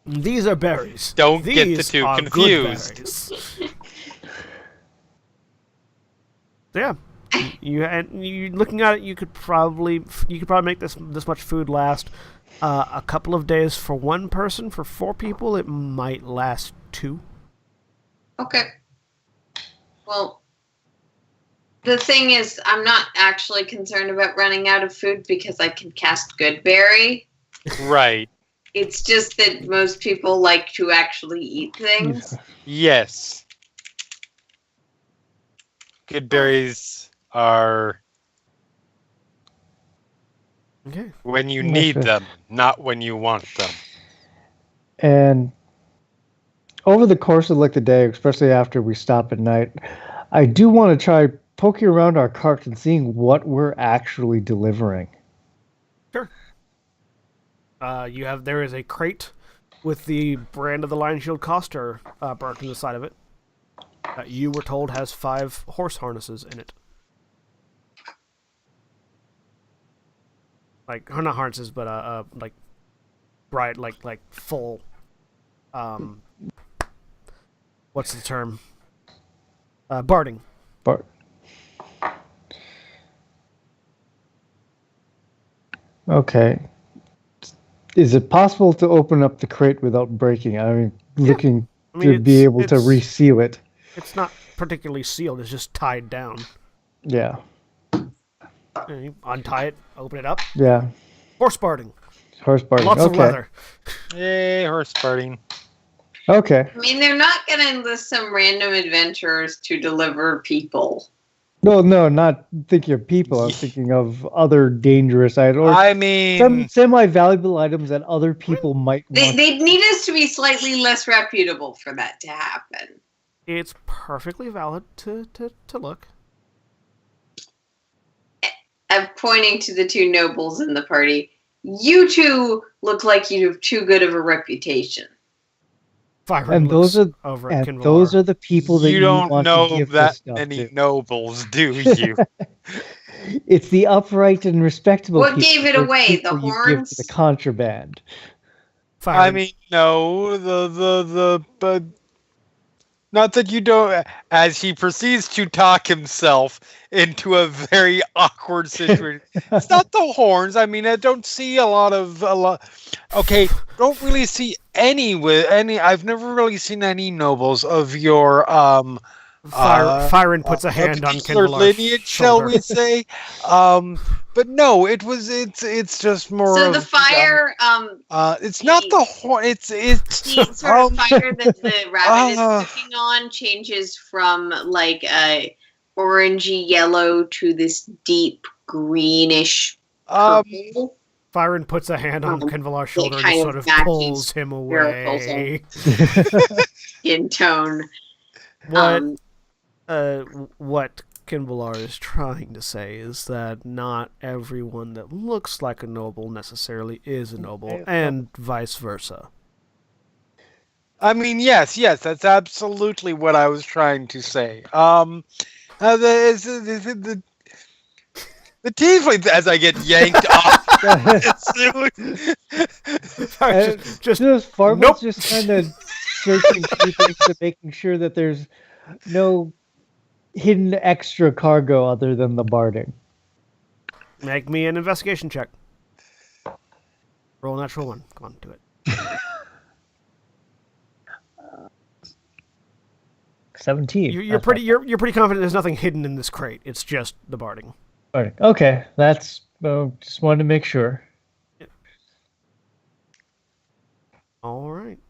These are berries. Don't get the two confused. Yeah. You looking at it, you could probably make this much food last a couple of days for one person. For 4 people, it might last 2. Okay. Well, the thing is, I'm not actually concerned about running out of food because I can cast Goodberry. Right. It's just that most people like to actually eat things. Yes. Good berries are when you need them, not when you want them. And over the course of the day, especially after we stop at night, I do want to try poking around our cart and seeing what we're actually delivering. Sure. There is a crate with the brand of the Lion Shield Coster burnt in the side of it. That you were told has 5 horse harnesses in it. Like, not harnesses, but like bright, like full. What's the term? Barding. Okay. Is it possible to open up the crate without breaking? I mean, looking to be able to reseal it. It's not particularly sealed. It's just tied down. Yeah. You untie it, open it up. Yeah. Horse barding. Horse barding. Lots of leather. Yay, horse barding. Okay. I mean, they're not going to enlist some random adventurers to deliver people. No, not thinking of people. I'm thinking of other dangerous items. I mean, some semi-valuable items that other people might want. They'd need us to be slightly less reputable for that to happen. It's perfectly valid to look. I'm pointing to the 2 nobles in the party. You 2 look like you have too good of a reputation. And those are the people that you don't want know to give that stuff many to. nobles, do you? It's the upright and respectable. What gave it away? The horns? horns? You give to the contraband. I mean, no, but not that you don't. As he proceeds to talk himself into a very awkward situation. It's not the horns. I mean, I don't see a lot. Okay, don't really see any. I've never really seen any nobles of your Fyron puts a hand on Kinvalar's lineage, shall we say? But no, it's just more. So the fire. It's not the horn. It's the sort of fire that the rabbit is cooking on changes from like a orangey yellow to this deep greenish purple. Fyron puts a hand on Kinvalar's shoulder and sort of pulls him away. In tone. What Kinvalar is trying to say is that not everyone that looks like a noble necessarily is a noble, and vice versa. I mean, yes, that's absolutely what I was trying to say. The tieflings, as I get yanked off. Farmel's just kind of searching through things and making sure that there's no hidden extra cargo other than the barding. Make me an investigation check. Roll a natural 1. Come on, do it. 17. You're pretty confident there's nothing hidden in this crate. It's just the barding. Okay, that's just wanted to make sure. Yeah. All right,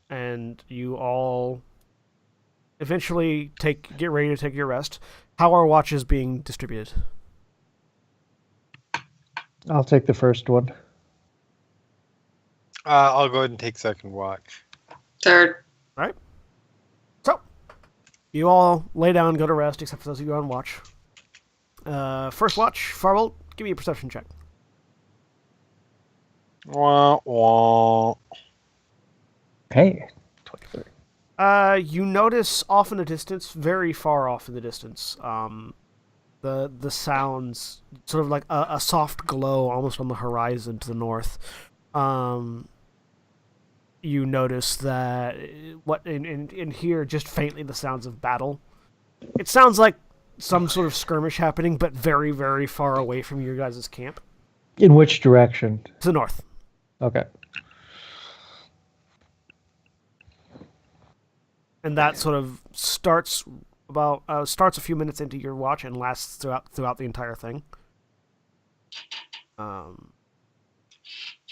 and you all eventually get ready to take your rest. How are watches being distributed? I'll take the first one. I'll go ahead and take second watch. Third. All right. So, you all lay down, go to rest, except for those of you on watch. First watch, Farwell, give me a perception check. Wah, wah. Hey, 23. You notice off in the distance, very far off in the distance, the sounds, sort of like a soft glow almost on the horizon to the north. You notice that in here, just faintly, the sounds of battle. It sounds like some sort of skirmish happening, but very, very far away from your guys' camp. In which direction? To the north. Okay. And that sort of starts a few minutes into your watch and lasts throughout the entire thing.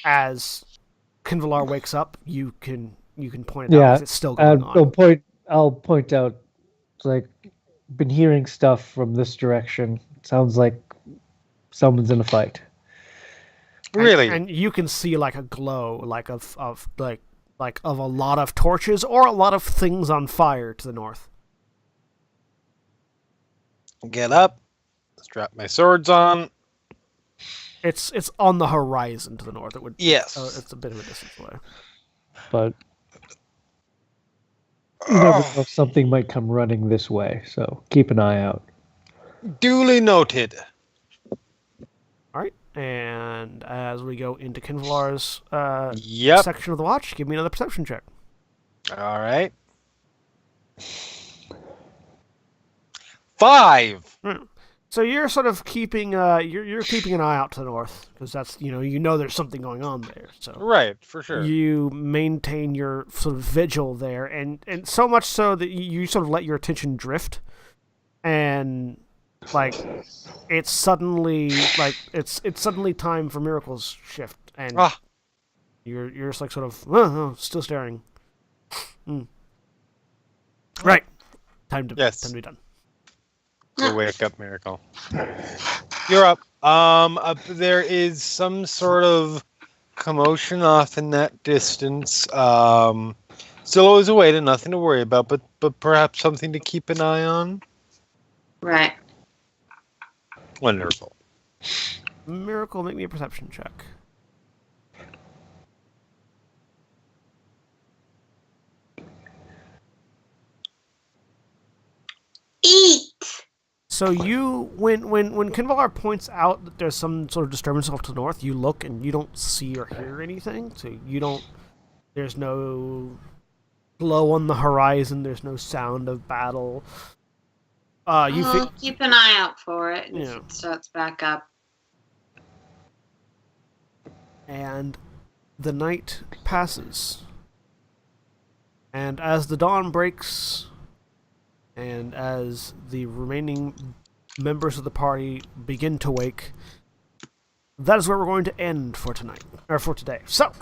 As Kinvalar wakes up, you can point it out because it's still going on. I'll point out, it's like, been hearing stuff from this direction. Sounds like someone's in a fight. Really? And you can see like a glow, like of a lot of torches or a lot of things on fire to the north. Get up, strap my swords on. It's on the horizon to the north. It would. Yes. It's a bit of a distance away. but you never know if something might come running this way, so keep an eye out. Duly noted. All right, and as we go into Kinvalar's Yep. section of the watch, give me another perception check. All right. 5. So you're sort of keeping you're keeping an eye out to the north because that's you know there's something going on there. So Right, for sure. you maintain your sort of vigil there, and so much so that you sort of let your attention drift, and like it's suddenly time for Miracle's shift, and you're just like sort of still staring. Right, time to be done. So wake up, Miracle. You're up. There is some sort of commotion off in that distance. Still always away, nothing to worry about, but perhaps something to keep an eye on. Right. Wonderful. Miracle, make me a perception check. Eat. So when Kinvalar points out that there's some sort of disturbance off to the north, you look and you don't see or hear anything. So there's no glow on the horizon. There's no sound of battle. Keep an eye out for it if Yeah. it starts back up. And the night passes. And as the dawn breaks, and as the remaining members of the party begin to wake, that is where we're going to end for tonight, or for today. So,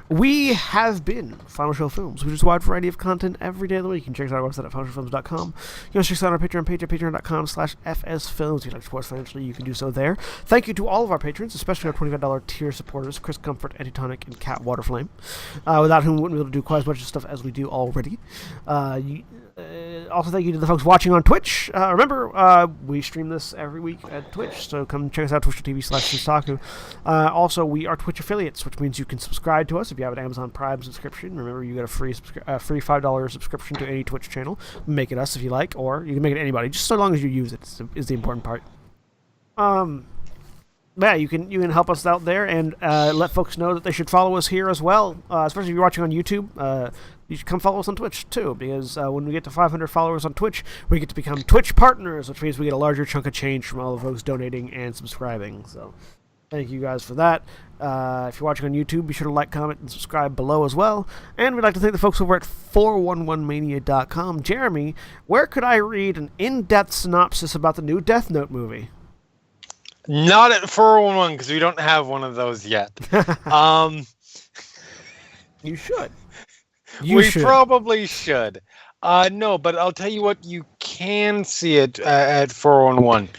we have been Final Show Films. We just a wide variety of content every day of the week. You can check us out on our website at finalshowfilms.com. You can check us out on our Patreon page at patreon.com/FSFilms. If you'd like to support us financially, you can do so there. Thank you to all of our patrons, especially our $25 tier supporters, Chris Comfort, Antitonic, and Cat Waterflame, without whom we wouldn't be able to do quite as much stuff as we do already. Also, thank you to the folks watching on Twitch. Remember, we stream this every week at Twitch, so come check us out, twitch.tv/Sustaku. Also, we are Twitch affiliates, which means you can subscribe to us if you have an Amazon Prime subscription. Remember, you get a free $5 subscription to any Twitch channel. Make it us if you like, or you can make it anybody, just so long as you use it is the important part. Yeah, you can help us out there and let folks know that they should follow us here as well, especially if you're watching on YouTube. You should come follow us on Twitch, too, because when we get to 500 followers on Twitch, we get to become Twitch partners, which means we get a larger chunk of change from all the folks donating and subscribing. So thank you guys for that. If you're watching on YouTube, be sure to like, comment, and subscribe below as well. And we'd like to thank the folks over at 411mania.com. Jeremy, where could I read an in-depth synopsis about the new Death Note movie? Not at 411, because we don't have one of those yet. You should. We probably should. No, but I'll tell you what, you can see it at 411.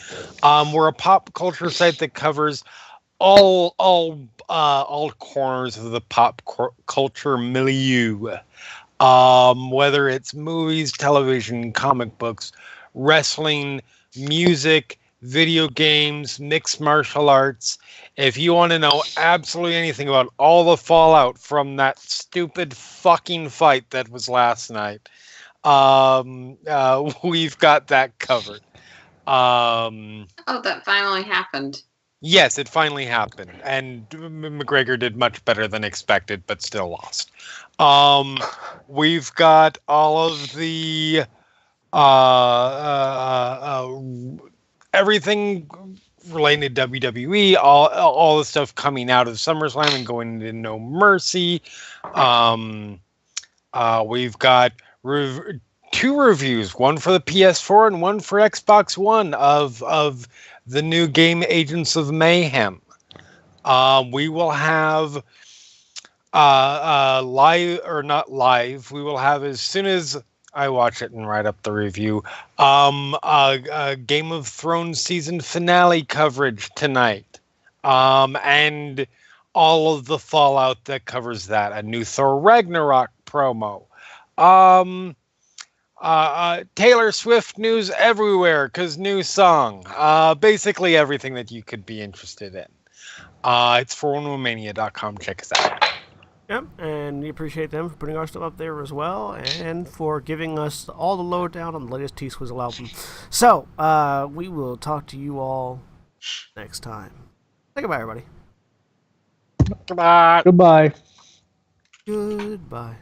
We're a pop culture site that covers all corners of the pop culture milieu. Whether it's movies, television, comic books, wrestling, music, video games, mixed martial arts. If you want to know absolutely anything about all the fallout from that stupid fucking fight that was last night, we've got that covered. That finally happened. Yes, it finally happened. And McGregor did much better than expected, but still lost. We've got all of the everything related to WWE, all the stuff coming out of SummerSlam and going into No Mercy. We've got two reviews, one for the PS4 and one for Xbox One of the new game Agents of Mayhem. We will have live, or not live, we will have, as soon as I watch it and write up the review, a Game of Thrones season finale coverage tonight, and all of the fallout that covers that. A new Thor Ragnarok promo. Taylor Swift news everywhere because new song. Basically everything that you could be interested in. It's 411mania.com. Check us out. Yep, and we appreciate them for putting our stuff up there as well, and for giving us all the lowdown on the latest T-Swizzle album. So, we will talk to you all next time. Say goodbye, everybody. Goodbye. Goodbye. Goodbye.